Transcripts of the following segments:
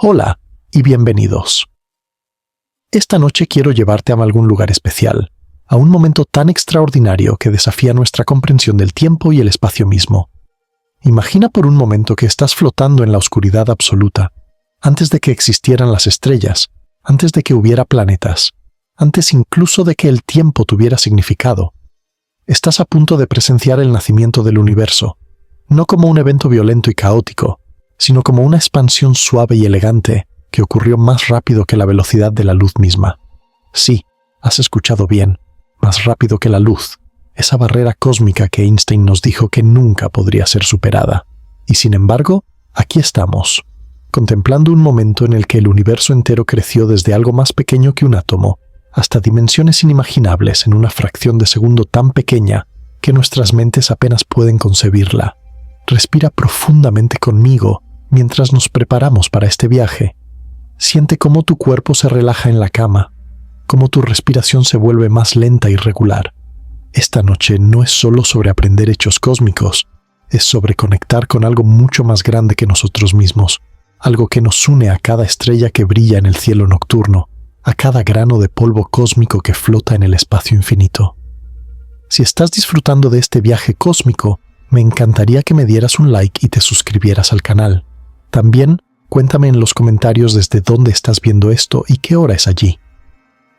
Hola y bienvenidos. Esta noche quiero llevarte a algún lugar especial, a un momento tan extraordinario que desafía nuestra comprensión del tiempo y el espacio mismo. Imagina por un momento que estás flotando en la oscuridad absoluta, antes de que existieran las estrellas, antes de que hubiera planetas, antes incluso de que el tiempo tuviera significado. Estás a punto de presenciar el nacimiento del universo, no como un evento violento y caótico, sino como una expansión suave y elegante que ocurrió más rápido que la velocidad de la luz misma. Sí, has escuchado bien, más rápido que la luz, esa barrera cósmica que Einstein nos dijo que nunca podría ser superada. Y sin embargo, aquí estamos, contemplando un momento en el que el universo entero creció desde algo más pequeño que un átomo, hasta dimensiones inimaginables en una fracción de segundo tan pequeña que nuestras mentes apenas pueden concebirla. Respira profundamente conmigo mientras nos preparamos para este viaje. Siente cómo tu cuerpo se relaja en la cama, cómo tu respiración se vuelve más lenta y regular. Esta noche no es solo sobre aprender hechos cósmicos, es sobre conectar con algo mucho más grande que nosotros mismos, algo que nos une a cada estrella que brilla en el cielo nocturno, a cada grano de polvo cósmico que flota en el espacio infinito. Si estás disfrutando de este viaje cósmico, me encantaría que me dieras un like y te suscribieras al canal. También, cuéntame en los comentarios desde dónde estás viendo esto y qué hora es allí.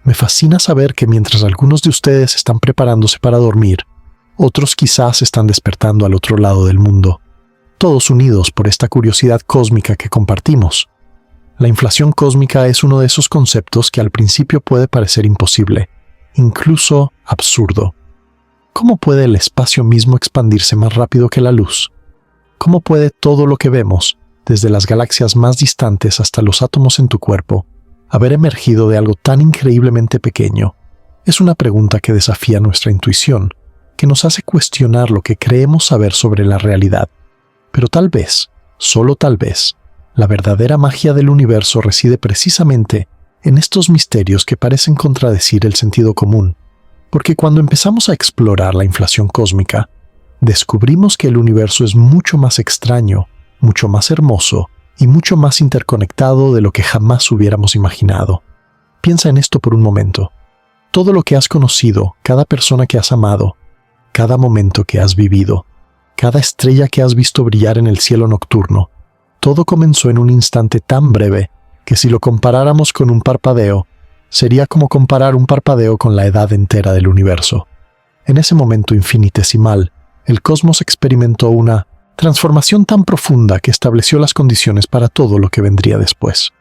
Me fascina saber que mientras algunos de ustedes están preparándose para dormir, otros quizás están despertando al otro lado del mundo, todos unidos por esta curiosidad cósmica que compartimos. La inflación cósmica es uno de esos conceptos que al principio puede parecer imposible, incluso absurdo. ¿Cómo puede el espacio mismo expandirse más rápido que la luz? ¿Cómo puede todo lo que vemos, desde las galaxias más distantes hasta los átomos en tu cuerpo, haber emergido de algo tan increíblemente pequeño? Es una pregunta que desafía nuestra intuición, que nos hace cuestionar lo que creemos saber sobre la realidad. Pero tal vez, solo tal vez, la verdadera magia del universo reside precisamente en estos misterios que parecen contradecir el sentido común. Porque cuando empezamos a explorar la inflación cósmica, descubrimos que el universo es mucho más extraño, mucho más hermoso y mucho más interconectado de lo que jamás hubiéramos imaginado. Piensa en esto por un momento. Todo lo que has conocido, cada persona que has amado, cada momento que has vivido, cada estrella que has visto brillar en el cielo nocturno, todo comenzó en un instante tan breve que si lo comparáramos con un parpadeo, sería como comparar un parpadeo con la edad entera del universo. En ese momento infinitesimal, el cosmos experimentó una transformación tan profunda que estableció las condiciones para todo lo que vendría después.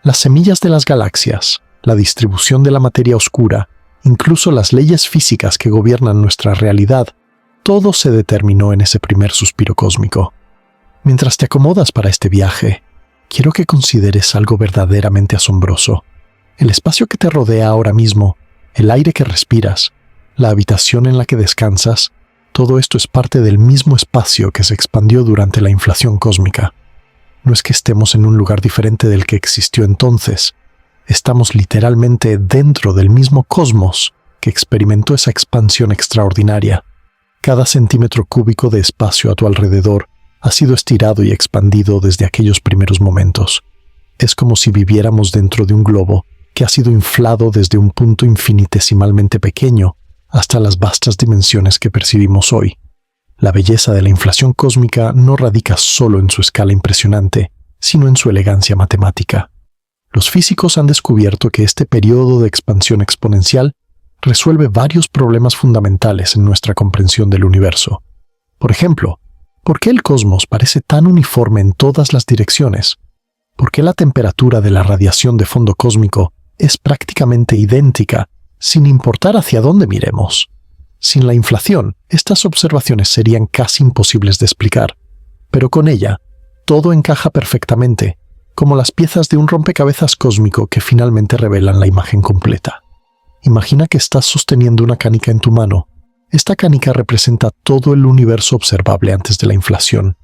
Las semillas de las galaxias, la distribución de la materia oscura, incluso las leyes físicas que gobiernan nuestra realidad, todo se determinó en ese primer suspiro cósmico. Mientras te acomodas para este viaje, quiero que consideres algo verdaderamente asombroso. El espacio que te rodea ahora mismo, el aire que respiras, la habitación en la que descansas, todo esto es parte del mismo espacio que se expandió durante la inflación cósmica. No es que estemos en un lugar diferente del que existió entonces. Estamos literalmente dentro del mismo cosmos que experimentó esa expansión extraordinaria. Cada centímetro cúbico de espacio a tu alrededor ha sido estirado y expandido desde aquellos primeros momentos. Es como si viviéramos dentro de un globo que ha sido inflado desde un punto infinitesimalmente pequeño hasta las vastas dimensiones que percibimos hoy. La belleza de la inflación cósmica no radica solo en su escala impresionante, sino en su elegancia matemática. Los físicos han descubierto que este periodo de expansión exponencial resuelve varios problemas fundamentales en nuestra comprensión del universo. Por ejemplo, ¿por qué el cosmos parece tan uniforme en todas las direcciones? ¿Por qué la temperatura de la radiación de fondo cósmico es prácticamente idéntica, sin importar hacia dónde miremos? Sin la inflación, estas observaciones serían casi imposibles de explicar, pero con ella, todo encaja perfectamente, como las piezas de un rompecabezas cósmico que finalmente revelan la imagen completa. Imagina que estás sosteniendo una canica en tu mano. Esta canica representa todo el universo observable antes de la inflación.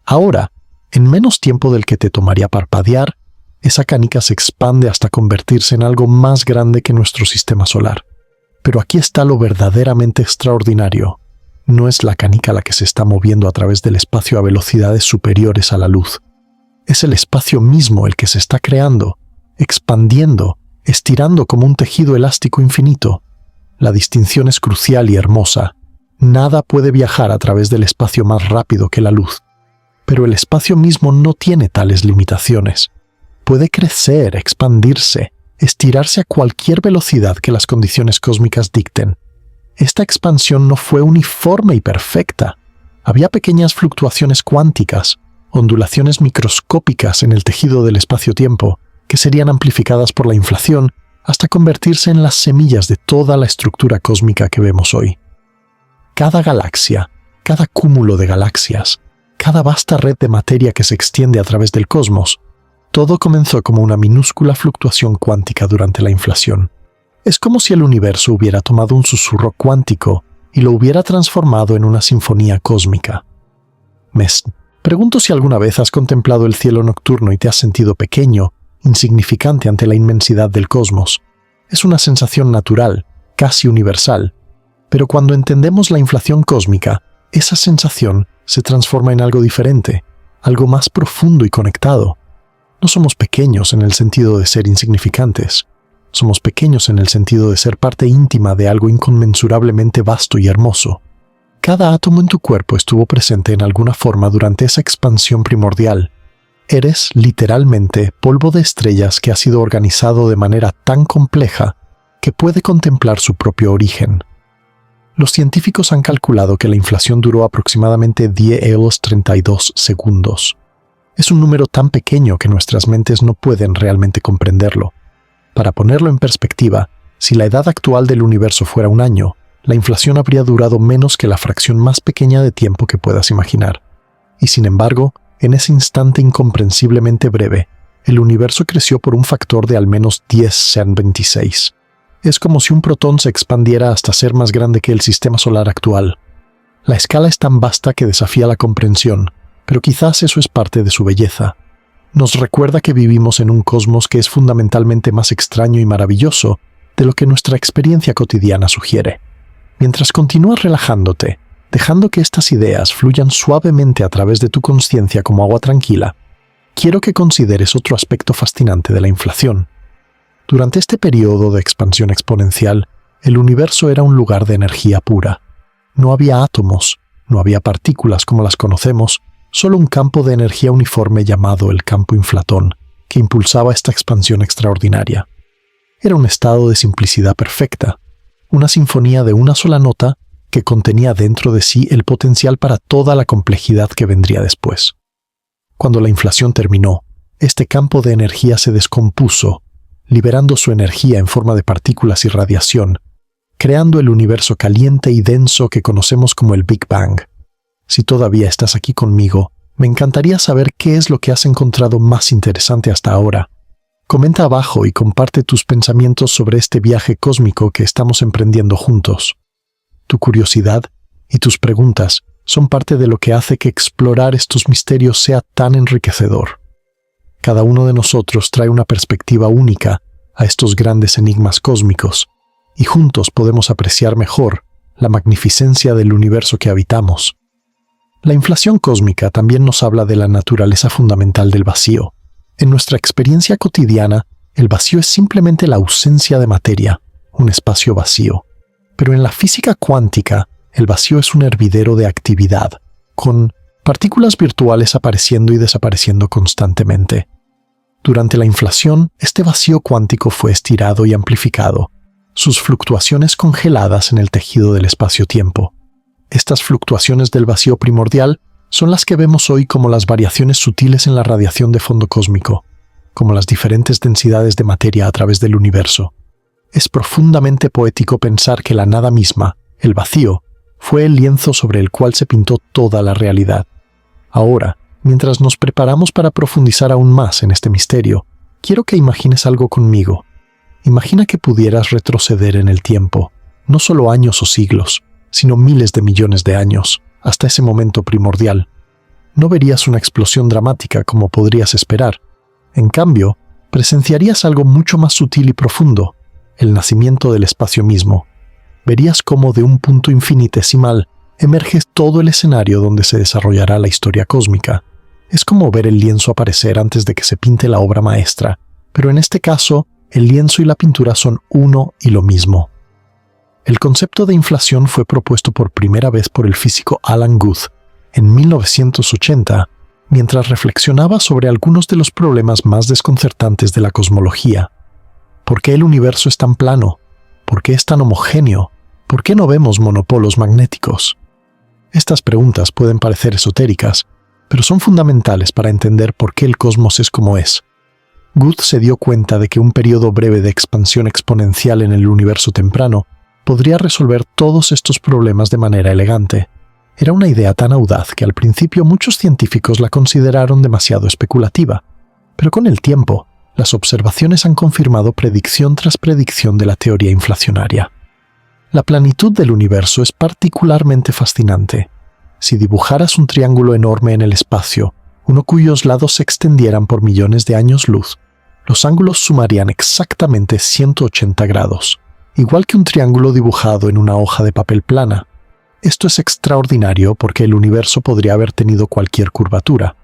Ahora, en menos tiempo del que te tomaría parpadear, esa canica se expande hasta convertirse en algo más grande que nuestro sistema solar. Pero aquí está lo verdaderamente extraordinario. No es la canica la que se está moviendo a través del espacio a velocidades superiores a la luz. Es el espacio mismo el que se está creando, expandiendo, estirando como un tejido elástico infinito. La distinción es crucial y hermosa. Nada puede viajar a través del espacio más rápido que la luz. Pero el espacio mismo no tiene tales limitaciones. Puede crecer, expandirse, estirarse a cualquier velocidad que las condiciones cósmicas dicten. Esta expansión no fue uniforme y perfecta. Había pequeñas fluctuaciones cuánticas, ondulaciones microscópicas en el tejido del espacio-tiempo, que serían amplificadas por la inflación hasta convertirse en las semillas de toda la estructura cósmica que vemos hoy. Cada galaxia, cada cúmulo de galaxias, cada vasta red de materia que se extiende a través del cosmos, todo comenzó como una minúscula fluctuación cuántica durante la inflación. Es como si el universo hubiera tomado un susurro cuántico y lo hubiera transformado en una sinfonía cósmica. Me pregunto si alguna vez has contemplado el cielo nocturno y te has sentido pequeño, insignificante ante la inmensidad del cosmos. Es una sensación natural, casi universal, pero cuando entendemos la inflación cósmica, esa sensación se transforma en algo diferente, algo más profundo y conectado. No somos pequeños en el sentido de ser insignificantes. Somos pequeños en el sentido de ser parte íntima de algo inconmensurablemente vasto y hermoso. Cada átomo en tu cuerpo estuvo presente en alguna forma durante esa expansión primordial. Eres, literalmente, polvo de estrellas que ha sido organizado de manera tan compleja que puede contemplar su propio origen. Los científicos han calculado que la inflación duró aproximadamente 10^32 segundos. Es un número tan pequeño que nuestras mentes no pueden realmente comprenderlo. Para ponerlo en perspectiva, si la edad actual del universo fuera un año, la inflación habría durado menos que la fracción más pequeña de tiempo que puedas imaginar. Y sin embargo, en ese instante incomprensiblemente breve, el universo creció por un factor de al menos 10^26. Es como si un protón se expandiera hasta ser más grande que el sistema solar actual. La escala es tan vasta que desafía la comprensión, pero quizás eso es parte de su belleza. Nos recuerda que vivimos en un cosmos que es fundamentalmente más extraño y maravilloso de lo que nuestra experiencia cotidiana sugiere. Mientras continúas relajándote, dejando que estas ideas fluyan suavemente a través de tu conciencia como agua tranquila, quiero que consideres otro aspecto fascinante de la inflación. Durante este periodo de expansión exponencial, el universo era un lugar de energía pura. No había átomos, no había partículas como las conocemos, solo un campo de energía uniforme llamado el campo inflatón, que impulsaba esta expansión extraordinaria. Era un estado de simplicidad perfecta, una sinfonía de una sola nota que contenía dentro de sí el potencial para toda la complejidad que vendría después. Cuando la inflación terminó, este campo de energía se descompuso, liberando su energía en forma de partículas y radiación, creando el universo caliente y denso que conocemos como el Big Bang. Si todavía estás aquí conmigo, me encantaría saber qué es lo que has encontrado más interesante hasta ahora. Comenta abajo y comparte tus pensamientos sobre este viaje cósmico que estamos emprendiendo juntos. Tu curiosidad y tus preguntas son parte de lo que hace que explorar estos misterios sea tan enriquecedor. Cada uno de nosotros trae una perspectiva única a estos grandes enigmas cósmicos, y juntos podemos apreciar mejor la magnificencia del universo que habitamos. La inflación cósmica también nos habla de la naturaleza fundamental del vacío. En nuestra experiencia cotidiana, el vacío es simplemente la ausencia de materia, un espacio vacío. Pero en la física cuántica, el vacío es un hervidero de actividad, con partículas virtuales apareciendo y desapareciendo constantemente. Durante la inflación, este vacío cuántico fue estirado y amplificado, sus fluctuaciones congeladas en el tejido del espacio-tiempo. Estas fluctuaciones del vacío primordial son las que vemos hoy como las variaciones sutiles en la radiación de fondo cósmico, como las diferentes densidades de materia a través del universo. Es profundamente poético pensar que la nada misma, el vacío, fue el lienzo sobre el cual se pintó toda la realidad. Ahora, mientras nos preparamos para profundizar aún más en este misterio, quiero que imagines algo conmigo. Imagina que pudieras retroceder en el tiempo, no solo años o siglos, sino miles de millones de años, hasta ese momento primordial. No verías una explosión dramática como podrías esperar. En cambio, presenciarías algo mucho más sutil y profundo, el nacimiento del espacio mismo. Verías cómo de un punto infinitesimal emerge todo el escenario donde se desarrollará la historia cósmica. Es como ver el lienzo aparecer antes de que se pinte la obra maestra, pero en este caso, el lienzo y la pintura son uno y lo mismo. El concepto de inflación fue propuesto por primera vez por el físico Alan Guth en 1980, mientras reflexionaba sobre algunos de los problemas más desconcertantes de la cosmología. ¿Por qué el universo es tan plano? ¿Por qué es tan homogéneo? ¿Por qué no vemos monopolos magnéticos? Estas preguntas pueden parecer esotéricas, pero son fundamentales para entender por qué el cosmos es como es. Guth se dio cuenta de que un periodo breve de expansión exponencial en el universo temprano podría resolver todos estos problemas de manera elegante. Era una idea tan audaz que al principio muchos científicos la consideraron demasiado especulativa, pero con el tiempo, las observaciones han confirmado predicción tras predicción de la teoría inflacionaria. La planitud del universo es particularmente fascinante. Si dibujaras un triángulo enorme en el espacio, uno cuyos lados se extendieran por millones de años luz, los ángulos sumarían exactamente 180 grados, igual que un triángulo dibujado en una hoja de papel plana. Esto es extraordinario porque el universo podría haber tenido cualquier curvatura.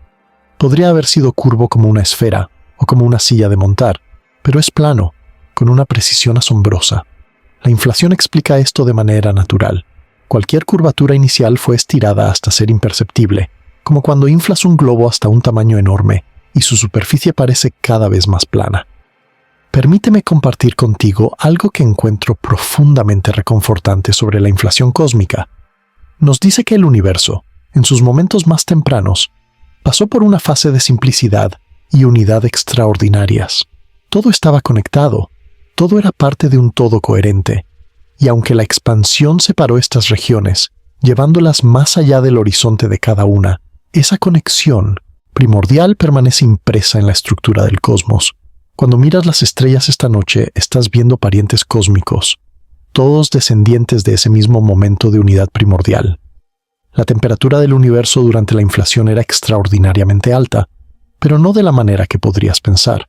Podría haber sido curvo como una esfera o como una silla de montar, pero es plano, con una precisión asombrosa. La inflación explica esto de manera natural. Cualquier curvatura inicial fue estirada hasta ser imperceptible, como cuando inflas un globo hasta un tamaño enorme y su superficie parece cada vez más plana. Permíteme compartir contigo algo que encuentro profundamente reconfortante sobre la inflación cósmica. Nos dice que el universo, en sus momentos más tempranos, pasó por una fase de simplicidad y unidad extraordinarias. Todo estaba conectado, todo era parte de un todo coherente, y aunque la expansión separó estas regiones, llevándolas más allá del horizonte de cada una, esa conexión primordial permanece impresa en la estructura del cosmos. Cuando miras las estrellas esta noche, estás viendo parientes cósmicos, todos descendientes de ese mismo momento de unidad primordial. La temperatura del universo durante la inflación era extraordinariamente alta, pero no de la manera que podrías pensar.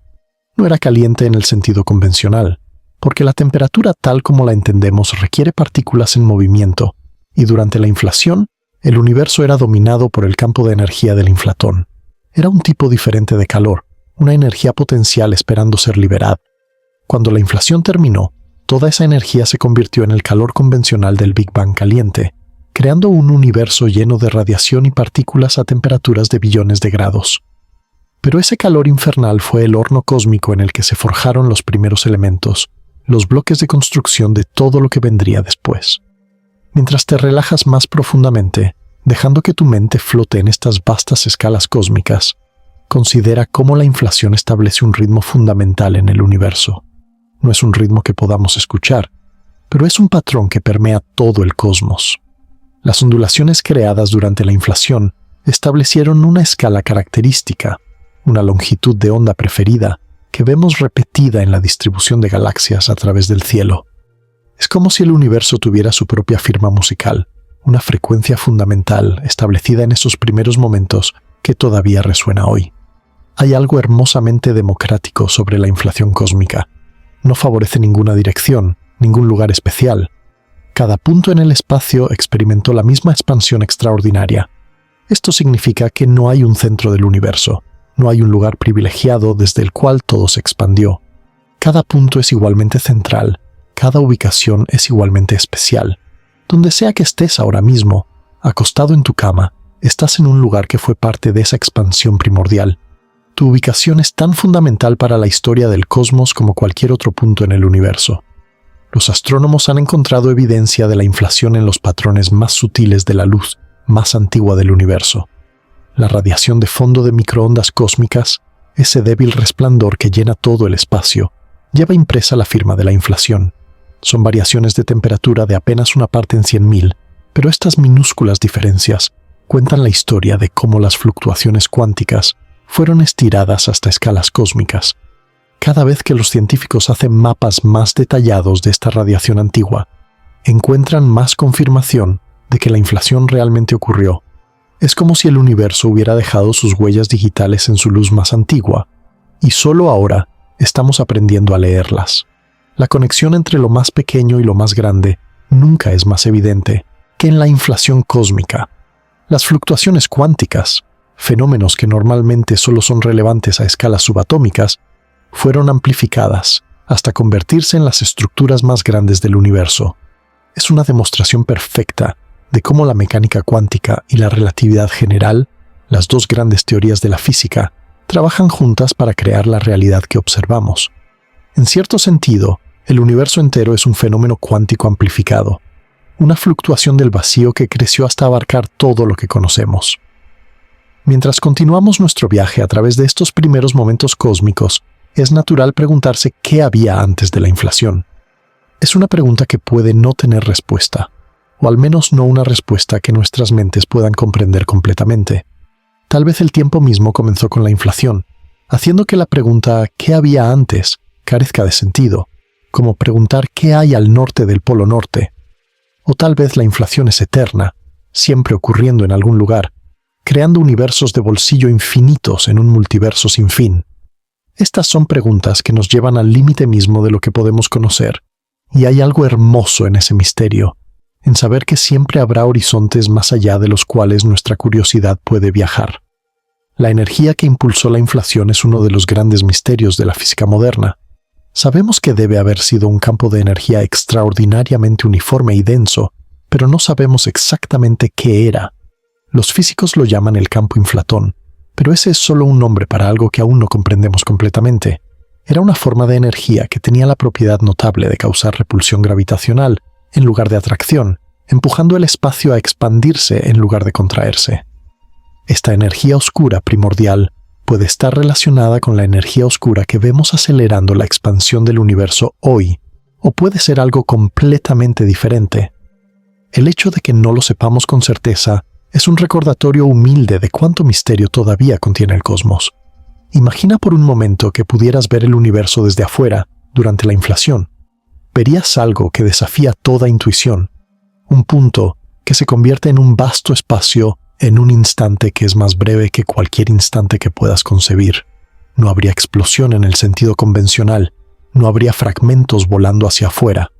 No era caliente en el sentido convencional, porque la temperatura tal como la entendemos requiere partículas en movimiento, y durante la inflación, el universo era dominado por el campo de energía del inflatón. Era un tipo diferente de calor, una energía potencial esperando ser liberada. Cuando la inflación terminó, toda esa energía se convirtió en el calor convencional del Big Bang caliente, creando un universo lleno de radiación y partículas a temperaturas de billones de grados. Pero ese calor infernal fue el horno cósmico en el que se forjaron los primeros elementos, los bloques de construcción de todo lo que vendría después. Mientras te relajas más profundamente, dejando que tu mente flote en estas vastas escalas cósmicas, considera cómo la inflación establece un ritmo fundamental en el universo. No es un ritmo que podamos escuchar, pero es un patrón que permea todo el cosmos. Las ondulaciones creadas durante la inflación establecieron una escala característica, una longitud de onda preferida que vemos repetida en la distribución de galaxias a través del cielo. Es como si el universo tuviera su propia firma musical, una frecuencia fundamental establecida en esos primeros momentos que todavía resuena hoy. Hay algo hermosamente democrático sobre la inflación cósmica. No favorece ninguna dirección, ningún lugar especial. Cada punto en el espacio experimentó la misma expansión extraordinaria. Esto significa que no hay un centro del universo, no hay un lugar privilegiado desde el cual todo se expandió. Cada punto es igualmente central, cada ubicación es igualmente especial. Donde sea que estés ahora mismo, acostado en tu cama, estás en un lugar que fue parte de esa expansión primordial. Tu ubicación es tan fundamental para la historia del cosmos como cualquier otro punto en el universo. Los astrónomos han encontrado evidencia de la inflación en los patrones más sutiles de la luz más antigua del universo. La radiación de fondo de microondas cósmicas, ese débil resplandor que llena todo el espacio, lleva impresa la firma de la inflación. Son variaciones de temperatura de apenas una parte en 100.000, pero estas minúsculas diferencias cuentan la historia de cómo las fluctuaciones cuánticas fueron estiradas hasta escalas cósmicas. Cada vez que los científicos hacen mapas más detallados de esta radiación antigua, encuentran más confirmación de que la inflación realmente ocurrió. Es como si el universo hubiera dejado sus huellas digitales en su luz más antigua, y solo ahora estamos aprendiendo a leerlas. La conexión entre lo más pequeño y lo más grande nunca es más evidente que en la inflación cósmica. Las fluctuaciones cuánticas, fenómenos que normalmente solo son relevantes a escalas subatómicas, fueron amplificadas hasta convertirse en las estructuras más grandes del universo. Es una demostración perfecta de cómo la mecánica cuántica y la relatividad general, las dos grandes teorías de la física, trabajan juntas para crear la realidad que observamos. En cierto sentido, el universo entero es un fenómeno cuántico amplificado, una fluctuación del vacío que creció hasta abarcar todo lo que conocemos. Mientras continuamos nuestro viaje a través de estos primeros momentos cósmicos, es natural preguntarse qué había antes de la inflación. Es una pregunta que puede no tener respuesta, o al menos no una respuesta que nuestras mentes puedan comprender completamente. Tal vez el tiempo mismo comenzó con la inflación, haciendo que la pregunta ¿qué había antes? Carezca de sentido, como preguntar ¿qué hay al norte del Polo Norte? O tal vez la inflación es eterna, siempre ocurriendo en algún lugar, creando universos de bolsillo infinitos en un multiverso sin fin. Estas son preguntas que nos llevan al límite mismo de lo que podemos conocer, y hay algo hermoso en ese misterio, en saber que siempre habrá horizontes más allá de los cuales nuestra curiosidad puede viajar. La energía que impulsó la inflación es uno de los grandes misterios de la física moderna. Sabemos que debe haber sido un campo de energía extraordinariamente uniforme y denso, pero no sabemos exactamente qué era. Los físicos lo llaman el campo inflatón, pero ese es solo un nombre para algo que aún no comprendemos completamente. Era una forma de energía que tenía la propiedad notable de causar repulsión gravitacional en lugar de atracción, empujando el espacio a expandirse en lugar de contraerse. Esta energía oscura primordial puede estar relacionada con la energía oscura que vemos acelerando la expansión del universo hoy, o puede ser algo completamente diferente. El hecho de que no lo sepamos con certeza es un recordatorio humilde de cuánto misterio todavía contiene el cosmos. Imagina por un momento que pudieras ver el universo desde afuera durante la inflación. Verías algo que desafía toda intuición, un punto que se convierte en un vasto espacio en un instante que es más breve que cualquier instante que puedas concebir. No habría explosión en el sentido convencional, no habría fragmentos volando hacia afuera.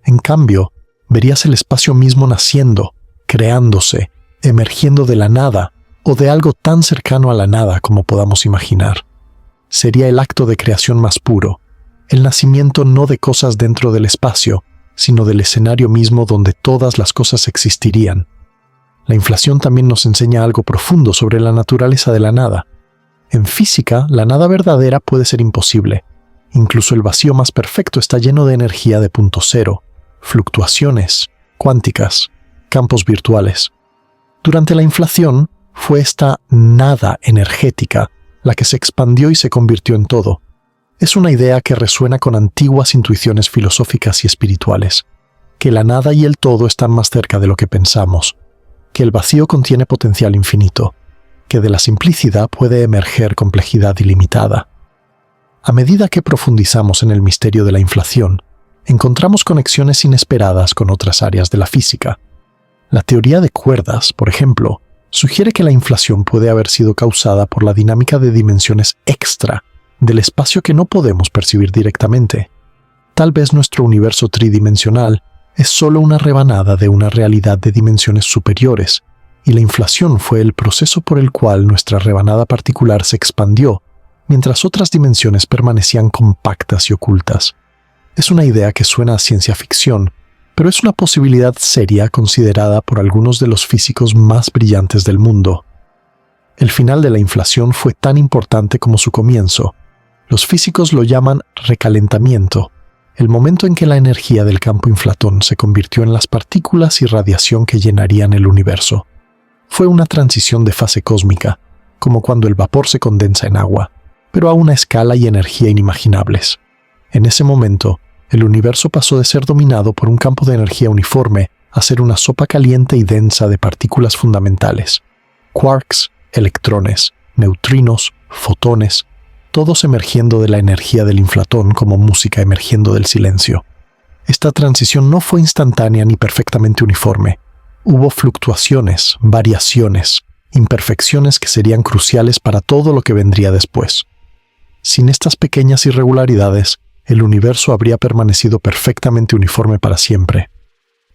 En cambio, verías el espacio mismo naciendo, creándose, emergiendo de la nada o de algo tan cercano a la nada como podamos imaginar. Sería el acto de creación más puro, el nacimiento no de cosas dentro del espacio, sino del escenario mismo donde todas las cosas existirían. La inflación también nos enseña algo profundo sobre la naturaleza de la nada. En física, la nada verdadera puede ser imposible. Incluso el vacío más perfecto está lleno de energía de punto cero, fluctuaciones cuánticas, campos virtuales. Durante la inflación, fue esta nada energética la que se expandió y se convirtió en todo. Es una idea que resuena con antiguas intuiciones filosóficas y espirituales, que la nada y el todo están más cerca de lo que pensamos, que el vacío contiene potencial infinito, que de la simplicidad puede emerger complejidad ilimitada. A medida que profundizamos en el misterio de la inflación, encontramos conexiones inesperadas con otras áreas de la física. La teoría de cuerdas, por ejemplo, sugiere que la inflación puede haber sido causada por la dinámica de dimensiones extra del espacio que no podemos percibir directamente. Tal vez nuestro universo tridimensional es solo una rebanada de una realidad de dimensiones superiores, y la inflación fue el proceso por el cual nuestra rebanada particular se expandió, mientras otras dimensiones permanecían compactas y ocultas. Es una idea que suena a ciencia ficción, pero es una posibilidad seria considerada por algunos de los físicos más brillantes del mundo. El final de la inflación fue tan importante como su comienzo. Los físicos lo llaman recalentamiento, el momento en que la energía del campo inflatón se convirtió en las partículas y radiación que llenarían el universo. Fue una transición de fase cósmica, como cuando el vapor se condensa en agua, pero a una escala y energía inimaginables. En ese momento, el universo pasó de ser dominado por un campo de energía uniforme a ser una sopa caliente y densa de partículas fundamentales. Quarks, electrones, neutrinos, fotones, todos emergiendo de la energía del inflatón como música emergiendo del silencio. Esta transición no fue instantánea ni perfectamente uniforme. Hubo fluctuaciones, variaciones, imperfecciones que serían cruciales para todo lo que vendría después. Sin estas pequeñas irregularidades, el universo habría permanecido perfectamente uniforme para siempre.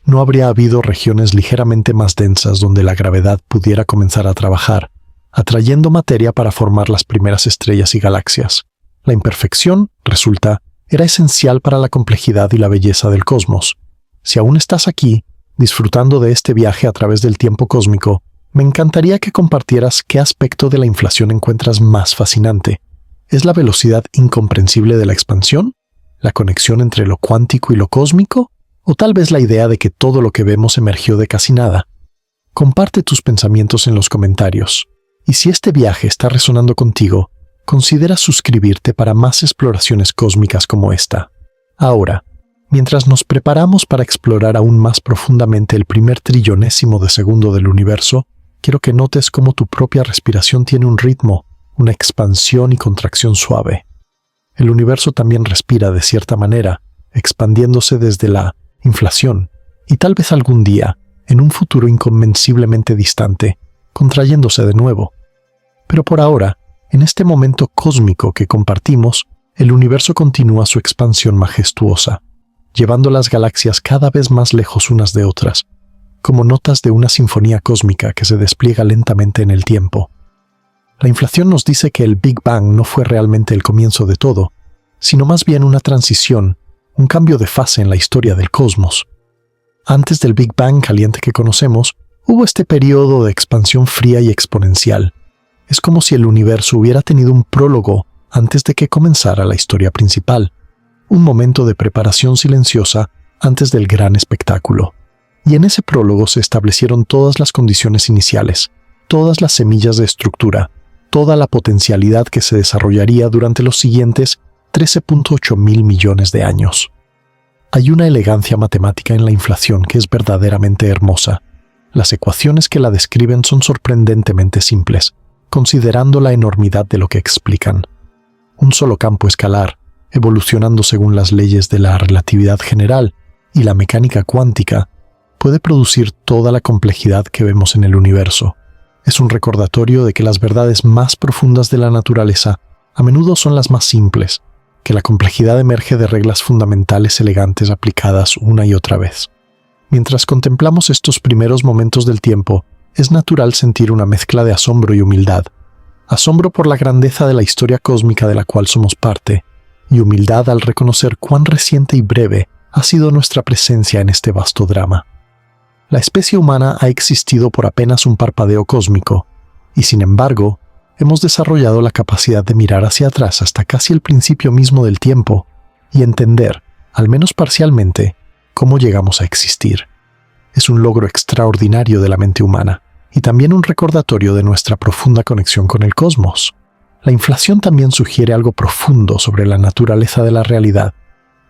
No habría habido regiones ligeramente más densas donde la gravedad pudiera comenzar a trabajar, atrayendo materia para formar las primeras estrellas y galaxias. La imperfección, resulta, era esencial para la complejidad y la belleza del cosmos. Si aún estás aquí, disfrutando de este viaje a través del tiempo cósmico, me encantaría que compartieras qué aspecto de la inflación encuentras más fascinante. ¿Es la velocidad incomprensible de la expansión? ¿La conexión entre lo cuántico y lo cósmico? ¿O tal vez la idea de que todo lo que vemos emergió de casi nada? Comparte tus pensamientos en los comentarios. Y si este viaje está resonando contigo, considera suscribirte para más exploraciones cósmicas como esta. Ahora, mientras nos preparamos para explorar aún más profundamente el primer trillonésimo de segundo del universo, quiero que notes cómo tu propia respiración tiene un ritmo, una expansión y contracción suave. El universo también respira de cierta manera, expandiéndose desde la inflación, y tal vez algún día, en un futuro inconmensiblemente distante, contrayéndose de nuevo. Pero por ahora, en este momento cósmico que compartimos, el universo continúa su expansión majestuosa, llevando las galaxias cada vez más lejos unas de otras, como notas de una sinfonía cósmica que se despliega lentamente en el tiempo. La inflación nos dice que el Big Bang no fue realmente el comienzo de todo, sino más bien una transición, un cambio de fase en la historia del cosmos. Antes del Big Bang caliente que conocemos, hubo este periodo de expansión fría y exponencial. Es como si el universo hubiera tenido un prólogo antes de que comenzara la historia principal, un momento de preparación silenciosa antes del gran espectáculo. Y en ese prólogo se establecieron todas las condiciones iniciales, todas las semillas de estructura, toda la potencialidad que se desarrollaría durante los siguientes 13.8 mil millones de años. Hay una elegancia matemática en la inflación que es verdaderamente hermosa. Las ecuaciones que la describen son sorprendentemente simples, considerando la enormidad de lo que explican. Un solo campo escalar, evolucionando según las leyes de la relatividad general y la mecánica cuántica, puede producir toda la complejidad que vemos en el universo. Es un recordatorio de que las verdades más profundas de la naturaleza a menudo son las más simples, que la complejidad emerge de reglas fundamentales elegantes aplicadas una y otra vez. Mientras contemplamos estos primeros momentos del tiempo, es natural sentir una mezcla de asombro y humildad. Asombro por la grandeza de la historia cósmica de la cual somos parte, y humildad al reconocer cuán reciente y breve ha sido nuestra presencia en este vasto drama. La especie humana ha existido por apenas un parpadeo cósmico, y sin embargo, hemos desarrollado la capacidad de mirar hacia atrás hasta casi el principio mismo del tiempo y entender, al menos parcialmente, cómo llegamos a existir. Es un logro extraordinario de la mente humana y también un recordatorio de nuestra profunda conexión con el cosmos. La inflación también sugiere algo profundo sobre la naturaleza de la realidad,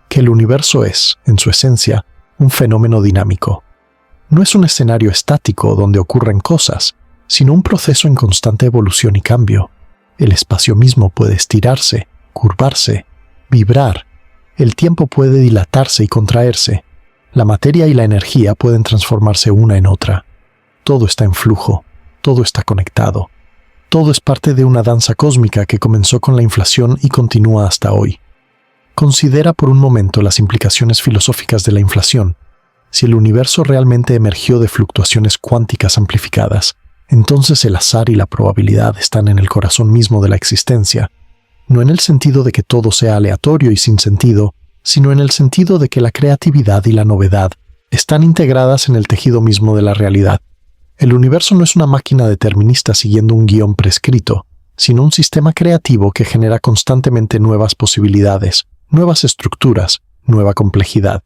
que el universo es, en su esencia, un fenómeno dinámico. No es un escenario estático donde ocurren cosas, sino un proceso en constante evolución y cambio. El espacio mismo puede estirarse, curvarse, vibrar. El tiempo puede dilatarse y contraerse. La materia y la energía pueden transformarse una en otra. Todo está en flujo, todo está conectado. Todo es parte de una danza cósmica que comenzó con la inflación y continúa hasta hoy. Considera por un momento las implicaciones filosóficas de la inflación. Si el universo realmente emergió de fluctuaciones cuánticas amplificadas, entonces el azar y la probabilidad están en el corazón mismo de la existencia, no en el sentido de que todo sea aleatorio y sin sentido, sino en el sentido de que la creatividad y la novedad están integradas en el tejido mismo de la realidad. El universo no es una máquina determinista siguiendo un guión prescrito, sino un sistema creativo que genera constantemente nuevas posibilidades, nuevas estructuras, nueva complejidad.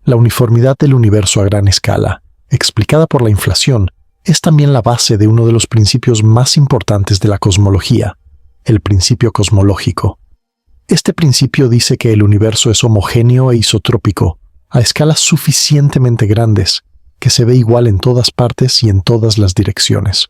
La uniformidad del universo a gran escala, explicada por la inflación, es también la base de uno de los principios más importantes de la cosmología, el principio cosmológico. Este principio dice que el universo es homogéneo e isotrópico, a escalas suficientemente grandes, que se ve igual en todas partes y en todas las direcciones.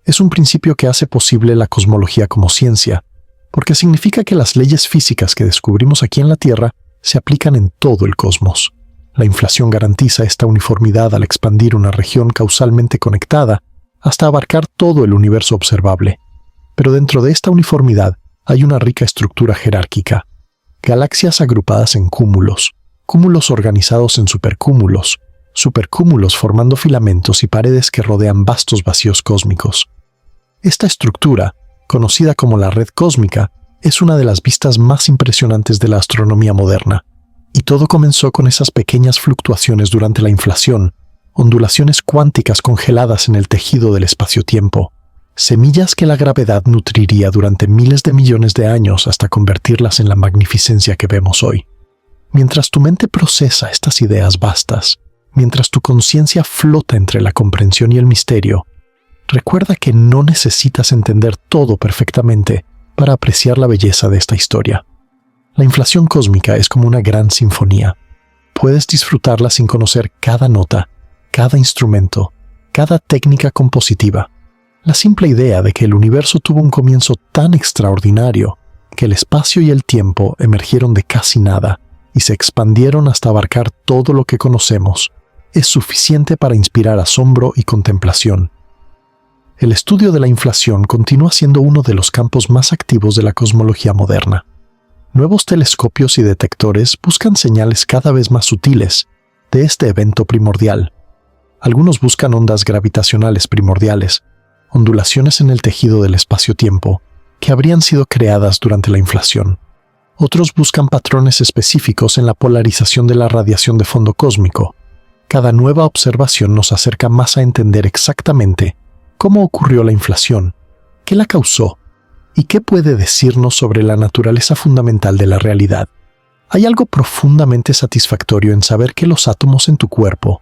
Es un principio que hace posible la cosmología como ciencia, porque significa que las leyes físicas que descubrimos aquí en la Tierra se aplican en todo el cosmos. La inflación garantiza esta uniformidad al expandir una región causalmente conectada hasta abarcar todo el universo observable. Pero dentro de esta uniformidad hay una rica estructura jerárquica. Galaxias agrupadas en cúmulos, cúmulos organizados en supercúmulos, supercúmulos formando filamentos y paredes que rodean vastos vacíos cósmicos. Esta estructura, conocida como la red cósmica, es una de las vistas más impresionantes de la astronomía moderna. Y todo comenzó con esas pequeñas fluctuaciones durante la inflación, ondulaciones cuánticas congeladas en el tejido del espacio-tiempo, semillas que la gravedad nutriría durante miles de millones de años hasta convertirlas en la magnificencia que vemos hoy. Mientras tu mente procesa estas ideas vastas, mientras tu conciencia flota entre la comprensión y el misterio, recuerda que no necesitas entender todo perfectamente para apreciar la belleza de esta historia. La inflación cósmica es como una gran sinfonía. Puedes disfrutarla sin conocer cada nota, cada instrumento, cada técnica compositiva. La simple idea de que el universo tuvo un comienzo tan extraordinario que el espacio y el tiempo emergieron de casi nada y se expandieron hasta abarcar todo lo que conocemos es suficiente para inspirar asombro y contemplación. El estudio de la inflación continúa siendo uno de los campos más activos de la cosmología moderna. Nuevos telescopios y detectores buscan señales cada vez más sutiles de este evento primordial. Algunos buscan ondas gravitacionales primordiales, ondulaciones en el tejido del espacio-tiempo, que habrían sido creadas durante la inflación. Otros buscan patrones específicos en la polarización de la radiación de fondo cósmico. Cada nueva observación nos acerca más a entender exactamente cómo ocurrió la inflación, qué la causó y qué puede decirnos sobre la naturaleza fundamental de la realidad. Hay algo profundamente satisfactorio en saber que los átomos en tu cuerpo,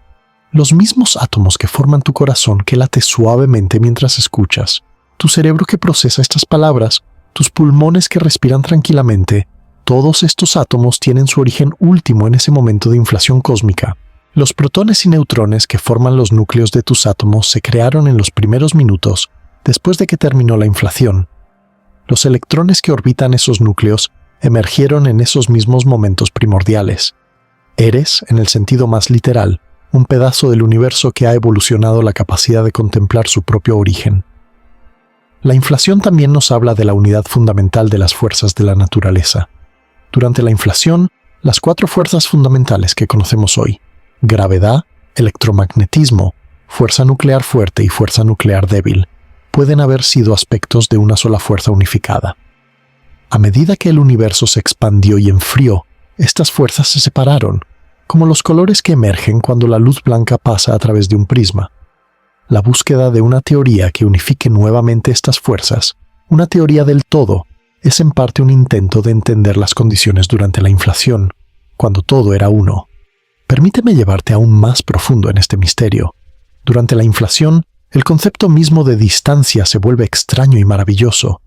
los mismos átomos que forman tu corazón que late suavemente mientras escuchas, tu cerebro que procesa estas palabras, tus pulmones que respiran tranquilamente, todos estos átomos tienen su origen último en ese momento de inflación cósmica. Los protones y neutrones que forman los núcleos de tus átomos se crearon en los primeros minutos después de que terminó la inflación. Los electrones que orbitan esos núcleos emergieron en esos mismos momentos primordiales. Eres, en el sentido más literal, un pedazo del universo que ha evolucionado la capacidad de contemplar su propio origen. La inflación también nos habla de la unidad fundamental de las fuerzas de la naturaleza. Durante la inflación, las 4 fuerzas fundamentales que conocemos hoy, gravedad, electromagnetismo, fuerza nuclear fuerte y fuerza nuclear débil, pueden haber sido aspectos de una sola fuerza unificada. A medida que el universo se expandió y enfrió, estas fuerzas se separaron, como los colores que emergen cuando la luz blanca pasa a través de un prisma. La búsqueda de una teoría que unifique nuevamente estas fuerzas, una teoría del todo, es en parte un intento de entender las condiciones durante la inflación, cuando todo era uno. Permíteme llevarte aún más profundo en este misterio. Durante la inflación, el concepto mismo de distancia se vuelve extraño y maravilloso.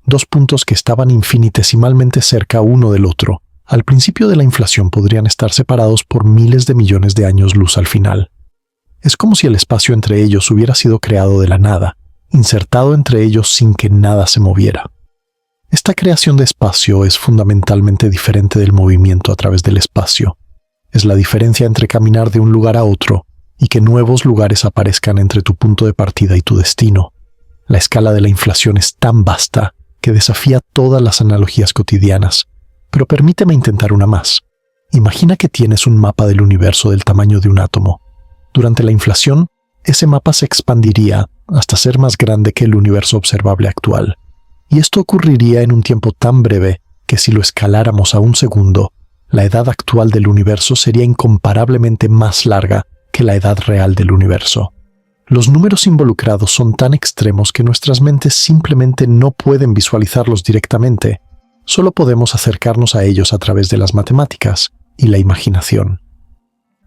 2 puntos que estaban infinitesimalmente cerca uno del otro, al principio de la inflación podrían estar separados por miles de millones de años luz al final. Es como si el espacio entre ellos hubiera sido creado de la nada, insertado entre ellos sin que nada se moviera. Esta creación de espacio es fundamentalmente diferente del movimiento a través del espacio. Es la diferencia entre caminar de un lugar a otro y que nuevos lugares aparezcan entre tu punto de partida y tu destino. La escala de la inflación es tan vasta que desafía todas las analogías cotidianas. Pero permíteme intentar una más. Imagina que tienes un mapa del universo del tamaño de un átomo. Durante la inflación, ese mapa se expandiría hasta ser más grande que el universo observable actual. Y esto ocurriría en un tiempo tan breve que si lo escaláramos a un segundo, la edad actual del universo sería incomparablemente más larga que la edad real del universo. Los números involucrados son tan extremos que nuestras mentes simplemente no pueden visualizarlos directamente. Solo podemos acercarnos a ellos a través de las matemáticas y la imaginación.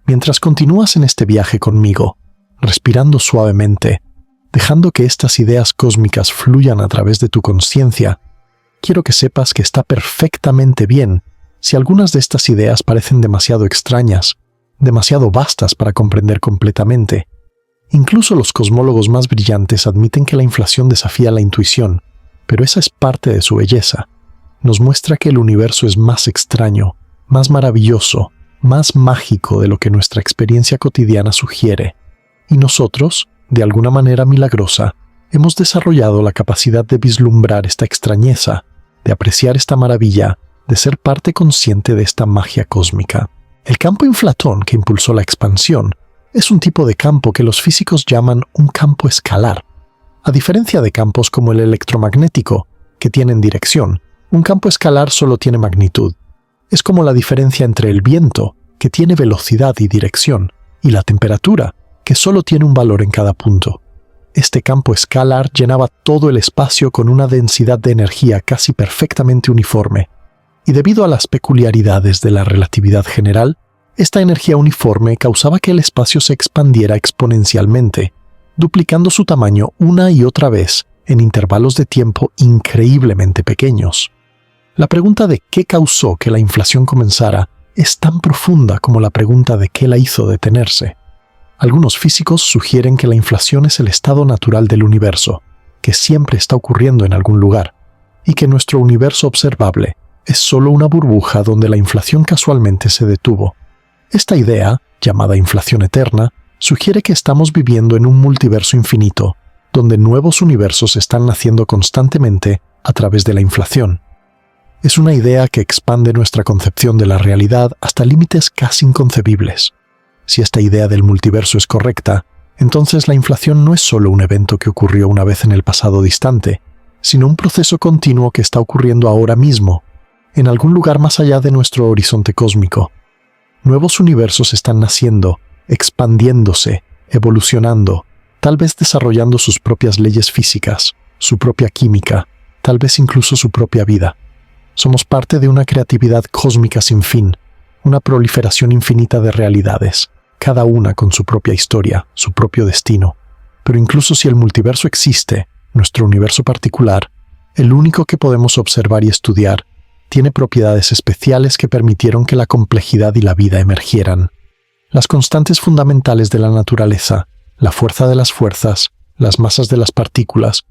Mientras continúas en este viaje conmigo, respirando suavemente, dejando que estas ideas cósmicas fluyan a través de tu conciencia, quiero que sepas que está perfectamente bien si algunas de estas ideas parecen demasiado extrañas, demasiado vastas para comprender completamente. Incluso los cosmólogos más brillantes admiten que la inflación desafía la intuición, pero esa es parte de su belleza. Nos muestra que el universo es más extraño, más maravilloso, más mágico de lo que nuestra experiencia cotidiana sugiere. Y nosotros, de alguna manera milagrosa, hemos desarrollado la capacidad de vislumbrar esta extrañeza, de apreciar esta maravilla, de ser parte consciente de esta magia cósmica. El campo inflatón que impulsó la expansión es un tipo de campo que los físicos llaman un campo escalar. A diferencia de campos como el electromagnético, que tienen dirección, un campo escalar solo tiene magnitud. Es como la diferencia entre el viento, que tiene velocidad y dirección, y la temperatura, que solo tiene un valor en cada punto. Este campo escalar llenaba todo el espacio con una densidad de energía casi perfectamente uniforme, y debido a las peculiaridades de la relatividad general, esta energía uniforme causaba que el espacio se expandiera exponencialmente, duplicando su tamaño una y otra vez en intervalos de tiempo increíblemente pequeños. La pregunta de qué causó que la inflación comenzara es tan profunda como la pregunta de qué la hizo detenerse. Algunos físicos sugieren que la inflación es el estado natural del universo, que siempre está ocurriendo en algún lugar, y que nuestro universo observable es solo una burbuja donde la inflación casualmente se detuvo. Esta idea, llamada inflación eterna, sugiere que estamos viviendo en un multiverso infinito, donde nuevos universos están naciendo constantemente a través de la inflación. Es una idea que expande nuestra concepción de la realidad hasta límites casi inconcebibles. Si esta idea del multiverso es correcta, entonces la inflación no es solo un evento que ocurrió una vez en el pasado distante, sino un proceso continuo que está ocurriendo ahora mismo, en algún lugar más allá de nuestro horizonte cósmico. Nuevos universos están naciendo, expandiéndose, evolucionando, tal vez desarrollando sus propias leyes físicas, su propia química, tal vez incluso su propia vida. Somos parte de una creatividad cósmica sin fin, una proliferación infinita de realidades, cada una con su propia historia, su propio destino. Pero incluso si el multiverso existe, nuestro universo particular, el único que podemos observar y estudiar, tiene propiedades especiales que permitieron que la complejidad y la vida emergieran. Las constantes fundamentales de la naturaleza, la fuerza de las fuerzas, las masas de las partículas,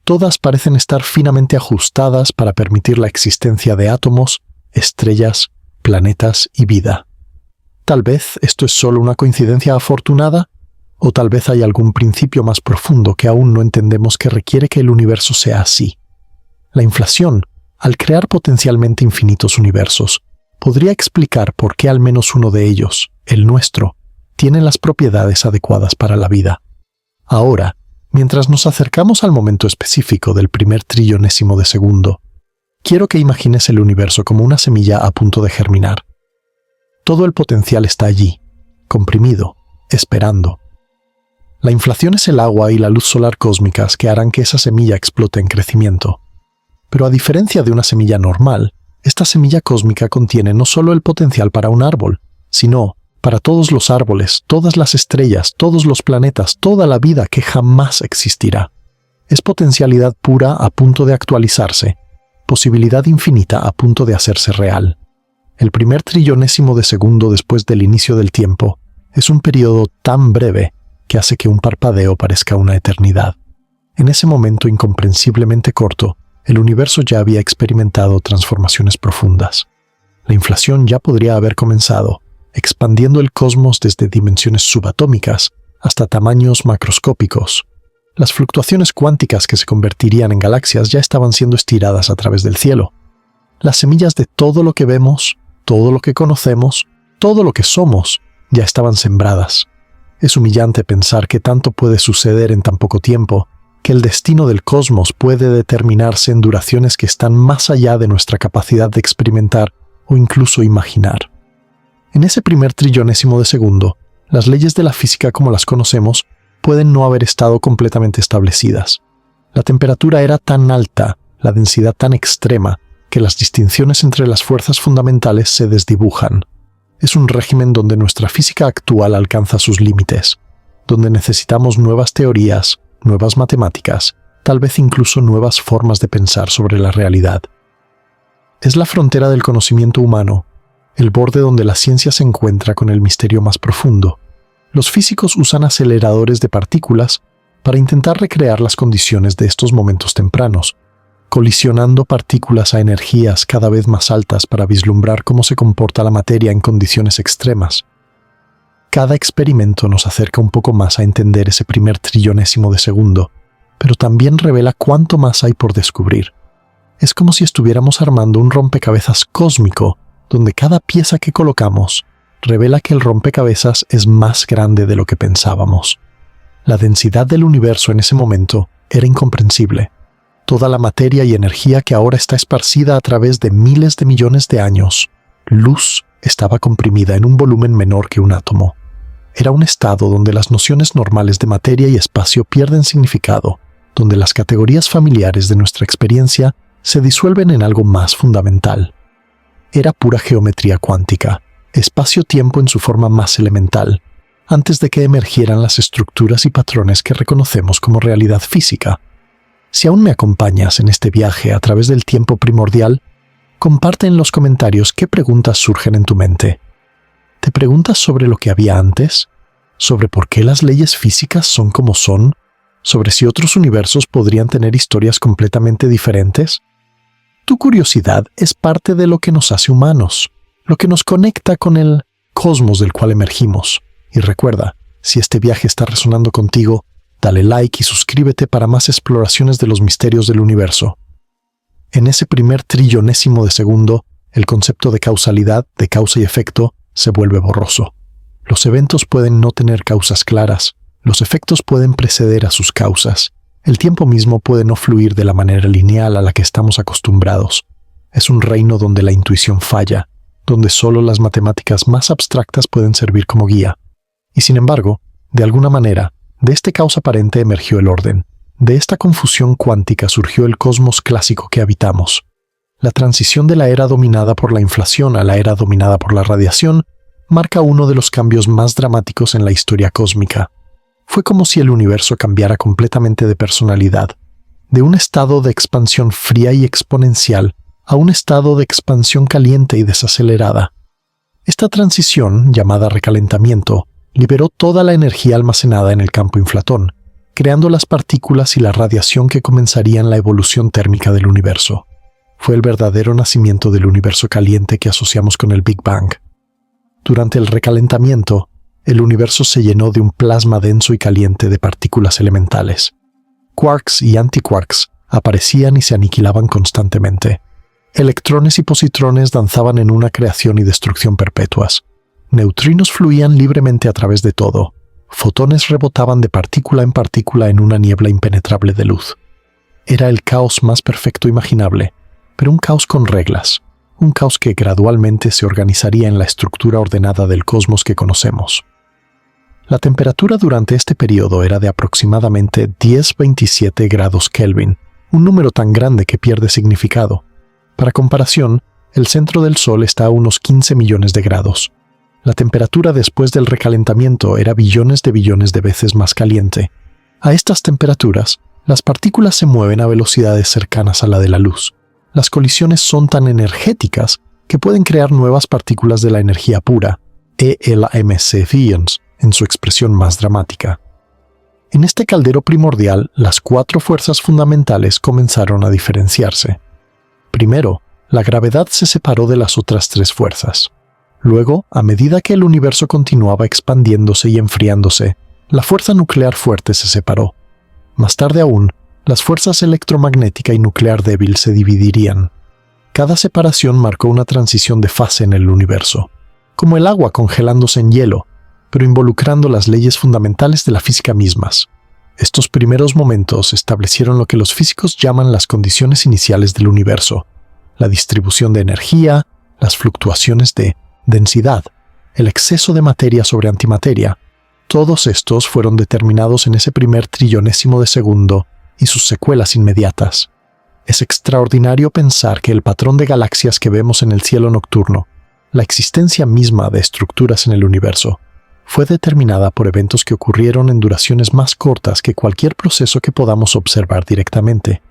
todas parecen estar finamente ajustadas para permitir la existencia de átomos, estrellas, planetas y vida. Tal vez esto es solo una coincidencia afortunada, o tal vez hay algún principio más profundo que aún no entendemos que requiere que el universo sea así. La inflación, al crear potencialmente infinitos universos, podría explicar por qué al menos uno de ellos, el nuestro, tiene las propiedades adecuadas para la vida. Ahora, mientras nos acercamos al momento específico del primer trillonésimo de segundo, quiero que imagines el universo como una semilla a punto de germinar. Todo el potencial está allí, comprimido, esperando. La inflación es el agua y la luz solar cósmicas que harán que esa semilla explote en crecimiento. Pero a diferencia de una semilla normal, esta semilla cósmica contiene no solo el potencial para un árbol, sino para todos los árboles, todas las estrellas, todos los planetas, toda la vida que jamás existirá. Es potencialidad pura a punto de actualizarse, posibilidad infinita a punto de hacerse real. El primer trillonésimo de segundo después del inicio del tiempo es un periodo tan breve que hace que un parpadeo parezca una eternidad. En ese momento incomprensiblemente corto, el universo ya había experimentado transformaciones profundas. La inflación ya podría haber comenzado, expandiendo el cosmos desde dimensiones subatómicas hasta tamaños macroscópicos. Las fluctuaciones cuánticas que se convertirían en galaxias ya estaban siendo estiradas a través del cielo. Las semillas de todo lo que vemos, todo lo que conocemos, todo lo que somos, ya estaban sembradas. Es humillante pensar que tanto puede suceder en tan poco tiempo, que el destino del cosmos puede determinarse en duraciones que están más allá de nuestra capacidad de experimentar o incluso imaginar. En ese primer trillonésimo de segundo, las leyes de la física como las conocemos pueden no haber estado completamente establecidas. La temperatura era tan alta, la densidad tan extrema, que las distinciones entre las fuerzas fundamentales se desdibujan. Es un régimen donde nuestra física actual alcanza sus límites, donde necesitamos nuevas teorías, nuevas matemáticas, tal vez incluso nuevas formas de pensar sobre la realidad. Es la frontera del conocimiento humano, el borde donde la ciencia se encuentra con el misterio más profundo. Los físicos usan aceleradores de partículas para intentar recrear las condiciones de estos momentos tempranos, colisionando partículas a energías cada vez más altas para vislumbrar cómo se comporta la materia en condiciones extremas. Cada experimento nos acerca un poco más a entender ese primer trillonésimo de segundo, pero también revela cuánto más hay por descubrir. Es como si estuviéramos armando un rompecabezas cósmico, donde cada pieza que colocamos revela que el rompecabezas es más grande de lo que pensábamos. La densidad del universo en ese momento Era incomprensible. Toda la materia y energía que ahora está esparcida a través de miles de millones de años, luz, estaba comprimida en un volumen menor que un átomo. Era un estado donde las nociones normales de materia y espacio pierden significado, donde las categorías familiares de nuestra experiencia se disuelven en algo más fundamental. Era pura geometría cuántica, espacio-tiempo en su forma más elemental, antes de que emergieran las estructuras y patrones que reconocemos como realidad física. Si aún me acompañas en este viaje a través del tiempo primordial, comparte en los comentarios qué preguntas surgen en tu mente. ¿Te preguntas sobre lo que había antes? ¿Sobre por qué las leyes físicas son como son? ¿Sobre si otros universos podrían tener historias completamente diferentes? Tu curiosidad es parte de lo que nos hace humanos, lo que nos conecta con el cosmos del cual emergimos. Y recuerda, si este viaje está resonando contigo, dale like y suscríbete para más exploraciones de los misterios del universo. En ese primer trillonésimo de segundo, el concepto de causalidad, de causa y efecto, se vuelve borroso. Los eventos pueden no tener causas claras, los efectos pueden preceder a sus causas, el tiempo mismo puede no fluir de la manera lineal a la que estamos acostumbrados. Es un reino donde la intuición falla, donde solo las matemáticas más abstractas pueden servir como guía. Y sin embargo, de alguna manera, de este caos aparente emergió el orden. De esta confusión cuántica surgió el cosmos clásico que habitamos. La transición de la era dominada por la inflación a la era dominada por la radiación marca uno de los cambios más dramáticos en la historia cósmica. Fue como si el universo cambiara completamente de personalidad, de un estado de expansión fría y exponencial a un estado de expansión caliente y desacelerada. Esta transición, llamada recalentamiento, liberó toda la energía almacenada en el campo inflatón, creando las partículas y la radiación que comenzarían la evolución térmica del universo. Fue el verdadero nacimiento del universo caliente que asociamos con el Big Bang. Durante el recalentamiento, el universo se llenó de un plasma denso y caliente de partículas elementales. Quarks y antiquarks aparecían y se aniquilaban constantemente. Electrones y positrones danzaban en una creación y destrucción perpetuas. Neutrinos fluían libremente a través de todo. Fotones rebotaban de partícula en una niebla impenetrable de luz. Era el caos más perfecto imaginable, pero un caos con reglas, un caos que gradualmente se organizaría en la estructura ordenada del cosmos que conocemos. La temperatura durante este periodo era de aproximadamente 10-27 grados Kelvin, un número tan grande que pierde significado. Para comparación, el centro del Sol está a unos 15 millones de grados. La temperatura después del recalentamiento era billones de veces más caliente. A estas temperaturas, las partículas se mueven a velocidades cercanas a la de la luz. Las colisiones son tan energéticas que pueden crear nuevas partículas de la energía pura, ELMC-ions, en su expresión más dramática. En este caldero primordial, las 4 fuerzas fundamentales comenzaron a diferenciarse. Primero, la gravedad se separó de las otras 3 fuerzas. Luego, a medida que el universo continuaba expandiéndose y enfriándose, la fuerza nuclear fuerte se separó. Más tarde aún, las fuerzas electromagnética y nuclear débil se dividirían. Cada separación marcó una transición de fase en el universo, como el agua congelándose en hielo, pero involucrando las leyes fundamentales de la física mismas. Estos primeros momentos establecieron lo que los físicos llaman las condiciones iniciales del universo: la distribución de energía, las fluctuaciones de densidad, el exceso de materia sobre antimateria. Todos estos fueron determinados en ese primer trillonésimo de segundo y sus secuelas inmediatas. Es extraordinario pensar que el patrón de galaxias que vemos en el cielo nocturno, la existencia misma de estructuras en el universo, fue determinada por eventos que ocurrieron en duraciones más cortas que cualquier proceso que podamos observar directamente.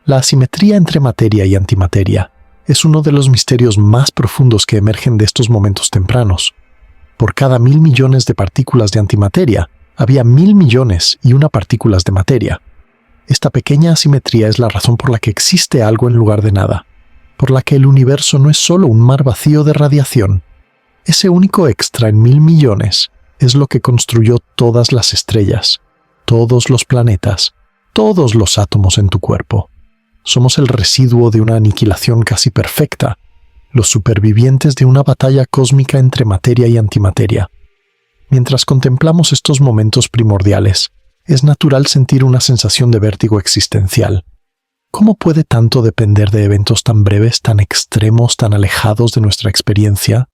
La asimetría entre materia y antimateria es uno de los misterios más profundos que emergen de estos momentos tempranos. Por cada 1.000 millones de partículas de antimateria, había 1.000 millones y una partículas de materia. Esta pequeña asimetría es la razón por la que existe algo en lugar de nada, por la que el universo no es solo un mar vacío de radiación. Ese único extra en 1.000 millones es lo que construyó todas las estrellas, todos los planetas, todos los átomos en tu cuerpo. Somos el residuo de una aniquilación casi perfecta, los supervivientes de una batalla cósmica entre materia y antimateria. Mientras contemplamos estos momentos primordiales, es natural sentir una sensación de vértigo existencial. ¿Cómo puede tanto depender de eventos tan breves, tan extremos, tan alejados de nuestra experiencia?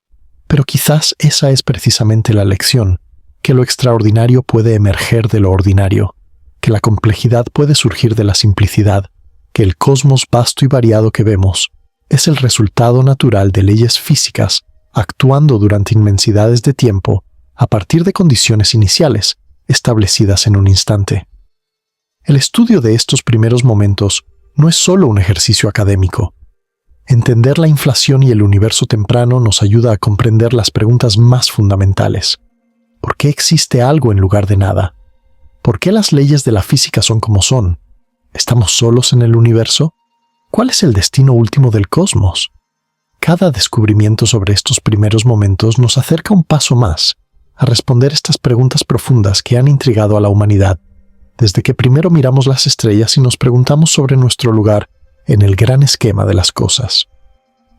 Pero quizás esa es precisamente la lección, que lo extraordinario puede emerger de lo ordinario, que la complejidad puede surgir de la simplicidad, que el cosmos vasto y variado que vemos es el resultado natural de leyes físicas actuando durante inmensidades de tiempo a partir de condiciones iniciales establecidas en un instante. El estudio de estos primeros momentos no es solo un ejercicio académico. Entender la inflación y el universo temprano nos ayuda a comprender las preguntas más fundamentales. ¿Por qué existe algo en lugar de nada? ¿Por qué las leyes de la física son como son? ¿Estamos solos en el universo? ¿Cuál es el destino último del cosmos? Cada descubrimiento sobre estos primeros momentos nos acerca un paso más a responder estas preguntas profundas que han intrigado a la humanidad, desde que primero miramos las estrellas y nos preguntamos sobre nuestro lugar en el gran esquema de las cosas.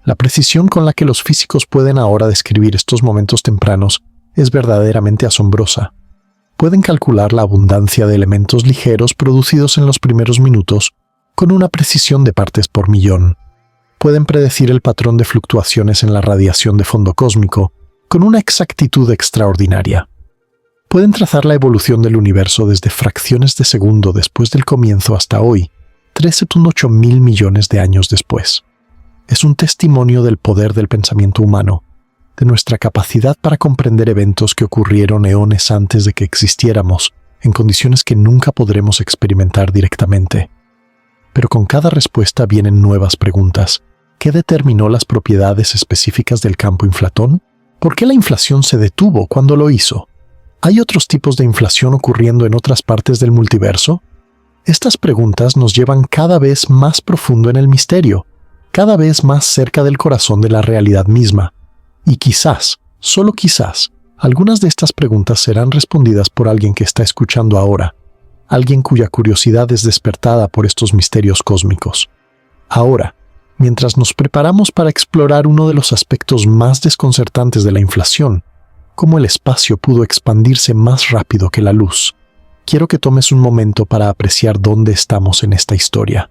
La precisión con la que los físicos pueden ahora describir estos momentos tempranos es verdaderamente asombrosa. Pueden calcular la abundancia de elementos ligeros producidos en los primeros minutos con una precisión de partes por millón. Pueden predecir el patrón de fluctuaciones en la radiación de fondo cósmico con una exactitud extraordinaria. Pueden trazar la evolución del universo desde fracciones de segundo después del comienzo hasta hoy, 13,8 mil millones de años después. Es un testimonio del poder del pensamiento humano, de nuestra capacidad para comprender eventos que ocurrieron eones antes de que existiéramos, en condiciones que nunca podremos experimentar directamente. Pero con cada respuesta vienen nuevas preguntas. ¿Qué determinó las propiedades específicas del campo inflatón? ¿Por qué la inflación se detuvo cuando lo hizo? ¿Hay otros tipos de inflación ocurriendo en otras partes del multiverso? Estas preguntas nos llevan cada vez más profundo en el misterio, cada vez más cerca del corazón de la realidad misma. Y quizás, solo quizás, algunas de estas preguntas serán respondidas por alguien que está escuchando ahora, alguien cuya curiosidad es despertada por estos misterios cósmicos. Ahora, mientras nos preparamos para explorar uno de los aspectos más desconcertantes de la inflación, cómo el espacio pudo expandirse más rápido que la luz, quiero que tomes un momento para apreciar dónde estamos en esta historia.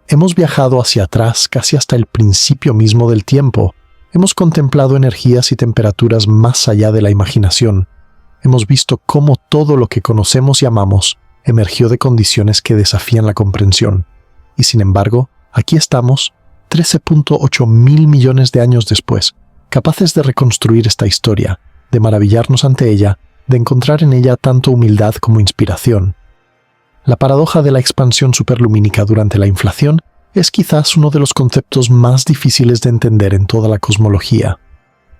Hemos viajado hacia atrás casi hasta el principio mismo del tiempo. Hemos contemplado energías y temperaturas más allá de la imaginación. Hemos visto cómo todo lo que conocemos y amamos emergió de condiciones que desafían la comprensión. Y sin embargo, aquí estamos, 13,8 mil millones de años después, capaces de reconstruir esta historia, de maravillarnos ante ella, de encontrar en ella tanto humildad como inspiración. La paradoja de la expansión superlumínica durante la inflación es quizás uno de los conceptos más difíciles de entender en toda la cosmología.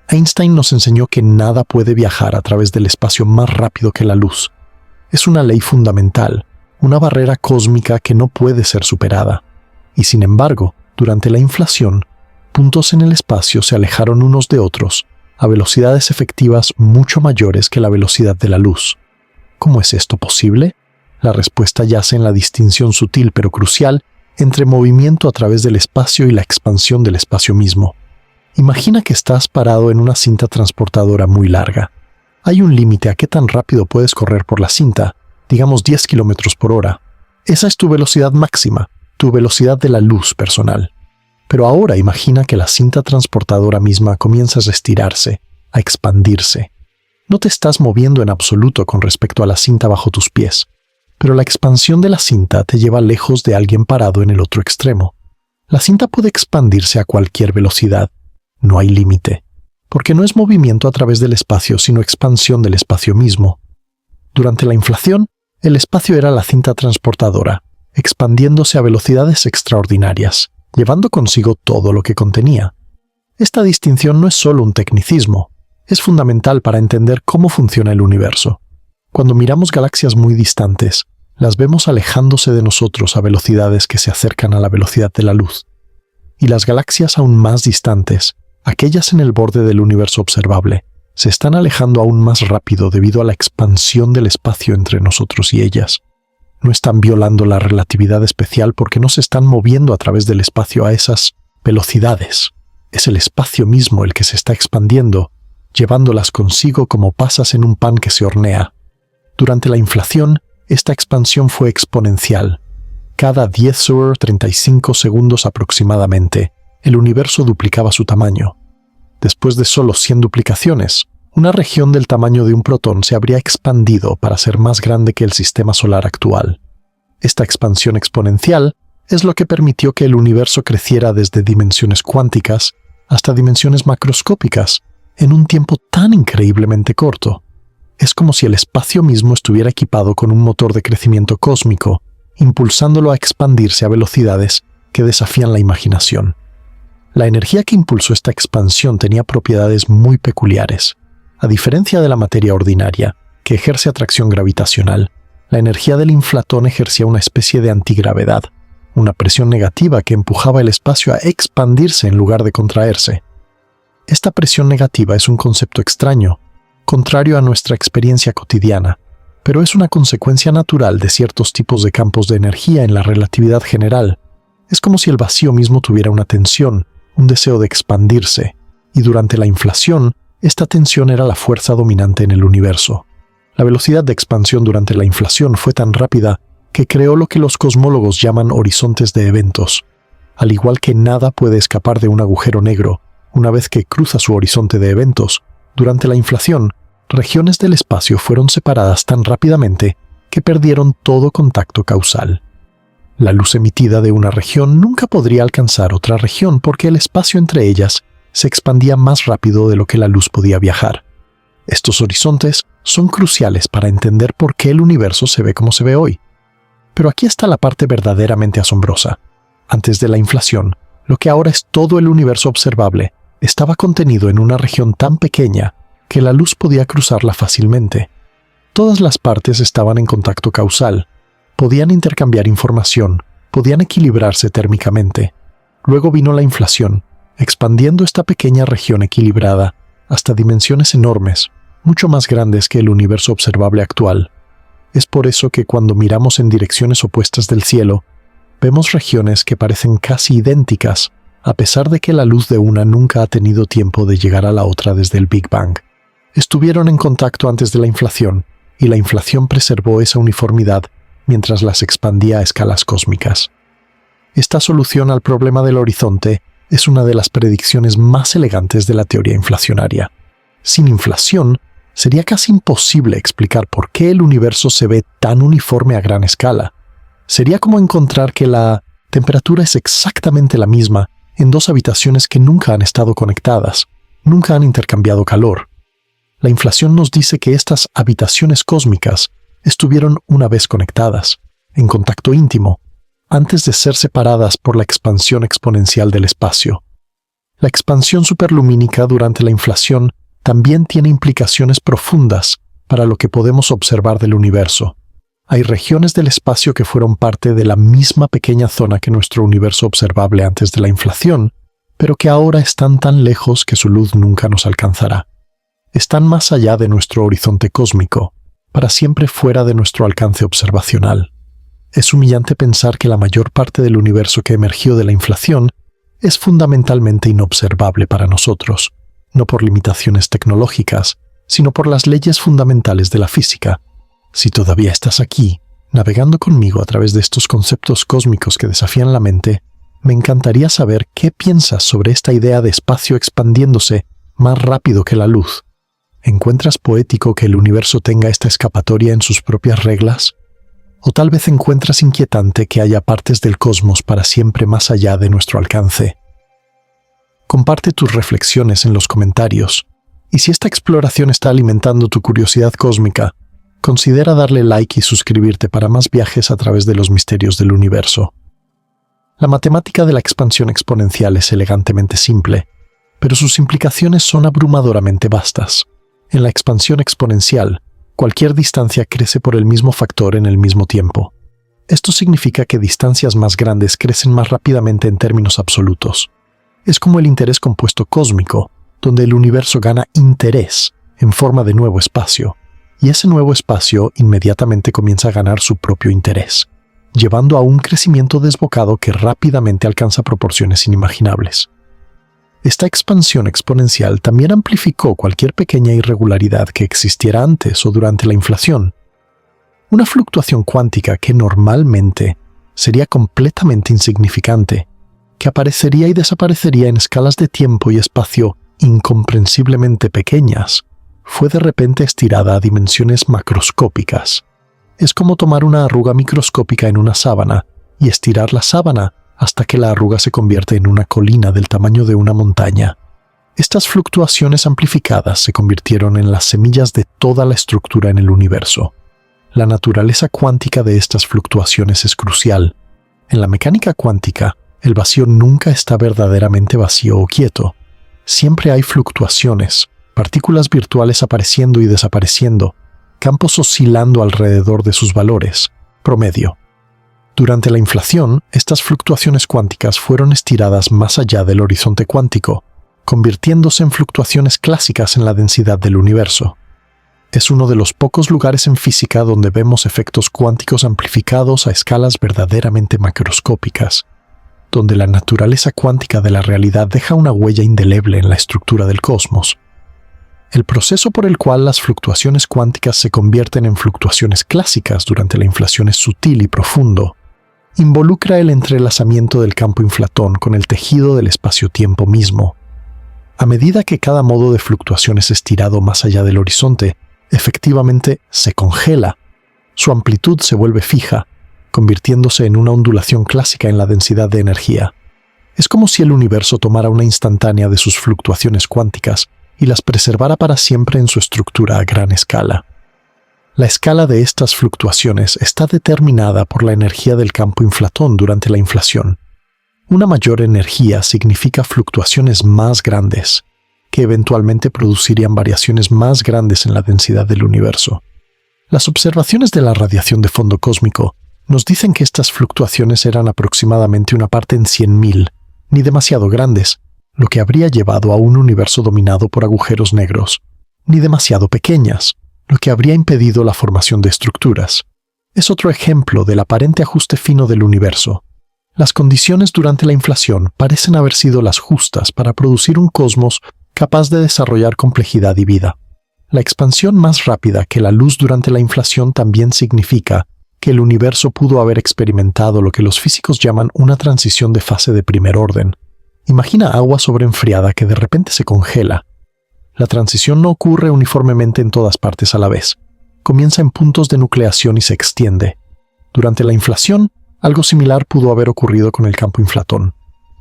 Einstein nos enseñó que nada puede viajar a través del espacio más rápido que la luz. Es una ley fundamental, una barrera cósmica que no puede ser superada. Y sin embargo, durante la inflación, puntos en el espacio se alejaron unos de otros a velocidades efectivas mucho mayores que la velocidad de la luz. ¿Cómo es esto posible? La respuesta yace en la distinción sutil pero crucial entre movimiento a través del espacio y la expansión del espacio mismo. Imagina que estás parado en una cinta transportadora muy larga. Hay un límite a qué tan rápido puedes correr por la cinta, digamos 10 kilómetros por hora. Esa es tu velocidad máxima, tu velocidad de la luz personal. Pero ahora imagina que la cinta transportadora misma comienza a estirarse, a expandirse. No te estás moviendo en absoluto con respecto a la cinta bajo tus pies, pero la expansión de la cinta te lleva lejos de alguien parado en el otro extremo. La cinta puede expandirse a cualquier velocidad. No hay límite, porque no es movimiento a través del espacio, sino expansión del espacio mismo. Durante la inflación, el espacio era la cinta transportadora, expandiéndose a velocidades extraordinarias, llevando consigo todo lo que contenía. Esta distinción no es solo un tecnicismo, es fundamental para entender cómo funciona el universo. Cuando miramos galaxias muy distantes, las vemos alejándose de nosotros a velocidades que se acercan a la velocidad de la luz. Y las galaxias aún más distantes, aquellas en el borde del universo observable, se están alejando aún más rápido debido a la expansión del espacio entre nosotros y ellas. No están violando la relatividad especial porque no se están moviendo a través del espacio a esas velocidades. Es el espacio mismo el que se está expandiendo, llevándolas consigo como pasas en un pan que se hornea. Durante la inflación, esta expansión fue exponencial. Cada 10⁻35 segundos aproximadamente, el universo duplicaba su tamaño. Después de solo 100 duplicaciones, una región del tamaño de un protón se habría expandido para ser más grande que el sistema solar actual. Esta expansión exponencial es lo que permitió que el universo creciera desde dimensiones cuánticas hasta dimensiones macroscópicas en un tiempo tan increíblemente corto. Es como si el espacio mismo estuviera equipado con un motor de crecimiento cósmico, impulsándolo a expandirse a velocidades que desafían la imaginación. La energía que impulsó esta expansión tenía propiedades muy peculiares. A diferencia de la materia ordinaria, que ejerce atracción gravitacional, la energía del inflatón ejercía una especie de antigravedad, una presión negativa que empujaba el espacio a expandirse en lugar de contraerse. Esta presión negativa es un concepto extraño, contrario a nuestra experiencia cotidiana, pero es una consecuencia natural de ciertos tipos de campos de energía en la relatividad general. Es como si el vacío mismo tuviera una tensión, un deseo de expandirse, y durante la inflación, esta tensión era la fuerza dominante en el universo. La velocidad de expansión durante la inflación fue tan rápida que creó lo que los cosmólogos llaman horizontes de eventos. Al igual que nada puede escapar de un agujero negro, una vez que cruza su horizonte de eventos, durante la inflación, regiones del espacio fueron separadas tan rápidamente que perdieron todo contacto causal. La luz emitida de una región nunca podría alcanzar otra región porque el espacio entre ellas se expandía más rápido de lo que la luz podía viajar. Estos horizontes son cruciales para entender por qué el universo se ve como se ve hoy. Pero aquí está la parte verdaderamente asombrosa. Antes de la inflación, lo que ahora es todo el universo observable estaba contenido en una región tan pequeña que la luz podía cruzarla fácilmente. Todas las partes estaban en contacto causal, podían intercambiar información, podían equilibrarse térmicamente. Luego vino la inflación, expandiendo esta pequeña región equilibrada hasta dimensiones enormes, mucho más grandes que el universo observable actual. Es por eso que cuando miramos en direcciones opuestas del cielo, vemos regiones que parecen casi idénticas, a pesar de que la luz de una nunca ha tenido tiempo de llegar a la otra desde el Big Bang. Estuvieron en contacto antes de la inflación, y la inflación preservó esa uniformidad mientras las expandía a escalas cósmicas. Esta solución al problema del horizonte es una de las predicciones más elegantes de la teoría inflacionaria. Sin inflación, sería casi imposible explicar por qué el universo se ve tan uniforme a gran escala. Sería como encontrar que la temperatura es exactamente la misma en dos habitaciones que nunca han estado conectadas, nunca han intercambiado calor. La inflación nos dice que estas habitaciones cósmicas estuvieron una vez conectadas, en contacto íntimo, antes de ser separadas por la expansión exponencial del espacio. La expansión superlumínica durante la inflación también tiene implicaciones profundas para lo que podemos observar del universo. Hay regiones del espacio que fueron parte de la misma pequeña zona que nuestro universo observable antes de la inflación, pero que ahora están tan lejos que su luz nunca nos alcanzará. Están más allá de nuestro horizonte cósmico, para siempre fuera de nuestro alcance observacional. Es humillante pensar que la mayor parte del universo que emergió de la inflación es fundamentalmente inobservable para nosotros, no por limitaciones tecnológicas, sino por las leyes fundamentales de la física. Si todavía estás aquí, navegando conmigo a través de estos conceptos cósmicos que desafían la mente, me encantaría saber qué piensas sobre esta idea de espacio expandiéndose más rápido que la luz. ¿Encuentras poético que el universo tenga esta escapatoria en sus propias reglas? ¿O tal vez encuentras inquietante que haya partes del cosmos para siempre más allá de nuestro alcance? Comparte tus reflexiones en los comentarios, y si esta exploración está alimentando tu curiosidad cósmica, considera darle like y suscribirte para más viajes a través de los misterios del universo. La matemática de la expansión exponencial es elegantemente simple, pero sus implicaciones son abrumadoramente vastas. En la expansión exponencial, cualquier distancia crece por el mismo factor en el mismo tiempo. Esto significa que distancias más grandes crecen más rápidamente en términos absolutos. Es como el interés compuesto cósmico, donde el universo gana interés en forma de nuevo espacio, y ese nuevo espacio inmediatamente comienza a ganar su propio interés, llevando a un crecimiento desbocado que rápidamente alcanza proporciones inimaginables. Esta expansión exponencial también amplificó cualquier pequeña irregularidad que existiera antes o durante la inflación. Una fluctuación cuántica que normalmente sería completamente insignificante, que aparecería y desaparecería en escalas de tiempo y espacio incomprensiblemente pequeñas, fue de repente estirada a dimensiones macroscópicas. Es como tomar una arruga microscópica en una sábana y estirar la sábana hasta que la arruga se convierte en una colina del tamaño de una montaña. Estas fluctuaciones amplificadas se convirtieron en las semillas de toda la estructura en el universo. La naturaleza cuántica de estas fluctuaciones es crucial. En la mecánica cuántica, el vacío nunca está verdaderamente vacío o quieto. Siempre hay fluctuaciones, partículas virtuales apareciendo y desapareciendo, campos oscilando alrededor de sus valores, promedio. Durante la inflación, estas fluctuaciones cuánticas fueron estiradas más allá del horizonte cuántico, convirtiéndose en fluctuaciones clásicas en la densidad del universo. Es uno de los pocos lugares en física donde vemos efectos cuánticos amplificados a escalas verdaderamente macroscópicas, donde la naturaleza cuántica de la realidad deja una huella indeleble en la estructura del cosmos. El proceso por el cual las fluctuaciones cuánticas se convierten en fluctuaciones clásicas durante la inflación es sutil y profundo. Involucra el entrelazamiento del campo inflatón con el tejido del espacio-tiempo mismo. A medida que cada modo de fluctuación es estirado más allá del horizonte, efectivamente se congela. Su amplitud se vuelve fija, convirtiéndose en una ondulación clásica en la densidad de energía. Es como si el universo tomara una instantánea de sus fluctuaciones cuánticas y las preservara para siempre en su estructura a gran escala. La escala de estas fluctuaciones está determinada por la energía del campo inflatón durante la inflación. Una mayor energía significa fluctuaciones más grandes, que eventualmente producirían variaciones más grandes en la densidad del universo. Las observaciones de la radiación de fondo cósmico nos dicen que estas fluctuaciones eran aproximadamente una parte en 100.000, ni demasiado grandes, lo que habría llevado a un universo dominado por agujeros negros, ni demasiado pequeñas, lo que habría impedido la formación de estructuras. Es otro ejemplo del aparente ajuste fino del universo. Las condiciones durante la inflación parecen haber sido las justas para producir un cosmos capaz de desarrollar complejidad y vida. La expansión más rápida que la luz durante la inflación también significa que el universo pudo haber experimentado lo que los físicos llaman una transición de fase de primer orden. Imagina agua sobreenfriada que de repente se congela. La transición no ocurre uniformemente en todas partes a la vez. Comienza en puntos de nucleación y se extiende. Durante la inflación, algo similar pudo haber ocurrido con el campo inflatón.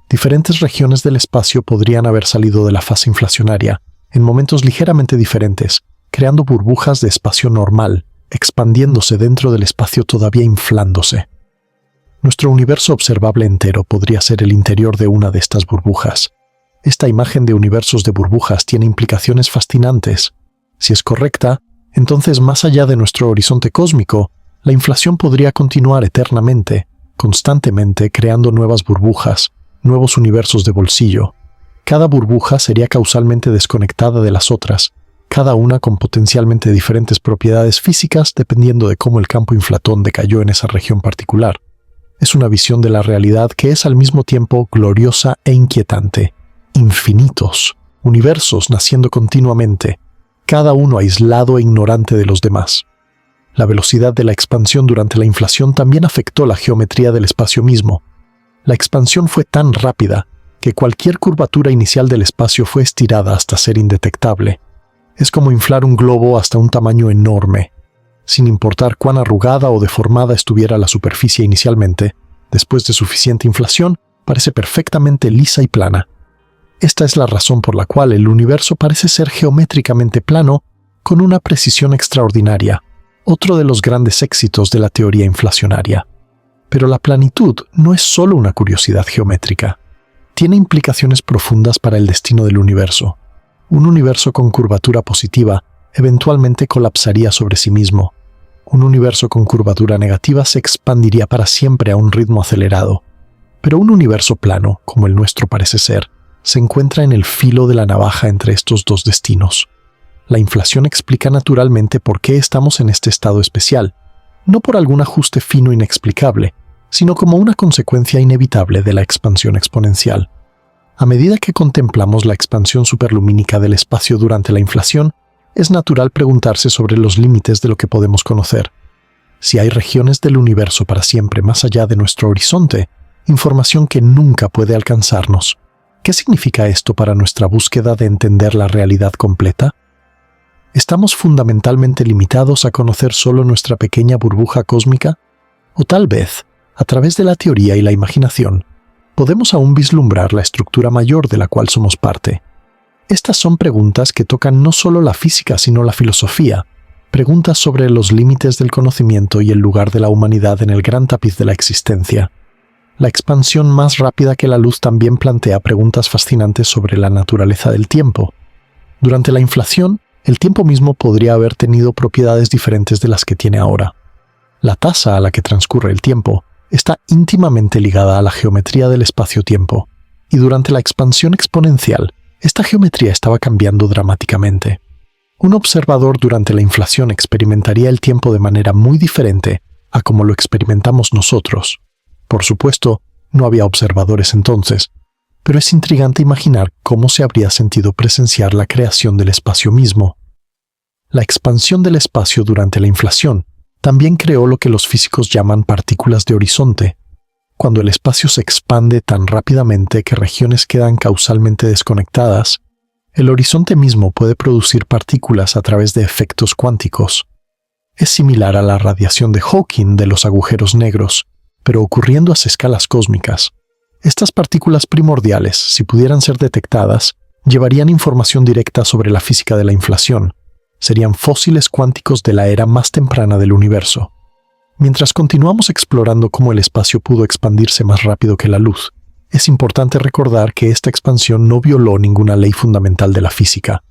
Diferentes regiones del espacio podrían haber salido de la fase inflacionaria en momentos ligeramente diferentes, creando burbujas de espacio normal, expandiéndose dentro del espacio todavía inflándose. Nuestro universo observable entero podría ser el interior de una de estas burbujas. Esta imagen de universos de burbujas tiene implicaciones fascinantes. Si es correcta, entonces más allá de nuestro horizonte cósmico, la inflación podría continuar eternamente, constantemente creando nuevas burbujas, nuevos universos de bolsillo. Cada burbuja sería causalmente desconectada de las otras, cada una con potencialmente diferentes propiedades físicas dependiendo de cómo el campo inflatón decayó en esa región particular. Es una visión de la realidad que es al mismo tiempo gloriosa e inquietante. Infinitos, universos naciendo continuamente, cada uno aislado e ignorante de los demás. La velocidad de la expansión durante la inflación también afectó la geometría del espacio mismo. La expansión fue tan rápida que cualquier curvatura inicial del espacio fue estirada hasta ser indetectable. Es como inflar un globo hasta un tamaño enorme. Sin importar cuán arrugada o deformada estuviera la superficie inicialmente, después de suficiente inflación, parece perfectamente lisa y plana. Esta es la razón por la cual el universo parece ser geométricamente plano con una precisión extraordinaria, otro de los grandes éxitos de la teoría inflacionaria. Pero la planitud no es solo una curiosidad geométrica. Tiene implicaciones profundas para el destino del universo. Un universo con curvatura positiva eventualmente colapsaría sobre sí mismo. Un universo con curvatura negativa se expandiría para siempre a un ritmo acelerado. Pero un universo plano, como el nuestro parece ser, se encuentra en el filo de la navaja entre estos dos destinos. La inflación explica naturalmente por qué estamos en este estado especial, no por algún ajuste fino inexplicable, sino como una consecuencia inevitable de la expansión exponencial. A medida que contemplamos la expansión superlumínica del espacio durante la inflación, es natural preguntarse sobre los límites de lo que podemos conocer. si hay regiones del universo para siempre más allá de nuestro horizonte, información que nunca puede alcanzarnos. ¿Qué significa esto para nuestra búsqueda de entender la realidad completa? ¿Estamos fundamentalmente limitados a conocer solo nuestra pequeña burbuja cósmica? ¿O tal vez, a través de la teoría y la imaginación, podemos aún vislumbrar la estructura mayor de la cual somos parte? Estas son preguntas que tocan no solo la física sino la filosofía, preguntas sobre los límites del conocimiento y el lugar de la humanidad en el gran tapiz de la existencia. La expansión más rápida que la luz también plantea preguntas fascinantes sobre la naturaleza del tiempo. Durante la inflación, el tiempo mismo podría haber tenido propiedades diferentes de las que tiene ahora. La tasa a la que transcurre el tiempo está íntimamente ligada a la geometría del espacio-tiempo, y durante la expansión exponencial, esta geometría estaba cambiando dramáticamente. Un observador durante la inflación experimentaría el tiempo de manera muy diferente a como lo experimentamos nosotros. Por supuesto, no había observadores entonces, pero es intrigante imaginar cómo se habría sentido presenciar la creación del espacio mismo. La expansión del espacio durante la inflación también creó lo que los físicos llaman partículas de horizonte. Cuando el espacio se expande tan rápidamente que regiones quedan causalmente desconectadas, el horizonte mismo puede producir partículas a través de efectos cuánticos. Es similar a la radiación de Hawking de los agujeros negros, pero ocurriendo a escalas cósmicas. Estas partículas primordiales, si pudieran ser detectadas, llevarían información directa sobre la física de la inflación. Serían fósiles cuánticos de la era más temprana del universo. Mientras continuamos explorando cómo el espacio pudo expandirse más rápido que la luz, es importante recordar que esta expansión no violó ninguna ley fundamental de la física.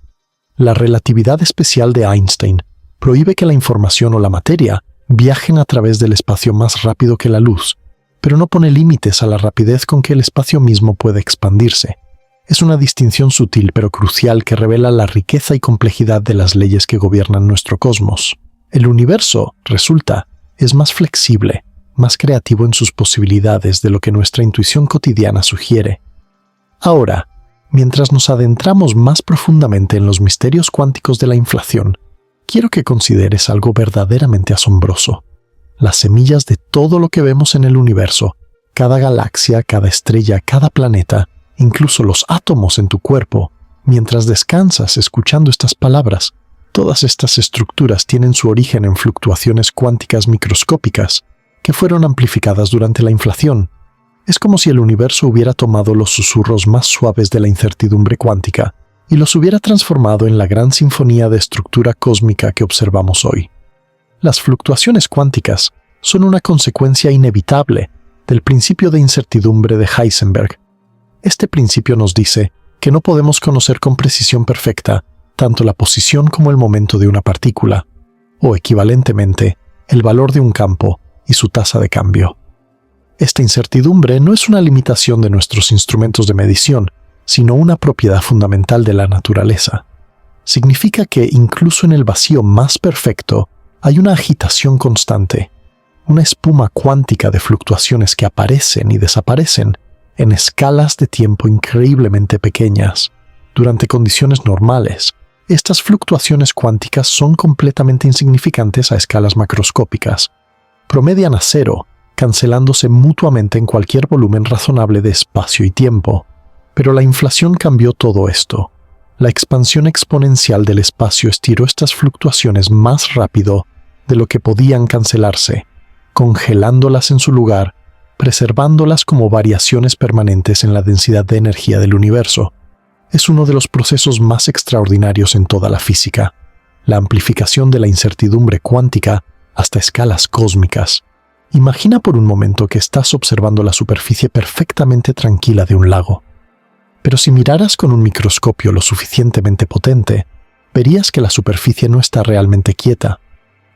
La relatividad especial de Einstein prohíbe que la información o la materia viajen a través del espacio más rápido que la luz, pero no pone límites a la rapidez con que el espacio mismo puede expandirse. Es una distinción sutil pero crucial que revela la riqueza y complejidad de las leyes que gobiernan nuestro cosmos. El universo, resulta, es más flexible, más creativo en sus posibilidades de lo que nuestra intuición cotidiana sugiere. Ahora, mientras nos adentramos más profundamente en los misterios cuánticos de la inflación, quiero que consideres algo verdaderamente asombroso. Las semillas de todo lo que vemos en el universo, cada galaxia, cada estrella, cada planeta, incluso los átomos en tu cuerpo, mientras descansas escuchando estas palabras, todas estas estructuras tienen su origen en fluctuaciones cuánticas microscópicas que fueron amplificadas durante la inflación. Es como si el universo hubiera tomado los susurros más suaves de la incertidumbre cuántica y los hubiera transformado en la gran sinfonía de estructura cósmica que observamos hoy. Las fluctuaciones cuánticas son una consecuencia inevitable del principio de incertidumbre de Heisenberg. Este principio nos dice que no podemos conocer con precisión perfecta tanto la posición como el momento de una partícula, o equivalentemente, el valor de un campo y su tasa de cambio. Esta incertidumbre no es una limitación de nuestros instrumentos de medición, sino una propiedad fundamental de la naturaleza. Significa que incluso en el vacío más perfecto hay una agitación constante, una espuma cuántica de fluctuaciones que aparecen y desaparecen en escalas de tiempo increíblemente pequeñas. Durante condiciones normales, estas fluctuaciones cuánticas son completamente insignificantes a escalas macroscópicas. Promedian a cero, cancelándose mutuamente en cualquier volumen razonable de espacio y tiempo. Pero la inflación cambió todo esto. La expansión exponencial del espacio estiró estas fluctuaciones más rápido de lo que podían cancelarse, congelándolas en su lugar, preservándolas como variaciones permanentes en la densidad de energía del universo. Es uno de los procesos más extraordinarios en toda la física, la amplificación de la incertidumbre cuántica hasta escalas cósmicas. Imagina por un momento que estás observando la superficie perfectamente tranquila de un lago. Pero si miraras con un microscopio lo suficientemente potente, verías que la superficie no está realmente quieta.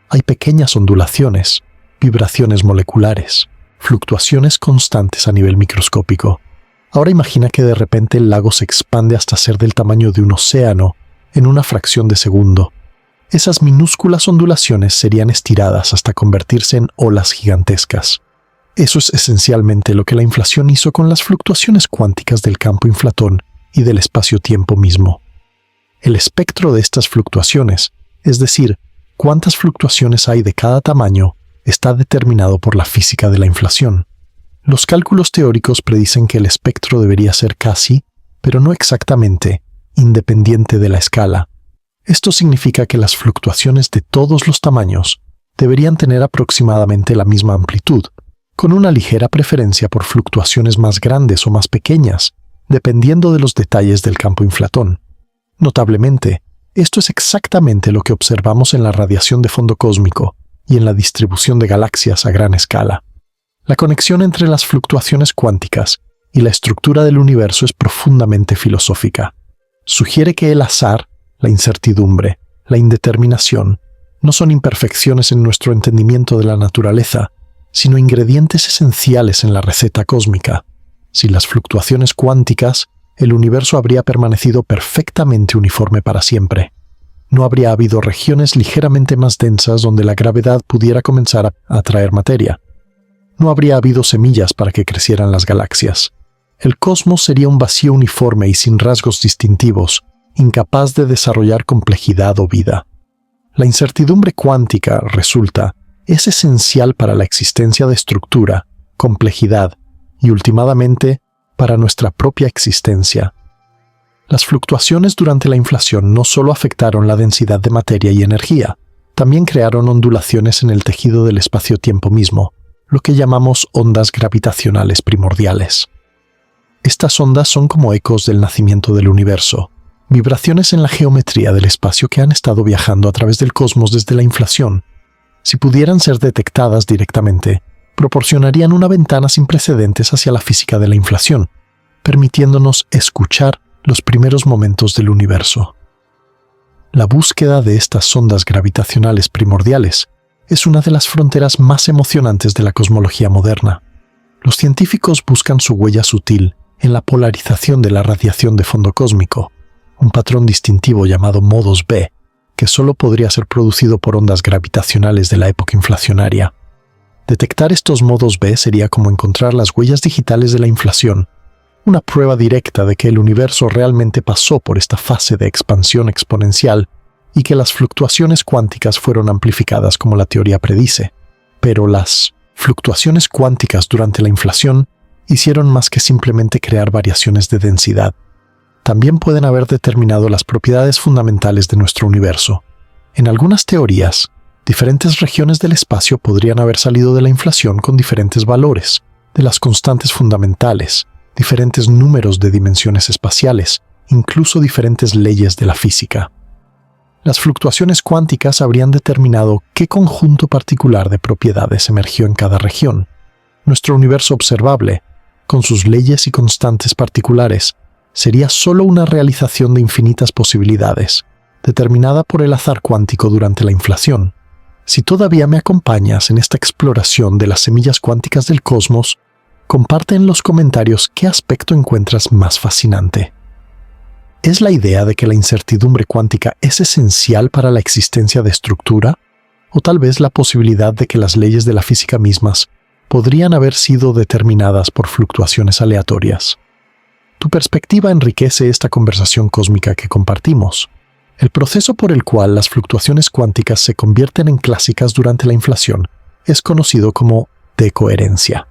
Hay pequeñas ondulaciones, vibraciones moleculares, fluctuaciones constantes a nivel microscópico. Ahora imagina que de repente el lago se expande hasta ser del tamaño de un océano en una fracción de segundo. Esas minúsculas ondulaciones serían estiradas hasta convertirse en olas gigantescas. Eso es esencialmente lo que la inflación hizo con las fluctuaciones cuánticas del campo inflatón y del espacio-tiempo mismo. El espectro de estas fluctuaciones, es decir, cuántas fluctuaciones hay de cada tamaño, está determinado por la física de la inflación. Los cálculos teóricos predicen que el espectro debería ser casi, pero no exactamente, independiente de la escala. Esto significa que las fluctuaciones de todos los tamaños deberían tener aproximadamente la misma amplitud, con una ligera preferencia por fluctuaciones más grandes o más pequeñas, dependiendo de los detalles del campo inflatón. Notablemente, esto es exactamente lo que observamos en la radiación de fondo cósmico y en la distribución de galaxias a gran escala. La conexión entre las fluctuaciones cuánticas y la estructura del universo es profundamente filosófica. Sugiere que el azar, la incertidumbre, la indeterminación, no son imperfecciones en nuestro entendimiento de la naturaleza, sino ingredientes esenciales en la receta cósmica. Sin las fluctuaciones cuánticas, el universo habría permanecido perfectamente uniforme para siempre. No habría habido regiones ligeramente más densas donde la gravedad pudiera comenzar a atraer materia. No habría habido semillas para que crecieran las galaxias. El cosmos sería un vacío uniforme y sin rasgos distintivos, incapaz de desarrollar complejidad o vida. La incertidumbre cuántica, resulta, es esencial para la existencia de estructura, complejidad y, últimamente, para nuestra propia existencia. Las fluctuaciones durante la inflación no solo afectaron la densidad de materia y energía, también crearon ondulaciones en el tejido del espacio-tiempo mismo, lo que llamamos ondas gravitacionales primordiales. Estas ondas son como ecos del nacimiento del universo, vibraciones en la geometría del espacio que han estado viajando a través del cosmos desde la inflación. Si pudieran ser detectadas directamente, proporcionarían una ventana sin precedentes hacia la física de la inflación, permitiéndonos escuchar los primeros momentos del universo. La búsqueda de estas ondas gravitacionales primordiales es una de las fronteras más emocionantes de la cosmología moderna. Los científicos buscan su huella sutil en la polarización de la radiación de fondo cósmico, un patrón distintivo llamado modos B, que solo podría ser producido por ondas gravitacionales de la época inflacionaria. Detectar estos modos B sería como encontrar las huellas digitales de la inflación, una prueba directa de que el universo realmente pasó por esta fase de expansión exponencial y que las fluctuaciones cuánticas fueron amplificadas como la teoría predice. Pero las fluctuaciones cuánticas durante la inflación hicieron más que simplemente crear variaciones de densidad. También pueden haber determinado las propiedades fundamentales de nuestro universo. En algunas teorías, diferentes regiones del espacio podrían haber salido de la inflación con diferentes valores, de las constantes fundamentales, diferentes números de dimensiones espaciales, incluso diferentes leyes de la física. Las fluctuaciones cuánticas habrían determinado qué conjunto particular de propiedades emergió en cada región. Nuestro universo observable, con sus leyes y constantes particulares, sería solo una realización de infinitas posibilidades, determinada por el azar cuántico durante la inflación. Si todavía me acompañas en esta exploración de las semillas cuánticas del cosmos, comparte en los comentarios qué aspecto encuentras más fascinante. ¿Es la idea de que la incertidumbre cuántica es esencial para la existencia de estructura? ¿O tal vez la posibilidad de que las leyes de la física mismas podrían haber sido determinadas por fluctuaciones aleatorias? Tu perspectiva enriquece esta conversación cósmica que compartimos. El proceso por el cual las fluctuaciones cuánticas se convierten en clásicas durante la inflación es conocido como decoherencia.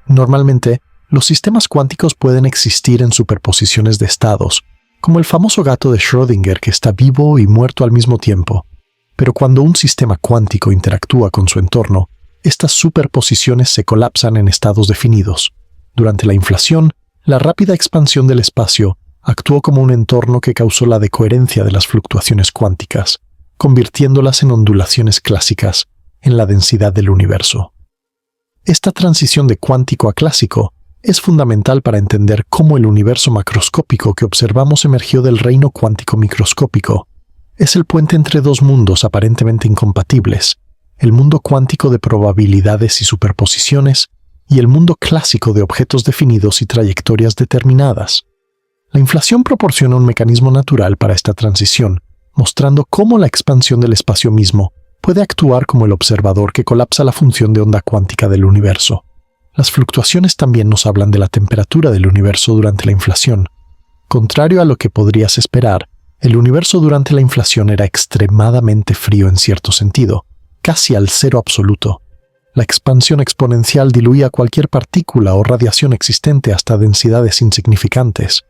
Normalmente, los sistemas cuánticos pueden existir en superposiciones de estados, como el famoso gato de Schrödinger que está vivo y muerto al mismo tiempo. Pero cuando un sistema cuántico interactúa con su entorno, estas superposiciones se colapsan en estados definidos. Durante la inflación, la rápida expansión del espacio actuó como un entorno que causó la decoherencia de las fluctuaciones cuánticas, convirtiéndolas en ondulaciones clásicas en la densidad del universo. Esta transición de cuántico a clásico es fundamental para entender cómo el universo macroscópico que observamos emergió del reino cuántico microscópico. Es el puente entre dos mundos aparentemente incompatibles, el mundo cuántico de probabilidades y superposiciones y el mundo clásico de objetos definidos y trayectorias determinadas. La inflación proporciona un mecanismo natural para esta transición, mostrando cómo la expansión del espacio mismo puede actuar como el observador que colapsa la función de onda cuántica del universo. Las fluctuaciones también nos hablan de la temperatura del universo durante la inflación. Contrario a lo que podrías esperar, el universo durante la inflación era extremadamente frío en cierto sentido, casi al cero absoluto. La expansión exponencial diluía cualquier partícula o radiación existente hasta densidades insignificantes,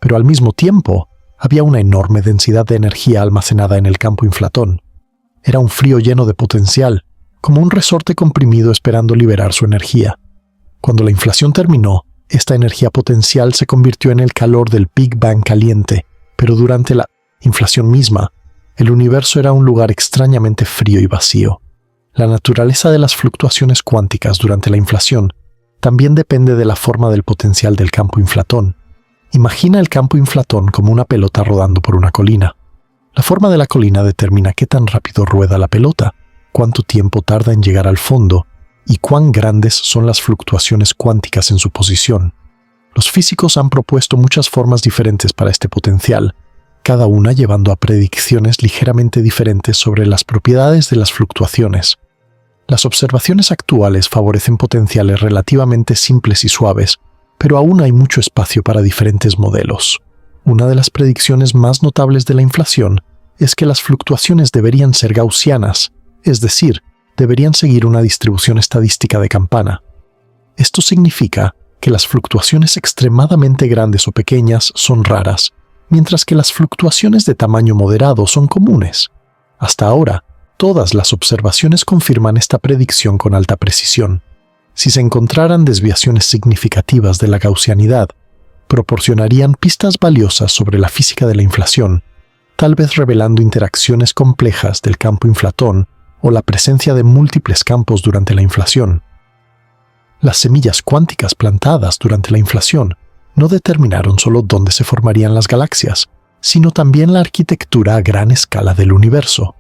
pero al mismo tiempo había una enorme densidad de energía almacenada en el campo inflatón. Era un frío lleno de potencial, como un resorte comprimido esperando liberar su energía. Cuando la inflación terminó, esta energía potencial se convirtió en el calor del Big Bang caliente, pero durante la inflación misma, el universo era un lugar extrañamente frío y vacío. La naturaleza de las fluctuaciones cuánticas durante la inflación también depende de la forma del potencial del campo inflatón. Imagina el campo inflatón como una pelota rodando por una colina. La forma de la colina determina qué tan rápido rueda la pelota, cuánto tiempo tarda en llegar al fondo y cuán grandes son las fluctuaciones cuánticas en su posición. Los físicos han propuesto muchas formas diferentes para este potencial, cada una llevando a predicciones ligeramente diferentes sobre las propiedades de las fluctuaciones. Las observaciones actuales favorecen potenciales relativamente simples y suaves, pero aún hay mucho espacio para diferentes modelos. Una de las predicciones más notables de la inflación es que las fluctuaciones deberían ser gaussianas, es decir, deberían seguir una distribución estadística de campana. Esto significa que las fluctuaciones extremadamente grandes o pequeñas son raras, mientras que las fluctuaciones de tamaño moderado son comunes. Hasta ahora, todas las observaciones confirman esta predicción con alta precisión. Si se encontraran desviaciones significativas de la gaussianidad, proporcionarían pistas valiosas sobre la física de la inflación, tal vez revelando interacciones complejas del campo inflatón o la presencia de múltiples campos durante la inflación. Las semillas cuánticas plantadas durante la inflación no determinaron solo dónde se formarían las galaxias, sino también la arquitectura a gran escala del universo.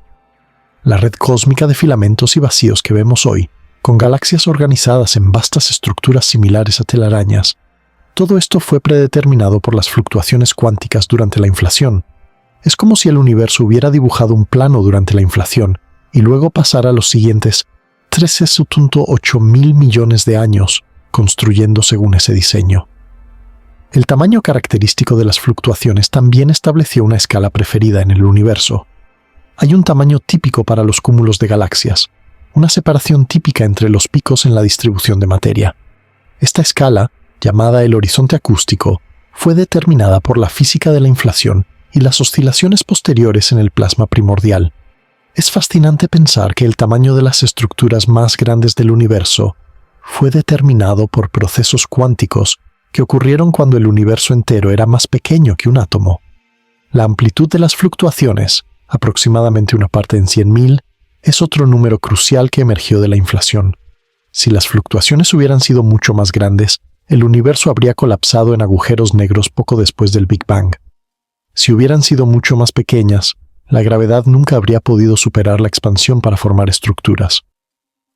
La red cósmica de filamentos y vacíos que vemos hoy, con galaxias organizadas en vastas estructuras similares a telarañas, todo esto fue predeterminado por las fluctuaciones cuánticas durante la inflación. Es como si el universo hubiera dibujado un plano durante la inflación y luego pasara los siguientes 13.8 mil millones de años construyendo según ese diseño. El tamaño característico de las fluctuaciones también estableció una escala preferida en el universo. Hay un tamaño típico para los cúmulos de galaxias, una separación típica entre los picos en la distribución de materia. Esta escala, llamada el horizonte acústico, fue determinada por la física de la inflación y las oscilaciones posteriores en el plasma primordial. Es fascinante pensar que el tamaño de las estructuras más grandes del universo fue determinado por procesos cuánticos que ocurrieron cuando el universo entero era más pequeño que un átomo. La amplitud de las fluctuaciones, aproximadamente una parte en 100.000, es otro número crucial que emergió de la inflación. Si las fluctuaciones hubieran sido mucho más grandes, el universo habría colapsado en agujeros negros poco después del Big Bang. Si hubieran sido mucho más pequeñas, la gravedad nunca habría podido superar la expansión para formar estructuras.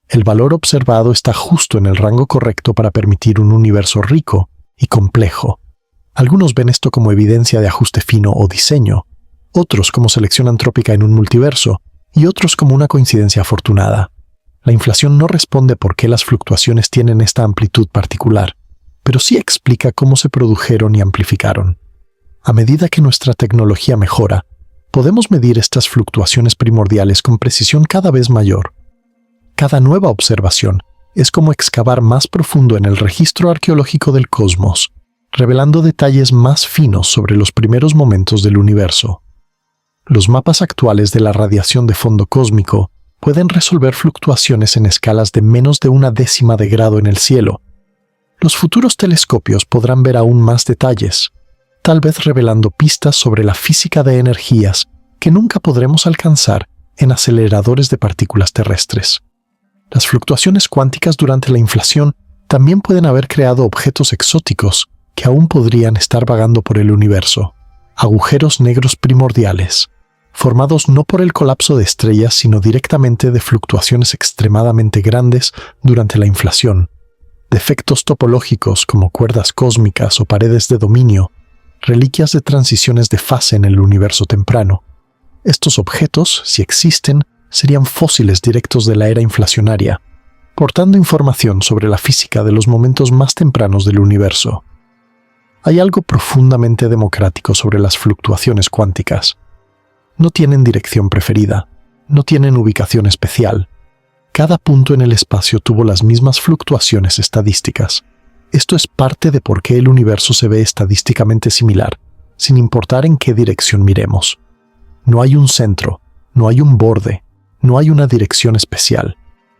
El valor observado está justo en el rango correcto para permitir un universo rico y complejo. Algunos ven esto como evidencia de ajuste fino o diseño, otros como selección antrópica en un multiverso, y otros como una coincidencia afortunada. La inflación no responde por qué las fluctuaciones tienen esta amplitud particular, pero sí explica cómo se produjeron y amplificaron. A medida que nuestra tecnología mejora, podemos medir estas fluctuaciones primordiales con precisión cada vez mayor. Cada nueva observación es como excavar más profundo en el registro arqueológico del cosmos, revelando detalles más finos sobre los primeros momentos del universo. Los mapas actuales de la radiación de fondo cósmico pueden resolver fluctuaciones en escalas de menos de 1/10 de grado en el cielo. Los futuros telescopios podrán ver aún más detalles, tal vez revelando pistas sobre la física de energías que nunca podremos alcanzar en aceleradores de partículas terrestres. Las fluctuaciones cuánticas durante la inflación también pueden haber creado objetos exóticos que aún podrían estar vagando por el universo, agujeros negros primordiales, formados no por el colapso de estrellas sino directamente de fluctuaciones extremadamente grandes durante la inflación. Defectos topológicos como cuerdas cósmicas o paredes de dominio, reliquias de transiciones de fase en el universo temprano. Estos objetos, si existen, serían fósiles directos de la era inflacionaria, portando información sobre la física de los momentos más tempranos del universo. Hay algo profundamente democrático sobre las fluctuaciones cuánticas. No tienen dirección preferida, no tienen ubicación especial. Cada punto en el espacio tuvo las mismas fluctuaciones estadísticas. Esto es parte de por qué el universo se ve estadísticamente similar, sin importar en qué dirección miremos. No hay un centro, no hay un borde, no hay una dirección especial.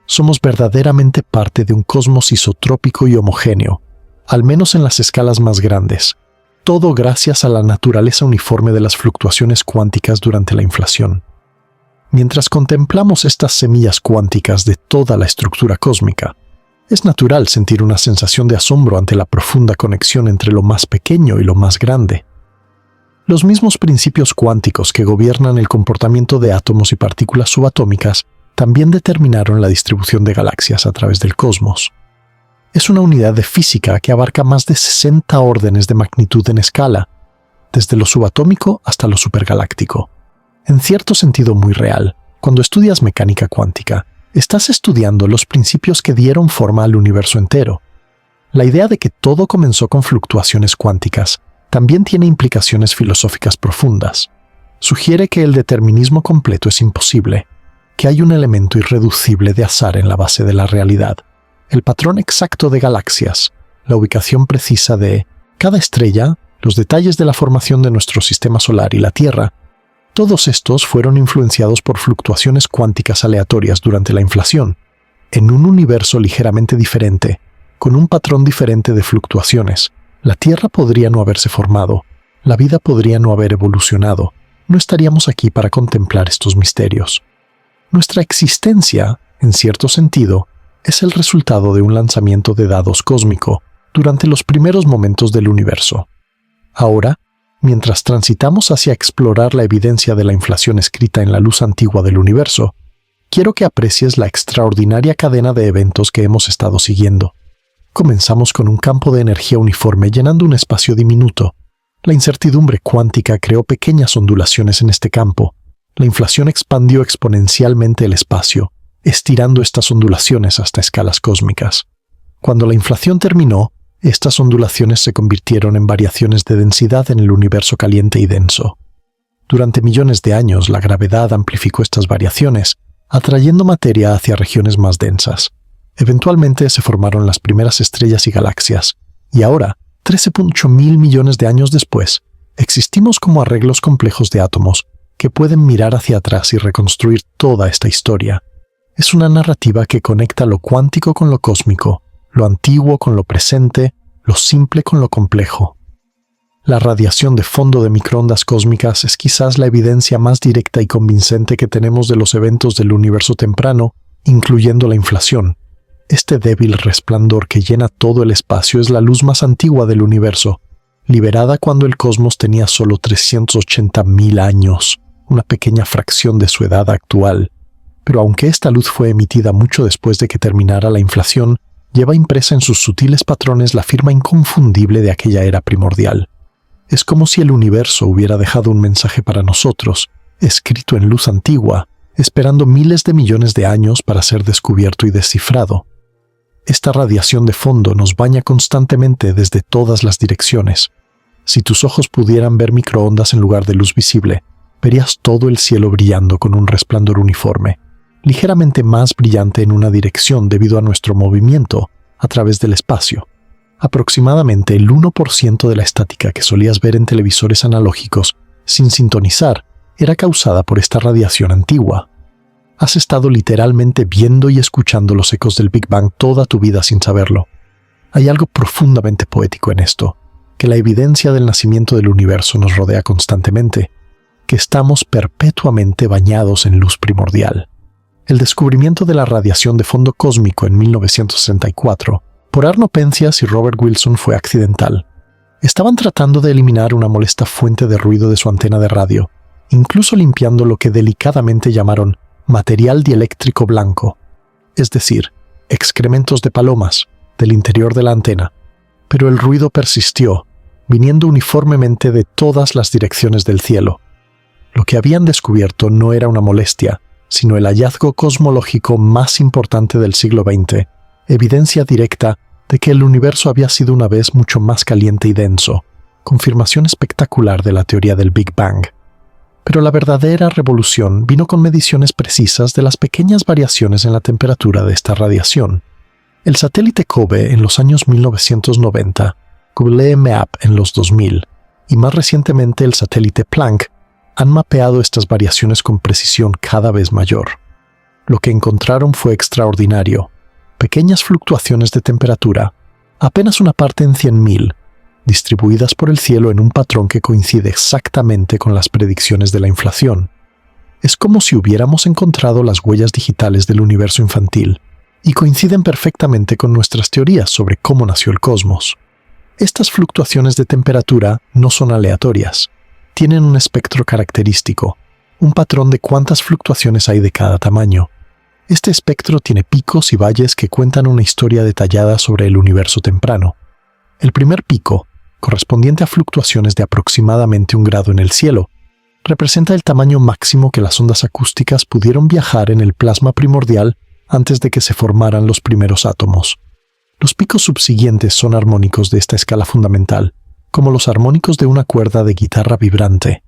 Somos verdaderamente parte de un cosmos isotrópico y homogéneo, al menos en las escalas más grandes. Todo gracias a la naturaleza uniforme de las fluctuaciones cuánticas durante la inflación. Mientras contemplamos estas semillas cuánticas de toda la estructura cósmica, es natural sentir una sensación de asombro ante la profunda conexión entre lo más pequeño y lo más grande. Los mismos principios cuánticos que gobiernan el comportamiento de átomos y partículas subatómicas también determinaron la distribución de galaxias a través del cosmos. Es una unidad de física que abarca más de 60 órdenes de magnitud en escala, desde lo subatómico hasta lo supergaláctico. En cierto sentido muy real, cuando estudias mecánica cuántica, estás estudiando los principios que dieron forma al universo entero. La idea de que todo comenzó con fluctuaciones cuánticas también tiene implicaciones filosóficas profundas. Sugiere que el determinismo completo es imposible, que hay un elemento irreducible de azar en la base de la realidad, el patrón exacto de galaxias, la ubicación precisa de cada estrella, los detalles de la formación de nuestro sistema solar y la Tierra. Todos estos fueron influenciados por fluctuaciones cuánticas aleatorias durante la inflación, en un universo ligeramente diferente, con un patrón diferente de fluctuaciones. La Tierra podría no haberse formado, la vida podría no haber evolucionado, no estaríamos aquí para contemplar estos misterios. Nuestra existencia, en cierto sentido, es el resultado de un lanzamiento de dados cósmico durante los primeros momentos del universo. Ahora, mientras transitamos hacia explorar la evidencia de la inflación escrita en la luz antigua del universo, quiero que aprecies la extraordinaria cadena de eventos que hemos estado siguiendo. Comenzamos con un campo de energía uniforme llenando un espacio diminuto. La incertidumbre cuántica creó pequeñas ondulaciones en este campo. La inflación expandió exponencialmente el espacio, estirando estas ondulaciones hasta escalas cósmicas. Cuando la inflación terminó, estas ondulaciones se convirtieron en variaciones de densidad en el universo caliente y denso. Durante millones de años, la gravedad amplificó estas variaciones, atrayendo materia hacia regiones más densas. Eventualmente se formaron las primeras estrellas y galaxias, y ahora, 13.8 mil millones de años después, existimos como arreglos complejos de átomos que pueden mirar hacia atrás y reconstruir toda esta historia. Es una narrativa que conecta lo cuántico con lo cósmico, lo antiguo con lo presente, lo simple con lo complejo. La radiación de fondo de microondas cósmicas es quizás la evidencia más directa y convincente que tenemos de los eventos del universo temprano, incluyendo la inflación. Este débil resplandor que llena todo el espacio es la luz más antigua del universo, liberada cuando el cosmos tenía solo 380.000 años, una pequeña fracción de su edad actual. Pero aunque esta luz fue emitida mucho después de que terminara la inflación, lleva impresa en sus sutiles patrones la firma inconfundible de aquella era primordial. Es como si el universo hubiera dejado un mensaje para nosotros, escrito en luz antigua, esperando miles de millones de años para ser descubierto y descifrado. Esta radiación de fondo nos baña constantemente desde todas las direcciones. Si tus ojos pudieran ver microondas en lugar de luz visible, verías todo el cielo brillando con un resplandor uniforme, ligeramente más brillante en una dirección debido a nuestro movimiento a través del espacio. Aproximadamente el 1% de la estática que solías ver en televisores analógicos sin sintonizar era causada por esta radiación antigua. Has estado literalmente viendo y escuchando los ecos del Big Bang toda tu vida sin saberlo. Hay algo profundamente poético en esto, que la evidencia del nacimiento del universo nos rodea constantemente, que estamos perpetuamente bañados en luz primordial. El descubrimiento de la radiación de fondo cósmico en 1964 por Arno Penzias y Robert Wilson fue accidental. Estaban tratando de eliminar una molesta fuente de ruido de su antena de radio, incluso limpiando lo que delicadamente llamaron material dieléctrico blanco, es decir, excrementos de palomas, del interior de la antena. Pero el ruido persistió, viniendo uniformemente de todas las direcciones del cielo. Lo que habían descubierto no era una molestia, sino el hallazgo cosmológico más importante del siglo XX, evidencia directa de que el universo había sido una vez mucho más caliente y denso, confirmación espectacular de la teoría del Big Bang. Pero la verdadera revolución vino con mediciones precisas de las pequeñas variaciones en la temperatura de esta radiación. El satélite COBE en los años 1990, GLEMAP en los 2000 y más recientemente el satélite Planck han mapeado estas variaciones con precisión cada vez mayor. Lo que encontraron fue extraordinario. Pequeñas fluctuaciones de temperatura, apenas una parte en 100.000, distribuidas por el cielo en un patrón que coincide exactamente con las predicciones de la inflación. Es como si hubiéramos encontrado las huellas digitales del universo infantil, y coinciden perfectamente con nuestras teorías sobre cómo nació el cosmos. Estas fluctuaciones de temperatura no son aleatorias. Tienen un espectro característico, un patrón de cuántas fluctuaciones hay de cada tamaño. Este espectro tiene picos y valles que cuentan una historia detallada sobre el universo temprano. El primer pico, correspondiente a fluctuaciones de aproximadamente 1 grado en el cielo, representa el tamaño máximo que las ondas acústicas pudieron viajar en el plasma primordial antes de que se formaran los primeros átomos. Los picos subsiguientes son armónicos de esta escala fundamental, como los armónicos de una cuerda de guitarra vibrante.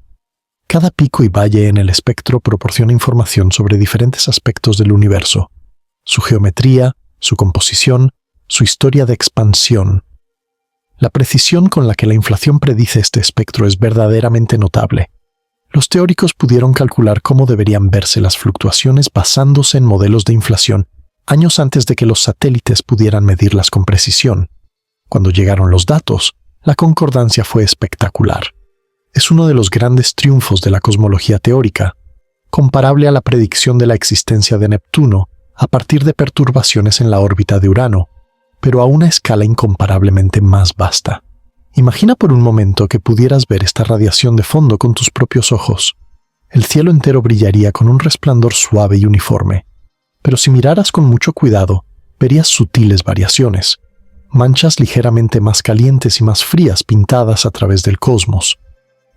Cada pico y valle en el espectro proporciona información sobre diferentes aspectos del universo, su geometría, su composición, su historia de expansión. La precisión con la que la inflación predice este espectro es verdaderamente notable. Los teóricos pudieron calcular cómo deberían verse las fluctuaciones basándose en modelos de inflación años antes de que los satélites pudieran medirlas con precisión. Cuando llegaron los datos, la concordancia fue espectacular. Es uno de los grandes triunfos de la cosmología teórica, comparable a la predicción de la existencia de Neptuno a partir de perturbaciones en la órbita de Urano, pero a una escala incomparablemente más vasta. Imagina por un momento que pudieras ver esta radiación de fondo con tus propios ojos. El cielo entero brillaría con un resplandor suave y uniforme. Pero si miraras con mucho cuidado, verías sutiles variaciones, manchas ligeramente más calientes y más frías pintadas a través del cosmos.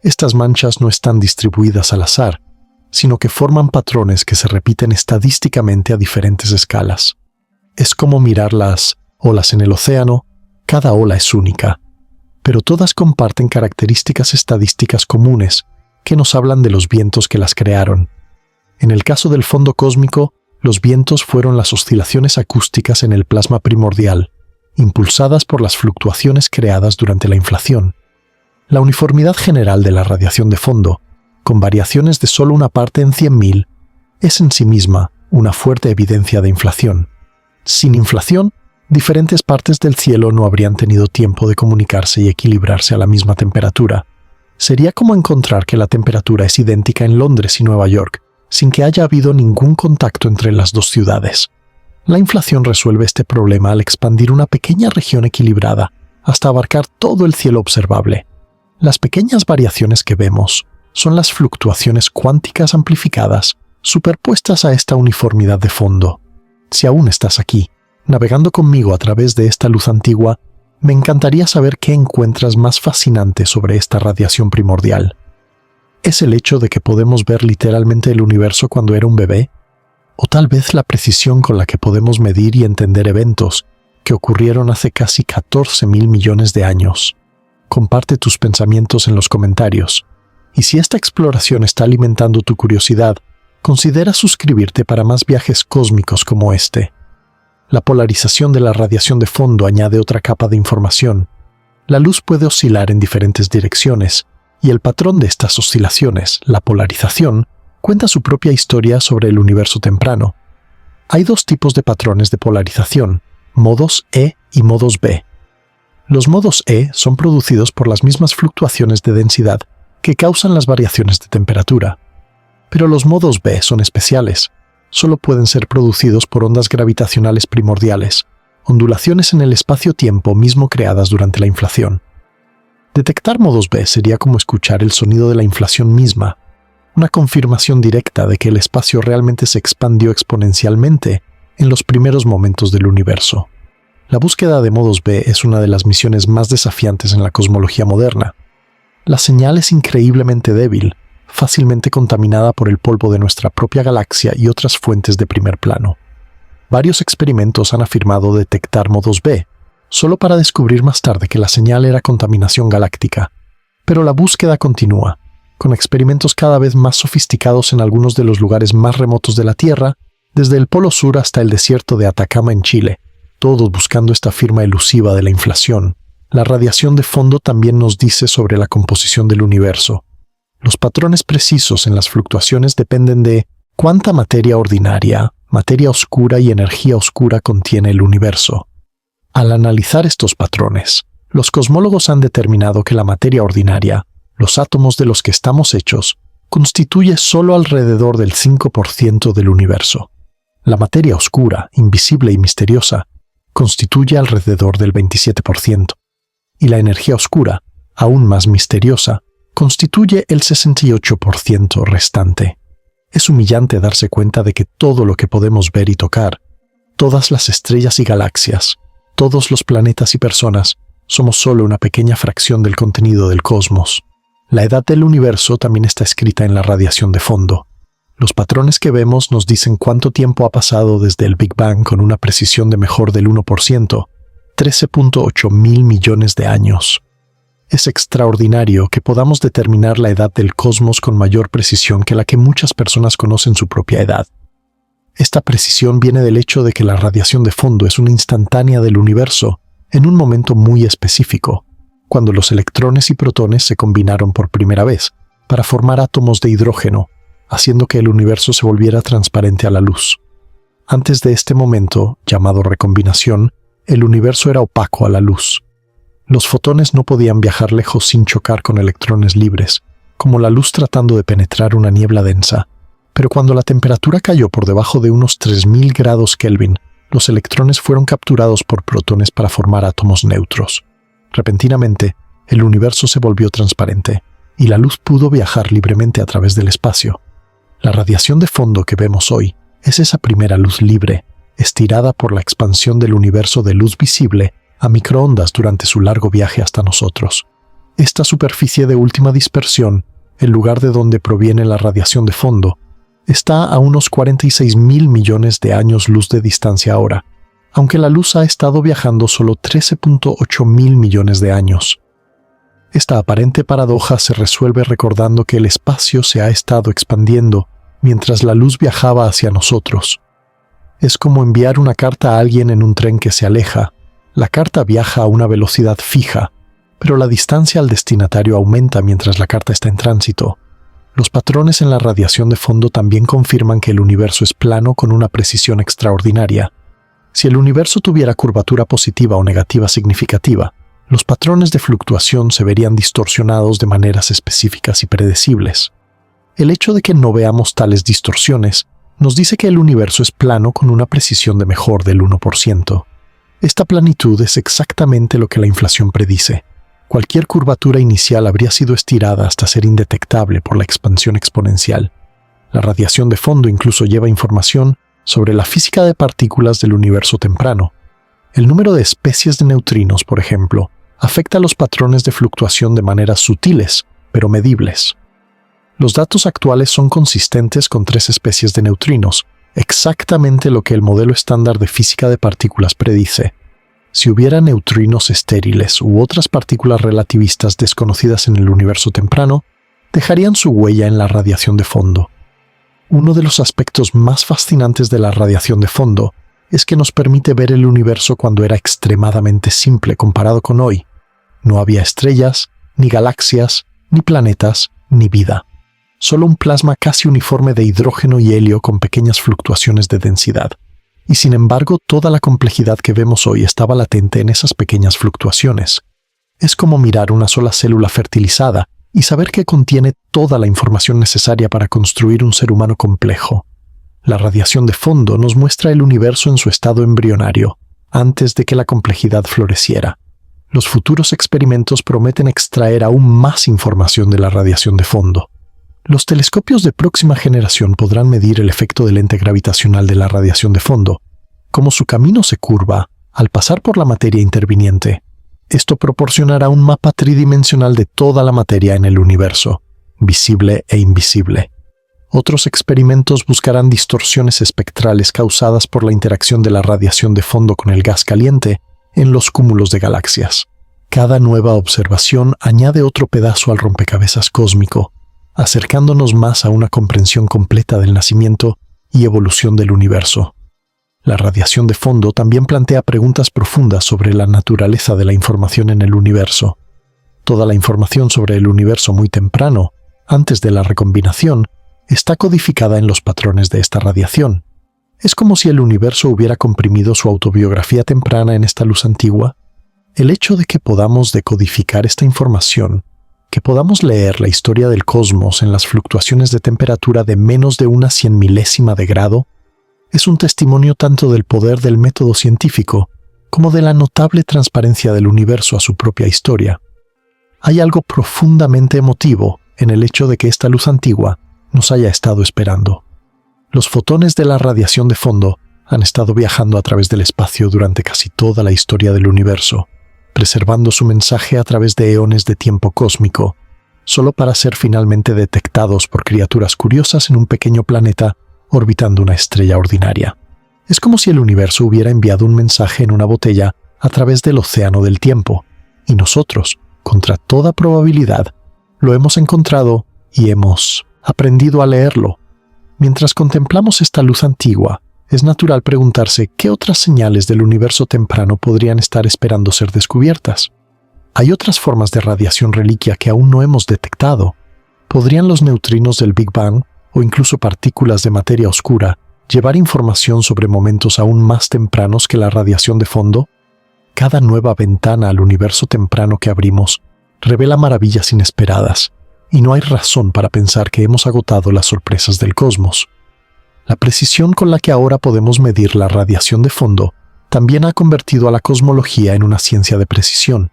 Estas manchas no están distribuidas al azar, sino que forman patrones que se repiten estadísticamente a diferentes escalas. Es como mirar las olas en el océano, cada ola es única, pero todas comparten características estadísticas comunes que nos hablan de los vientos que las crearon. En el caso del fondo cósmico, los vientos fueron las oscilaciones acústicas en el plasma primordial, impulsadas por las fluctuaciones creadas durante la inflación. La uniformidad general de la radiación de fondo, con variaciones de solo una parte en 100.000, es en sí misma una fuerte evidencia de inflación. Sin inflación, diferentes partes del cielo no habrían tenido tiempo de comunicarse y equilibrarse a la misma temperatura. Sería como encontrar que la temperatura es idéntica en Londres y Nueva York, sin que haya habido ningún contacto entre las dos ciudades. La inflación resuelve este problema al expandir una pequeña región equilibrada hasta abarcar todo el cielo observable. Las pequeñas variaciones que vemos son las fluctuaciones cuánticas amplificadas superpuestas a esta uniformidad de fondo. Si aún estás aquí, navegando conmigo a través de esta luz antigua, me encantaría saber qué encuentras más fascinante sobre esta radiación primordial. ¿Es el hecho de que podemos ver literalmente el universo cuando era un bebé? ¿O tal vez la precisión con la que podemos medir y entender eventos que ocurrieron hace casi 14.000 millones de años? Comparte tus pensamientos en los comentarios. Y si esta exploración está alimentando tu curiosidad, considera suscribirte para más viajes cósmicos como este. La polarización de la radiación de fondo añade otra capa de información. La luz puede oscilar en diferentes direcciones, y el patrón de estas oscilaciones, la polarización, cuenta su propia historia sobre el universo temprano. Hay dos tipos de patrones de polarización, modos E y modos B. Los modos E son producidos por las mismas fluctuaciones de densidad que causan las variaciones de temperatura. Pero los modos B son especiales. Solo pueden ser producidos por ondas gravitacionales primordiales, ondulaciones en el espacio-tiempo mismo creadas durante la inflación. Detectar modos B sería como escuchar el sonido de la inflación misma, una confirmación directa de que el espacio realmente se expandió exponencialmente en los primeros momentos del universo. La búsqueda de modos B es una de las misiones más desafiantes en la cosmología moderna. La señal es increíblemente débil, fácilmente contaminada por el polvo de nuestra propia galaxia y otras fuentes de primer plano. Varios experimentos han afirmado detectar modos B, solo para descubrir más tarde que la señal era contaminación galáctica. Pero la búsqueda continúa, con experimentos cada vez más sofisticados en algunos de los lugares más remotos de la Tierra, desde el Polo Sur hasta el desierto de Atacama en Chile, todos buscando esta firma elusiva de la inflación. La radiación de fondo también nos dice sobre la composición del universo. Los patrones precisos en las fluctuaciones dependen de cuánta materia ordinaria, materia oscura y energía oscura contiene el universo. Al analizar estos patrones, los cosmólogos han determinado que la materia ordinaria, los átomos de los que estamos hechos, constituye solo alrededor del 5% del universo. La materia oscura, invisible y misteriosa, constituye alrededor del 27%. Y la energía oscura, aún más misteriosa, constituye el 68% restante. Es humillante darse cuenta de que todo lo que podemos ver y tocar, todas las estrellas y galaxias, todos los planetas y personas, somos solo una pequeña fracción del contenido del cosmos. La edad del universo también está escrita en la radiación de fondo. Los patrones que vemos nos dicen cuánto tiempo ha pasado desde el Big Bang con una precisión de mejor del 1%, 13.8 mil millones de años. Es extraordinario que podamos determinar la edad del cosmos con mayor precisión que la que muchas personas conocen su propia edad. Esta precisión viene del hecho de que la radiación de fondo es una instantánea del universo en un momento muy específico, cuando los electrones y protones se combinaron por primera vez para formar átomos de hidrógeno, haciendo que el universo se volviera transparente a la luz. Antes de este momento, llamado recombinación, el universo era opaco a la luz. Los fotones no podían viajar lejos sin chocar con electrones libres, como la luz tratando de penetrar una niebla densa. Pero cuando la temperatura cayó por debajo de unos 3000 grados Kelvin, los electrones fueron capturados por protones para formar átomos neutros. Repentinamente, el universo se volvió transparente, y la luz pudo viajar libremente a través del espacio. La radiación de fondo que vemos hoy es esa primera luz libre, estirada por la expansión del universo de luz visible a microondas durante su largo viaje hasta nosotros. Esta superficie de última dispersión, el lugar de donde proviene la radiación de fondo, está a unos 46 mil millones de años luz de distancia ahora, aunque la luz ha estado viajando solo 13.8 mil millones de años. Esta aparente paradoja se resuelve recordando que el espacio se ha estado expandiendo mientras la luz viajaba hacia nosotros. Es como enviar una carta a alguien en un tren que se aleja. La carta viaja a una velocidad fija, pero la distancia al destinatario aumenta mientras la carta está en tránsito. Los patrones en la radiación de fondo también confirman que el universo es plano con una precisión extraordinaria. Si el universo tuviera curvatura positiva o negativa significativa, los patrones de fluctuación se verían distorsionados de maneras específicas y predecibles. El hecho de que no veamos tales distorsiones nos dice que el universo es plano con una precisión de mejor del 1%. Esta planitud es exactamente lo que la inflación predice. Cualquier curvatura inicial habría sido estirada hasta ser indetectable por la expansión exponencial. La radiación de fondo incluso lleva información sobre la física de partículas del universo temprano. El número de especies de neutrinos, por ejemplo, afecta los patrones de fluctuación de maneras sutiles, pero medibles. Los datos actuales son consistentes con 3 especies de neutrinos, exactamente lo que el modelo estándar de física de partículas predice. Si hubiera neutrinos estériles u otras partículas relativistas desconocidas en el universo temprano, dejarían su huella en la radiación de fondo. Uno de los aspectos más fascinantes de la radiación de fondo es que nos permite ver el universo cuando era extremadamente simple comparado con hoy. No había estrellas, ni galaxias, ni planetas, ni vida. Solo un plasma casi uniforme de hidrógeno y helio con pequeñas fluctuaciones de densidad. Y sin embargo, toda la complejidad que vemos hoy estaba latente en esas pequeñas fluctuaciones. Es como mirar una sola célula fertilizada y saber que contiene toda la información necesaria para construir un ser humano complejo. La radiación de fondo nos muestra el universo en su estado embrionario, antes de que la complejidad floreciera. Los futuros experimentos prometen extraer aún más información de la radiación de fondo. Los telescopios de próxima generación podrán medir el efecto del ente gravitacional de la radiación de fondo, cómo su camino se curva al pasar por la materia interviniente. Esto proporcionará un mapa tridimensional de toda la materia en el universo, visible e invisible. Otros experimentos buscarán distorsiones espectrales causadas por la interacción de la radiación de fondo con el gas caliente en los cúmulos de galaxias. Cada nueva observación añade otro pedazo al rompecabezas cósmico, acercándonos más a una comprensión completa del nacimiento y evolución del universo. La radiación de fondo también plantea preguntas profundas sobre la naturaleza de la información en el universo. Toda la información sobre el universo muy temprano, antes de la recombinación, está codificada en los patrones de esta radiación. Es como si el universo hubiera comprimido su autobiografía temprana en esta luz antigua. El hecho de que podamos decodificar esta información, que podamos leer la historia del cosmos en las fluctuaciones de temperatura de menos de una 100.000ª de grado, es un testimonio tanto del poder del método científico como de la notable transparencia del universo a su propia historia. Hay algo profundamente emotivo en el hecho de que esta luz antigua nos haya estado esperando. Los fotones de la radiación de fondo han estado viajando a través del espacio durante casi toda la historia del universo, preservando su mensaje a través de eones de tiempo cósmico, solo para ser finalmente detectados por criaturas curiosas en un pequeño planeta orbitando una estrella ordinaria. Es como si el universo hubiera enviado un mensaje en una botella a través del océano del tiempo, y nosotros, contra toda probabilidad, lo hemos encontrado y hemos aprendido a leerlo. Mientras contemplamos esta luz antigua, es natural preguntarse qué otras señales del universo temprano podrían estar esperando ser descubiertas. ¿Hay otras formas de radiación reliquia que aún no hemos detectado? ¿Podrían los neutrinos del Big Bang, o incluso partículas de materia oscura, llevar información sobre momentos aún más tempranos que la radiación de fondo? Cada nueva ventana al universo temprano que abrimos revela maravillas inesperadas, y no hay razón para pensar que hemos agotado las sorpresas del cosmos. La precisión con la que ahora podemos medir la radiación de fondo también ha convertido a la cosmología en una ciencia de precisión.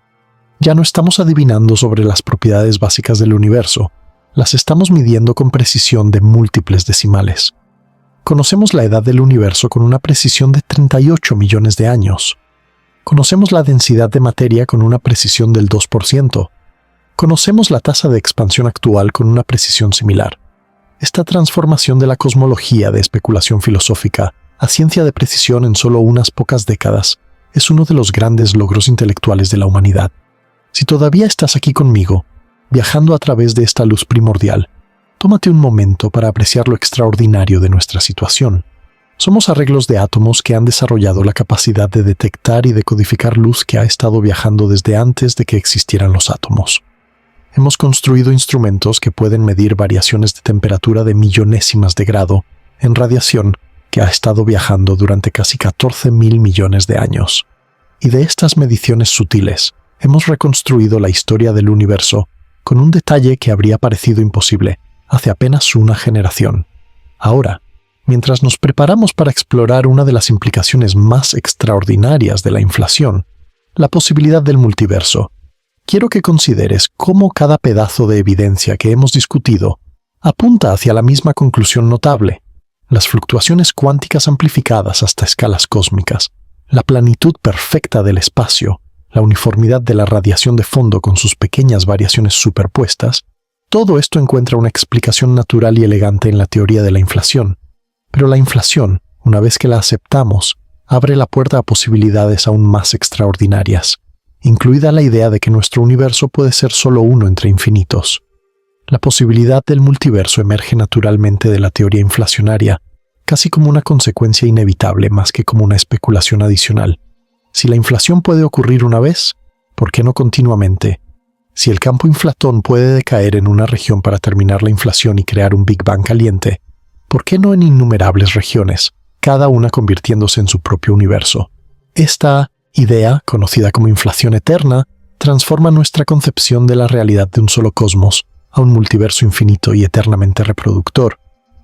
Ya no estamos adivinando sobre las propiedades básicas del universo, las estamos midiendo con precisión de múltiples decimales. Conocemos la edad del universo con una precisión de 38 millones de años. Conocemos la densidad de materia con una precisión del 2%. Conocemos la tasa de expansión actual con una precisión similar. Esta transformación de la cosmología de especulación filosófica a ciencia de precisión en solo unas pocas décadas es uno de los grandes logros intelectuales de la humanidad. Si todavía estás aquí conmigo, viajando a través de esta luz primordial, tómate un momento para apreciar lo extraordinario de nuestra situación. Somos arreglos de átomos que han desarrollado la capacidad de detectar y decodificar luz que ha estado viajando desde antes de que existieran los átomos. Hemos construido instrumentos que pueden medir variaciones de temperatura de millonésimas de grado en radiación que ha estado viajando durante casi 14.000 millones de años. Y de estas mediciones sutiles, hemos reconstruido la historia del universo con un detalle que habría parecido imposible hace apenas una generación. Ahora, mientras nos preparamos para explorar una de las implicaciones más extraordinarias de la inflación, la posibilidad del multiverso, quiero que consideres cómo cada pedazo de evidencia que hemos discutido apunta hacia la misma conclusión notable: las fluctuaciones cuánticas amplificadas hasta escalas cósmicas, la planitud perfecta del espacio, la uniformidad de la radiación de fondo con sus pequeñas variaciones superpuestas. Todo esto encuentra una explicación natural y elegante en la teoría de la inflación. Pero la inflación, una vez que la aceptamos, abre la puerta a posibilidades aún más extraordinarias, incluida la idea de que nuestro universo puede ser solo uno entre infinitos. La posibilidad del multiverso emerge naturalmente de la teoría inflacionaria, casi como una consecuencia inevitable más que como una especulación adicional. Si la inflación puede ocurrir una vez, ¿por qué no continuamente? Si el campo inflatón puede decaer en una región para terminar la inflación y crear un Big Bang caliente, ¿por qué no en innumerables regiones, cada una convirtiéndose en su propio universo? Esta idea, conocida como inflación eterna, transforma nuestra concepción de la realidad de un solo cosmos a un multiverso infinito y eternamente reproductor,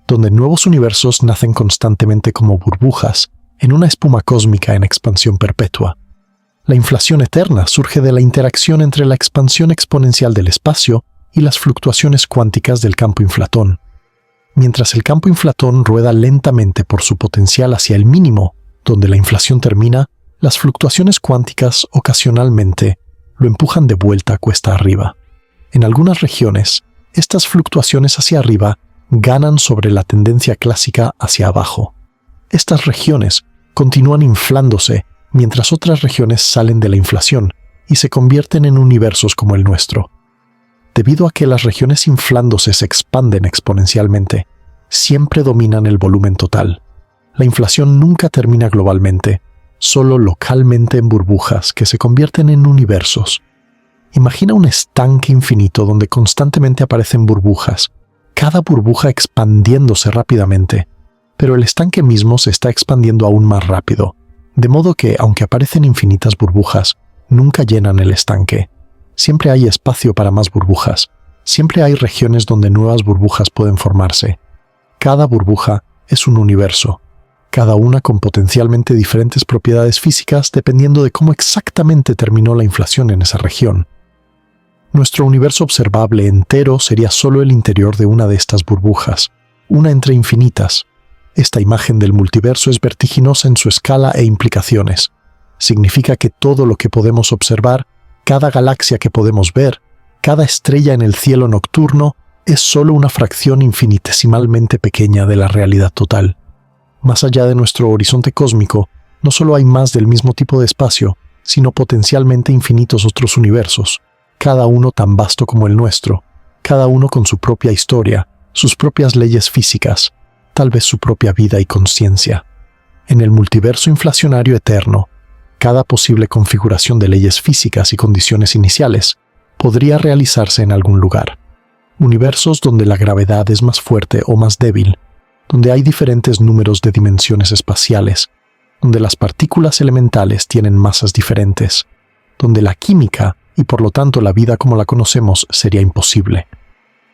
donde nuevos universos nacen constantemente como burbujas en una espuma cósmica en expansión perpetua. La inflación eterna surge de la interacción entre la expansión exponencial del espacio y las fluctuaciones cuánticas del campo inflatón. Mientras el campo inflatón rueda lentamente por su potencial hacia el mínimo, donde la inflación termina, las fluctuaciones cuánticas ocasionalmente lo empujan de vuelta cuesta arriba. En algunas regiones, estas fluctuaciones hacia arriba ganan sobre la tendencia clásica hacia abajo. Estas regiones continúan inflándose mientras otras regiones salen de la inflación y se convierten en universos como el nuestro. debido a que las regiones inflándose se expanden exponencialmente, siempre dominan el volumen total. La inflación nunca termina globalmente, solo localmente en burbujas que se convierten en universos. Imagina un estanque infinito donde constantemente aparecen burbujas, cada burbuja expandiéndose rápidamente, pero el estanque mismo se está expandiendo aún más rápido, de modo que, aunque aparecen infinitas burbujas, nunca llenan el estanque. Siempre hay espacio para más burbujas, siempre hay regiones donde nuevas burbujas pueden formarse. Cada burbuja es un universo, cada una con potencialmente diferentes propiedades físicas dependiendo de cómo exactamente terminó la inflación en esa región. Nuestro universo observable entero sería solo el interior de una de estas burbujas, una entre infinitas. Esta imagen del multiverso es vertiginosa en su escala e implicaciones. Significa que todo lo que podemos observar, cada galaxia que podemos ver, cada estrella en el cielo nocturno, es solo una fracción infinitesimalmente pequeña de la realidad total. Más allá de nuestro horizonte cósmico, no solo hay más del mismo tipo de espacio, sino potencialmente infinitos otros universos, cada uno tan vasto como el nuestro, cada uno con su propia historia, sus propias leyes físicas, tal vez su propia vida y conciencia. En el multiverso inflacionario eterno, cada posible configuración de leyes físicas y condiciones iniciales podría realizarse en algún lugar. Universos donde la gravedad es más fuerte o más débil, donde hay diferentes números de dimensiones espaciales, donde las partículas elementales tienen masas diferentes, donde la química y por lo tanto la vida como la conocemos sería imposible.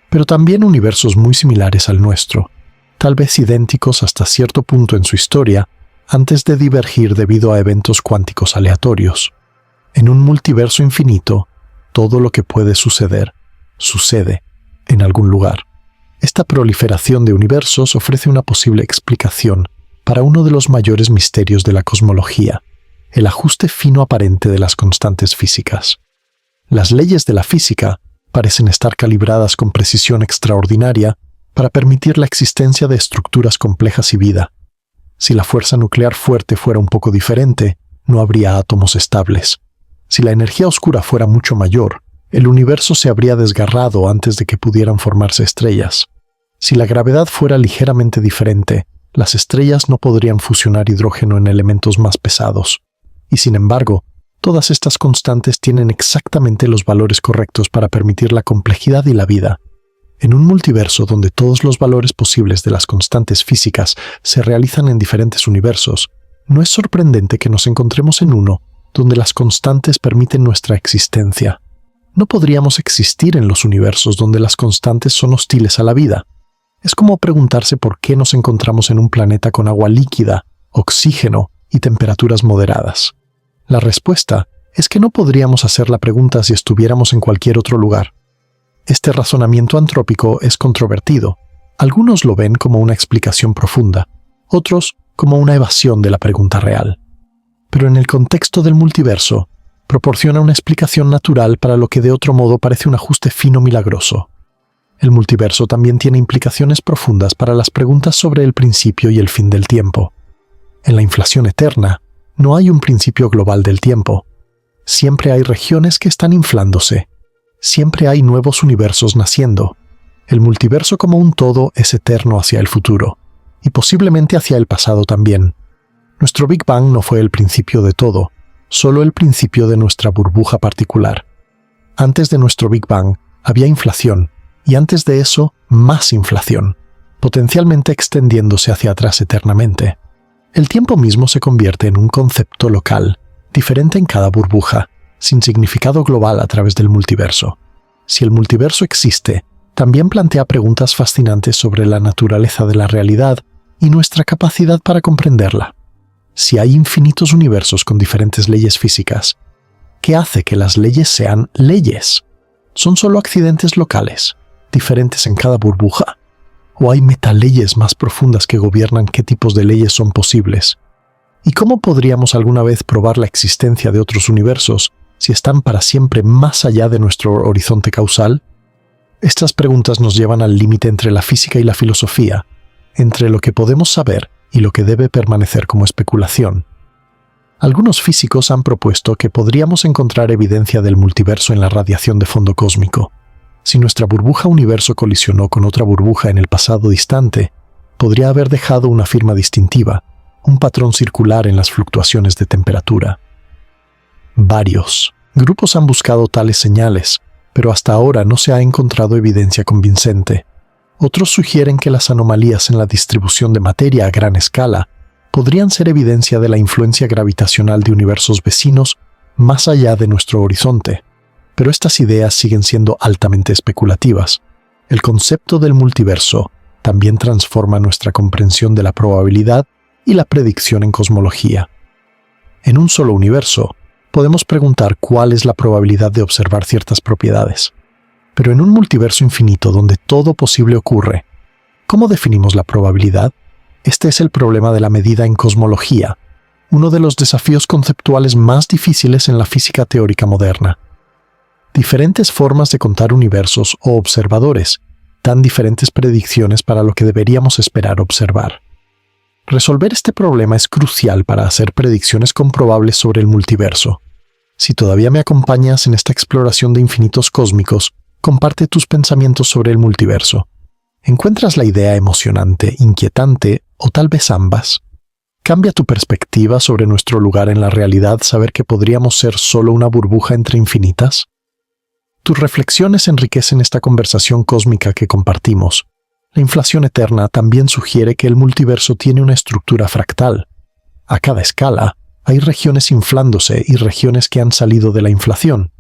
Pero también universos muy similares al nuestro, tal vez idénticos hasta cierto punto en su historia, antes de divergir debido a eventos cuánticos aleatorios. En un multiverso infinito, todo lo que puede suceder, sucede en algún lugar. Esta proliferación de universos ofrece una posible explicación para uno de los mayores misterios de la cosmología, el ajuste fino aparente de las constantes físicas. Las leyes de la física parecen estar calibradas con precisión extraordinaria para permitir la existencia de estructuras complejas y vida. Si la fuerza nuclear fuerte fuera un poco diferente, no habría átomos estables. Si la energía oscura fuera mucho mayor, el universo se habría desgarrado antes de que pudieran formarse estrellas. Si la gravedad fuera ligeramente diferente, las estrellas no podrían fusionar hidrógeno en elementos más pesados. Y sin embargo, todas estas constantes tienen exactamente los valores correctos para permitir la complejidad y la vida. En un multiverso donde todos los valores posibles de las constantes físicas se realizan en diferentes universos, no es sorprendente que nos encontremos en uno donde las constantes permiten nuestra existencia. No podríamos existir en los universos donde las constantes son hostiles a la vida. Es como preguntarse por qué nos encontramos en un planeta con agua líquida, oxígeno y temperaturas moderadas. La respuesta es que no podríamos hacer la pregunta si estuviéramos en cualquier otro lugar. Este razonamiento antrópico es controvertido. Algunos lo ven como una explicación profunda, otros como una evasión de la pregunta real. Pero en el contexto del multiverso, proporciona una explicación natural para lo que de otro modo parece un ajuste fino milagroso. El multiverso también tiene implicaciones profundas para las preguntas sobre el principio y el fin del tiempo. En la inflación eterna, no hay un principio global del tiempo. Siempre hay regiones que están inflándose. Siempre hay nuevos universos naciendo. El multiverso como un todo es eterno hacia el futuro, y posiblemente hacia el pasado también. Nuestro Big Bang no fue el principio de todo, solo el principio de nuestra burbuja particular. Antes de nuestro Big Bang había inflación, y antes de eso, más inflación, potencialmente extendiéndose hacia atrás eternamente. El tiempo mismo se convierte en un concepto local, diferente en cada burbuja, sin significado global a través del multiverso. Si el multiverso existe, también plantea preguntas fascinantes sobre la naturaleza de la realidad y nuestra capacidad para comprenderla. Si hay infinitos universos con diferentes leyes físicas, ¿qué hace que las leyes sean leyes? ¿Son solo accidentes locales, diferentes en cada burbuja? ¿O hay metaleyes más profundas que gobiernan qué tipos de leyes son posibles? ¿Y cómo podríamos alguna vez probar la existencia de otros universos si están para siempre más allá de nuestro horizonte causal? Estas preguntas nos llevan al límite entre la física y la filosofía, entre lo que podemos saber y lo que debe permanecer como especulación. Algunos físicos han propuesto que podríamos encontrar evidencia del multiverso en la radiación de fondo cósmico. Si nuestra burbuja universo colisionó con otra burbuja en el pasado distante, podría haber dejado una firma distintiva, un patrón circular en las fluctuaciones de temperatura. Varios grupos han buscado tales señales, pero hasta ahora no se ha encontrado evidencia convincente. Otros sugieren que las anomalías en la distribución de materia a gran escala podrían ser evidencia de la influencia gravitacional de universos vecinos más allá de nuestro horizonte. Pero estas ideas siguen siendo altamente especulativas. El concepto del multiverso también transforma nuestra comprensión de la probabilidad y la predicción en cosmología. En un solo universo, podemos preguntar cuál es la probabilidad de observar ciertas propiedades. Pero en un multiverso infinito donde todo posible ocurre, ¿cómo definimos la probabilidad? Este es el problema de la medida en cosmología, uno de los desafíos conceptuales más difíciles en la física teórica moderna. Diferentes formas de contar universos o observadores dan diferentes predicciones para lo que deberíamos esperar observar. Resolver este problema es crucial para hacer predicciones comprobables sobre el multiverso. Si todavía me acompañas en esta exploración de infinitos cósmicos, comparte tus pensamientos sobre el multiverso. ¿Encuentras la idea emocionante, inquietante o tal vez ambas? ¿Cambia tu perspectiva sobre nuestro lugar en la realidad saber que podríamos ser solo una burbuja entre infinitas? Tus reflexiones enriquecen esta conversación cósmica que compartimos. La inflación eterna también sugiere que el multiverso tiene una estructura fractal. A cada escala, hay regiones inflándose y regiones que han salido de la inflación.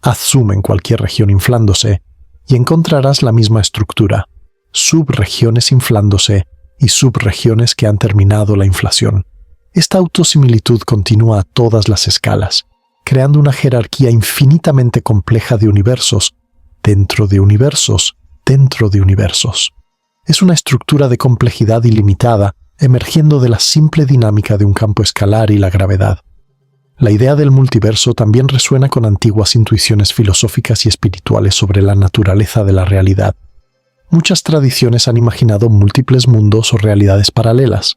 Haz zoom en cualquier región inflándose y encontrarás la misma estructura: subregiones inflándose y subregiones que han terminado la inflación. Esta autosimilitud continúa a todas las escalas, creando una jerarquía infinitamente compleja de universos, dentro de universos, dentro de universos. Es una estructura de complejidad ilimitada, emergiendo de la simple dinámica de un campo escalar y la gravedad. La idea del multiverso también resuena con antiguas intuiciones filosóficas y espirituales sobre la naturaleza de la realidad. Muchas tradiciones han imaginado múltiples mundos o realidades paralelas.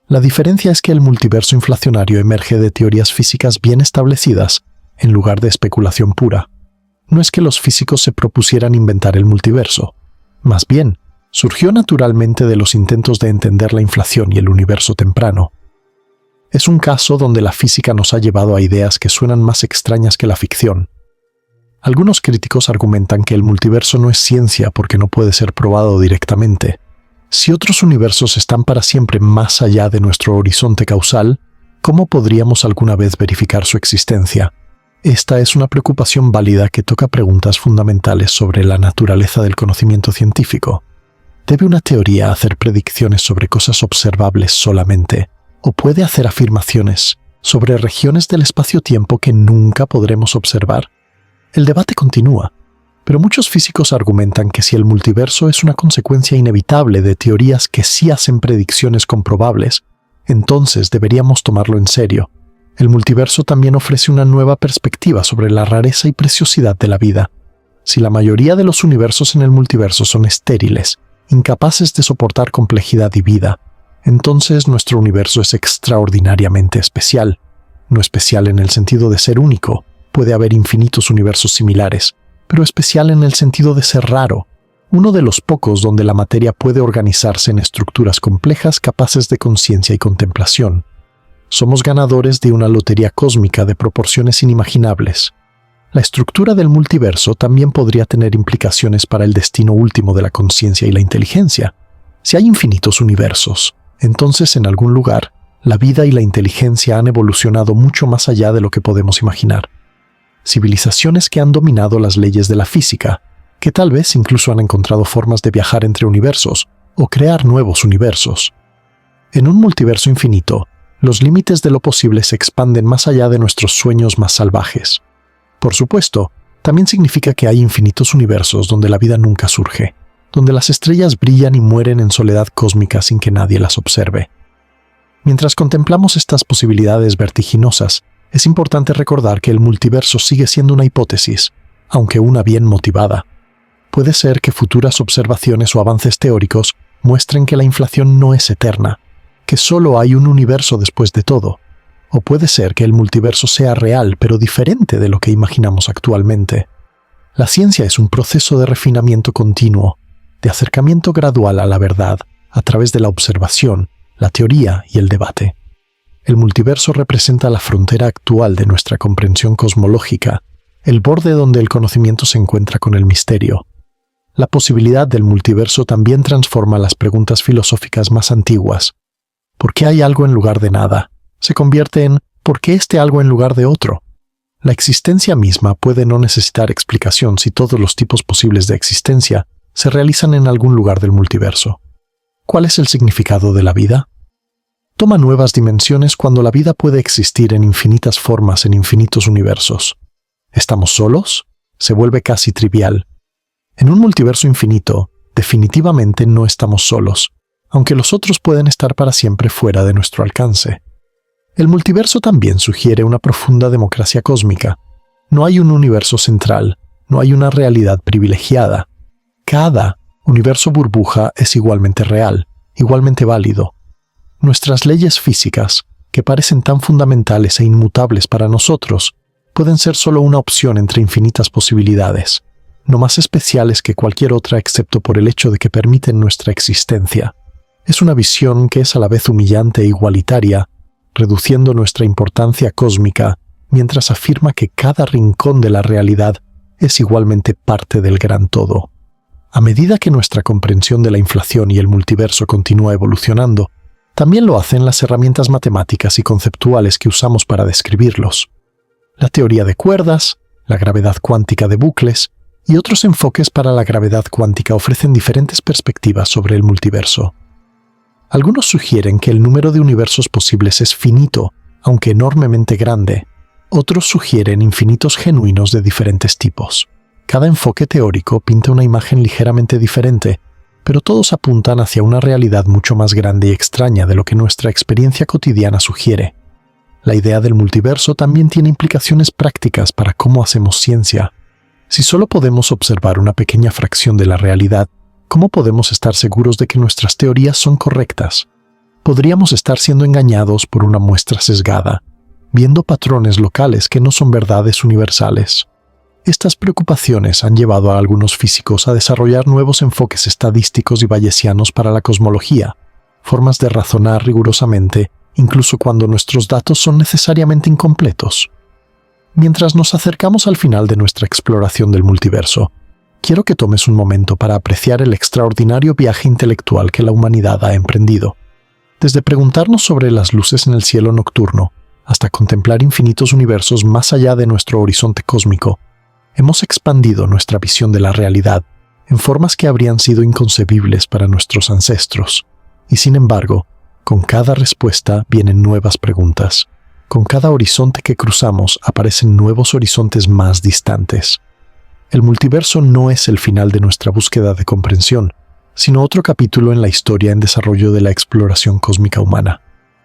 La diferencia es que el multiverso inflacionario emerge de teorías físicas bien establecidas, en lugar de especulación pura. No es que los físicos se propusieran inventar el multiverso. Más bien, surgió naturalmente de los intentos de entender la inflación y el universo temprano. Es un caso donde la física nos ha llevado a ideas que suenan más extrañas que la ficción. Algunos críticos argumentan que el multiverso no es ciencia porque no puede ser probado directamente. Si otros universos están para siempre más allá de nuestro horizonte causal, ¿cómo podríamos alguna vez verificar su existencia? Esta es una preocupación válida que toca preguntas fundamentales sobre la naturaleza del conocimiento científico. ¿Debe una teoría hacer predicciones sobre cosas observables solamente, o puede hacer afirmaciones sobre regiones del espacio-tiempo que nunca podremos observar? El debate continúa, pero muchos físicos argumentan que si el multiverso es una consecuencia inevitable de teorías que sí hacen predicciones comprobables, entonces deberíamos tomarlo en serio. El multiverso también ofrece una nueva perspectiva sobre la rareza y preciosidad de la vida. Si la mayoría de los universos en el multiverso son estériles, incapaces de soportar complejidad y vida, entonces nuestro universo es extraordinariamente especial. No especial en el sentido de ser único, puede haber infinitos universos similares, pero especial en el sentido de ser raro, uno de los pocos donde la materia puede organizarse en estructuras complejas capaces de conciencia y contemplación. Somos ganadores de una lotería cósmica de proporciones inimaginables. La estructura del multiverso también podría tener implicaciones para el destino último de la conciencia y la inteligencia. Si hay infinitos universos, entonces en algún lugar, la vida y la inteligencia han evolucionado mucho más allá de lo que podemos imaginar. Civilizaciones que han dominado las leyes de la física, que tal vez incluso han encontrado formas de viajar entre universos o crear nuevos universos. En un multiverso infinito, los límites de lo posible se expanden más allá de nuestros sueños más salvajes. Por supuesto, también significa que hay infinitos universos donde la vida nunca surge, donde las estrellas brillan y mueren en soledad cósmica sin que nadie las observe. Mientras contemplamos estas posibilidades vertiginosas, es importante recordar que el multiverso sigue siendo una hipótesis, aunque una bien motivada. Puede ser que futuras observaciones o avances teóricos muestren que la inflación no es eterna, que solo hay un universo después de todo. O puede ser que el multiverso sea real pero diferente de lo que imaginamos actualmente. La ciencia es un proceso de refinamiento continuo, de acercamiento gradual a la verdad, a través de la observación, la teoría y el debate. El multiverso representa la frontera actual de nuestra comprensión cosmológica, el borde donde el conocimiento se encuentra con el misterio. La posibilidad del multiverso también transforma las preguntas filosóficas más antiguas. ¿Por qué hay algo en lugar de nada? Se convierte en ¿por qué este algo en lugar de otro? La existencia misma puede no necesitar explicación si todos los tipos posibles de existencia se realizan en algún lugar del multiverso. ¿Cuál es el significado de la vida? Toma nuevas dimensiones cuando la vida puede existir en infinitas formas en infinitos universos. ¿Estamos solos? Se vuelve casi trivial. En un multiverso infinito, definitivamente no estamos solos, aunque los otros pueden estar para siempre fuera de nuestro alcance. El multiverso también sugiere una profunda democracia cósmica. No hay un universo central, no hay una realidad privilegiada. Cada universo burbuja es igualmente real, igualmente válido. Nuestras leyes físicas, que parecen tan fundamentales e inmutables para nosotros, pueden ser solo una opción entre infinitas posibilidades, no más especiales que cualquier otra excepto por el hecho de que permiten nuestra existencia. Es una visión que es a la vez humillante e igualitaria, reduciendo nuestra importancia cósmica, mientras afirma que cada rincón de la realidad es igualmente parte del gran todo. A medida que nuestra comprensión de la inflación y el multiverso continúa evolucionando, también lo hacen las herramientas matemáticas y conceptuales que usamos para describirlos. La teoría de cuerdas, la gravedad cuántica de bucles y otros enfoques para la gravedad cuántica ofrecen diferentes perspectivas sobre el multiverso. Algunos sugieren que el número de universos posibles es finito, aunque enormemente grande. Otros sugieren infinitos genuinos de diferentes tipos. Cada enfoque teórico pinta una imagen ligeramente diferente, pero todos apuntan hacia una realidad mucho más grande y extraña de lo que nuestra experiencia cotidiana sugiere. La idea del multiverso también tiene implicaciones prácticas para cómo hacemos ciencia. Si solo podemos observar una pequeña fracción de la realidad, ¿cómo podemos estar seguros de que nuestras teorías son correctas? Podríamos estar siendo engañados por una muestra sesgada, viendo patrones locales que no son verdades universales. Estas preocupaciones han llevado a algunos físicos a desarrollar nuevos enfoques estadísticos y bayesianos para la cosmología, formas de razonar rigurosamente, incluso cuando nuestros datos son necesariamente incompletos. Mientras nos acercamos al final de nuestra exploración del multiverso, quiero que tomes un momento para apreciar el extraordinario viaje intelectual que la humanidad ha emprendido. Desde preguntarnos sobre las luces en el cielo nocturno, hasta contemplar infinitos universos más allá de nuestro horizonte cósmico, hemos expandido nuestra visión de la realidad en formas que habrían sido inconcebibles para nuestros ancestros. Y sin embargo, con cada respuesta vienen nuevas preguntas. Con cada horizonte que cruzamos aparecen nuevos horizontes más distantes. El multiverso no es el final de nuestra búsqueda de comprensión, sino otro capítulo en la historia en desarrollo de la exploración cósmica humana.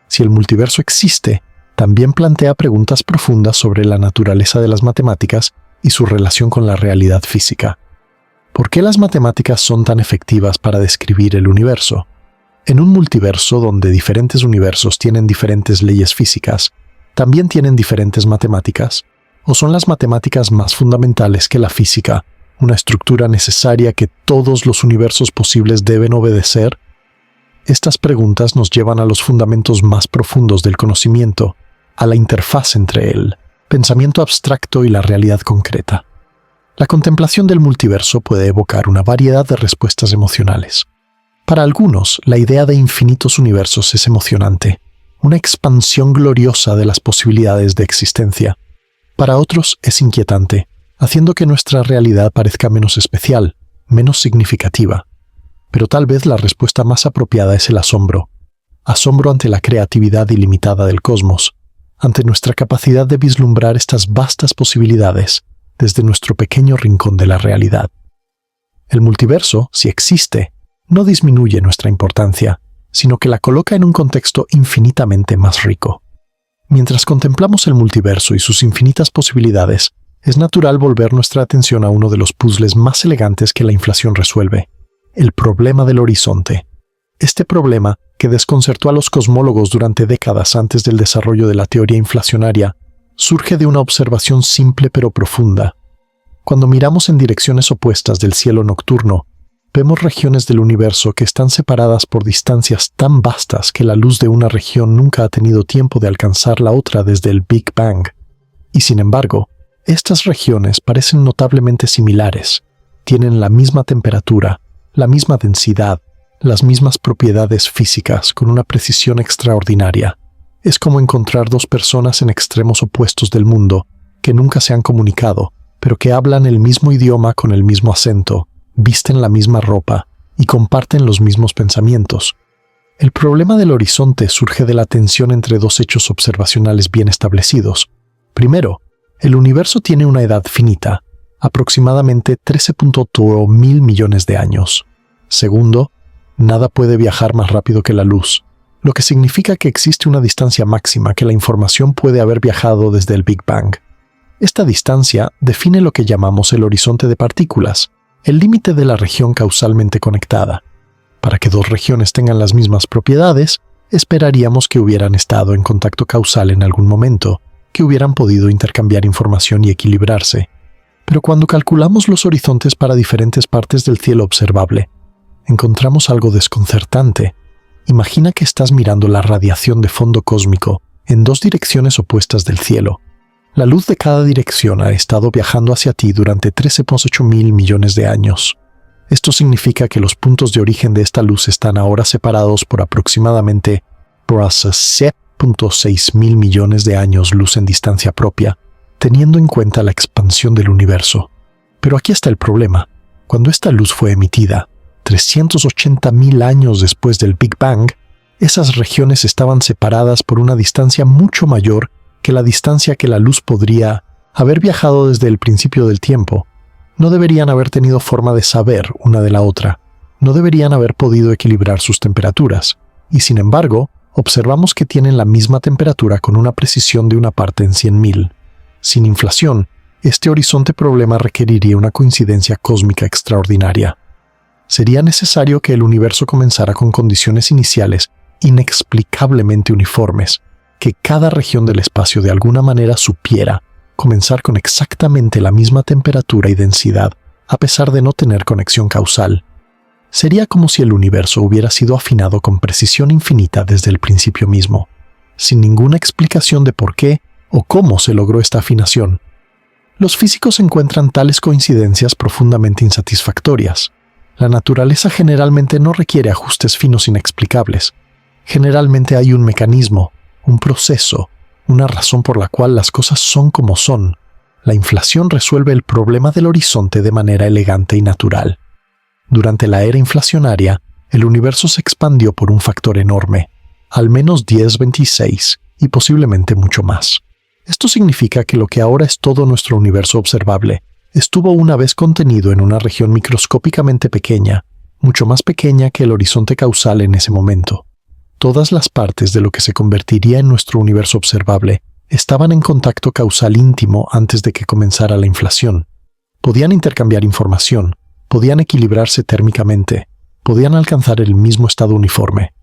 Si el multiverso existe, también plantea preguntas profundas sobre la naturaleza de las matemáticas y su relación con la realidad física. ¿Por qué las matemáticas son tan efectivas para describir el universo? En un multiverso donde diferentes universos tienen diferentes leyes físicas, ¿también tienen diferentes matemáticas? ¿O son las matemáticas más fundamentales que la física, una estructura necesaria que todos los universos posibles deben obedecer? Estas preguntas nos llevan a los fundamentos más profundos del conocimiento, a la interfaz entre el pensamiento abstracto y la realidad concreta. La contemplación del multiverso puede evocar una variedad de respuestas emocionales. Para algunos, la idea de infinitos universos es emocionante, una expansión gloriosa de las posibilidades de existencia. Para otros es inquietante, haciendo que nuestra realidad parezca menos especial, menos significativa. Pero tal vez la respuesta más apropiada es el asombro. Asombro ante la creatividad ilimitada del cosmos, ante nuestra capacidad de vislumbrar estas vastas posibilidades desde nuestro pequeño rincón de la realidad. El multiverso, si existe, no disminuye nuestra importancia, sino que la coloca en un contexto infinitamente más rico. Mientras contemplamos el multiverso y sus infinitas posibilidades, es natural volver nuestra atención a uno de los puzzles más elegantes que la inflación resuelve: el problema del horizonte. Este problema, que desconcertó a los cosmólogos durante décadas antes del desarrollo de la teoría inflacionaria, surge de una observación simple pero profunda. Cuando miramos en direcciones opuestas del cielo nocturno, vemos regiones del universo que están separadas por distancias tan vastas que la luz de una región nunca ha tenido tiempo de alcanzar la otra desde el Big Bang. Y sin embargo, estas regiones parecen notablemente similares. Tienen la misma temperatura, la misma densidad, las mismas propiedades físicas con una precisión extraordinaria. Es como encontrar dos personas en extremos opuestos del mundo, que nunca se han comunicado, pero que hablan el mismo idioma con el mismo acento, visten la misma ropa y comparten los mismos pensamientos. El problema del horizonte surge de la tensión entre dos hechos observacionales bien establecidos. Primero, el universo tiene una edad finita, aproximadamente 13.2 mil millones de años. Segundo, nada puede viajar más rápido que la luz, lo que significa que existe una distancia máxima que la información puede haber viajado desde el Big Bang. Esta distancia define lo que llamamos el horizonte de partículas, el límite de la región causalmente conectada. Para que dos regiones tengan las mismas propiedades, esperaríamos que hubieran estado en contacto causal en algún momento, que hubieran podido intercambiar información y equilibrarse. Pero cuando calculamos los horizontes para diferentes partes del cielo observable, encontramos algo desconcertante. Imagina que estás mirando la radiación de fondo cósmico en dos direcciones opuestas del cielo. La luz de cada dirección ha estado viajando hacia ti durante 13.8 mil millones de años. Esto significa que los puntos de origen de esta luz están ahora separados por aproximadamente 7.6 mil millones de años luz en distancia propia, teniendo en cuenta la expansión del universo. Pero aquí está el problema. Cuando esta luz fue emitida, 380.000 años después del Big Bang, esas regiones estaban separadas por una distancia mucho mayor que la distancia que la luz podría haber viajado desde el principio del tiempo. No deberían haber tenido forma de saber una de la otra, no deberían haber podido equilibrar sus temperaturas, y sin embargo, observamos que tienen la misma temperatura con una precisión de una parte en 100.000. Sin inflación, este horizonte problema requeriría una coincidencia cósmica extraordinaria. Sería necesario que el universo comenzara con condiciones iniciales inexplicablemente uniformes, que cada región del espacio de alguna manera supiera comenzar con exactamente la misma temperatura y densidad, a pesar de no tener conexión causal. Sería como si el universo hubiera sido afinado con precisión infinita desde el principio mismo, sin ninguna explicación de por qué o cómo se logró esta afinación. Los físicos encuentran tales coincidencias profundamente insatisfactorias. La naturaleza generalmente no requiere ajustes finos inexplicables. Generalmente hay un mecanismo, un proceso, una razón por la cual las cosas son como son. La inflación resuelve el problema del horizonte de manera elegante y natural. Durante la era inflacionaria, el universo se expandió por un factor enorme, al menos 1026 y posiblemente mucho más. Esto significa que lo que ahora es todo nuestro universo observable estuvo una vez contenido en una región microscópicamente pequeña, mucho más pequeña que el horizonte causal en ese momento. Todas las partes de lo que se convertiría en nuestro universo observable estaban en contacto causal íntimo antes de que comenzara la inflación. Podían intercambiar información, podían equilibrarse térmicamente, podían alcanzar el mismo estado uniforme.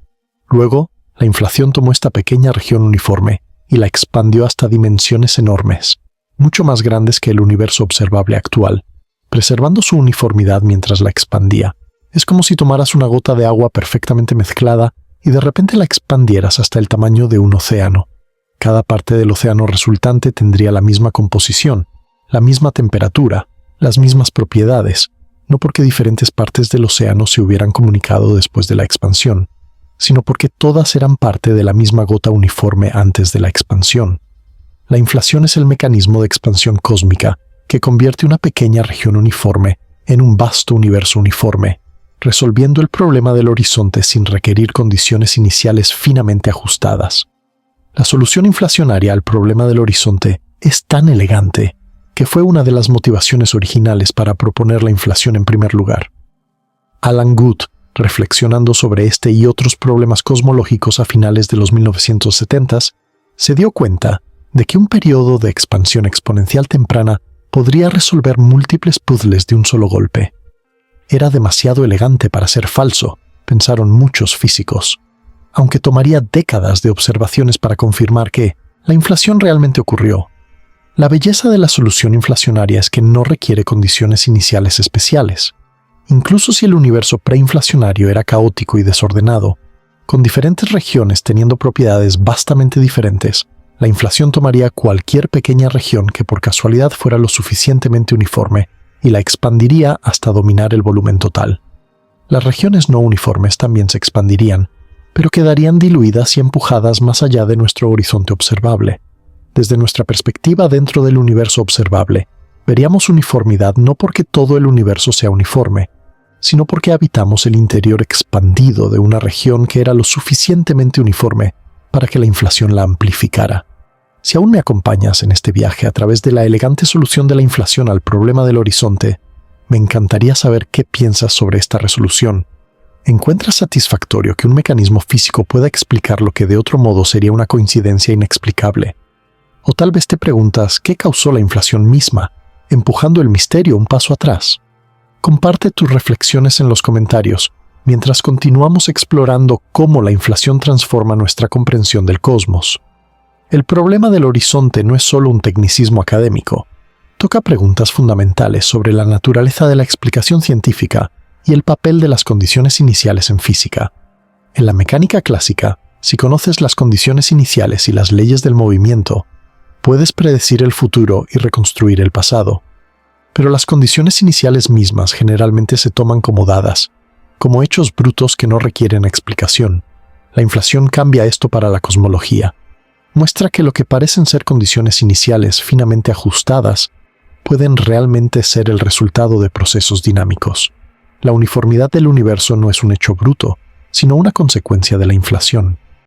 Luego, la inflación tomó esta pequeña región uniforme y la expandió hasta dimensiones enormes, mucho más grandes que el universo observable actual, preservando su uniformidad mientras la expandía. Es como si tomaras una gota de agua perfectamente mezclada y de repente la expandieras hasta el tamaño de un océano. Cada parte del océano resultante tendría la misma composición, la misma temperatura, las mismas propiedades, no porque diferentes partes del océano se hubieran comunicado después de la expansión, sino porque todas eran parte de la misma gota uniforme antes de la expansión. La inflación es el mecanismo de expansión cósmica que convierte una pequeña región uniforme en un vasto universo uniforme, resolviendo el problema del horizonte sin requerir condiciones iniciales finamente ajustadas. La solución inflacionaria al problema del horizonte es tan elegante que fue una de las motivaciones originales para proponer la inflación en primer lugar. Alan Guth, reflexionando sobre este y otros problemas cosmológicos a finales de los 1970s, se dio cuenta de que un periodo de expansión exponencial temprana podría resolver múltiples puzzles de un solo golpe. Era demasiado elegante para ser falso, pensaron muchos físicos, aunque tomaría décadas de observaciones para confirmar que la inflación realmente ocurrió. La belleza de la solución inflacionaria es que no requiere condiciones iniciales especiales. Incluso si el universo preinflacionario era caótico y desordenado, con diferentes regiones teniendo propiedades vastamente diferentes, la inflación tomaría cualquier pequeña región que por casualidad fuera lo suficientemente uniforme y la expandiría hasta dominar el volumen total. Las regiones no uniformes también se expandirían, pero quedarían diluidas y empujadas más allá de nuestro horizonte observable. Desde nuestra perspectiva dentro del universo observable, veríamos uniformidad no porque todo el universo sea uniforme, sino porque habitamos el interior expandido de una región que era lo suficientemente uniforme para que la inflación la amplificara. Si aún me acompañas en este viaje a través de la elegante solución de la inflación al problema del horizonte, me encantaría saber qué piensas sobre esta resolución. ¿Encuentras satisfactorio que un mecanismo físico pueda explicar lo que de otro modo sería una coincidencia inexplicable? O tal vez te preguntas qué causó la inflación misma, empujando el misterio un paso atrás. Comparte tus reflexiones en los comentarios mientras continuamos explorando cómo la inflación transforma nuestra comprensión del cosmos. El problema del horizonte no es solo un tecnicismo académico. Toca preguntas fundamentales sobre la naturaleza de la explicación científica y el papel de las condiciones iniciales en física. En la mecánica clásica, si conoces las condiciones iniciales y las leyes del movimiento, puedes predecir el futuro y reconstruir el pasado. Pero las condiciones iniciales mismas generalmente se toman como dadas, como hechos brutos que no requieren explicación. La inflación cambia esto para la cosmología. Muestra que lo que parecen ser condiciones iniciales finamente ajustadas pueden realmente ser el resultado de procesos dinámicos. La uniformidad del universo no es un hecho bruto, sino una consecuencia de la inflación.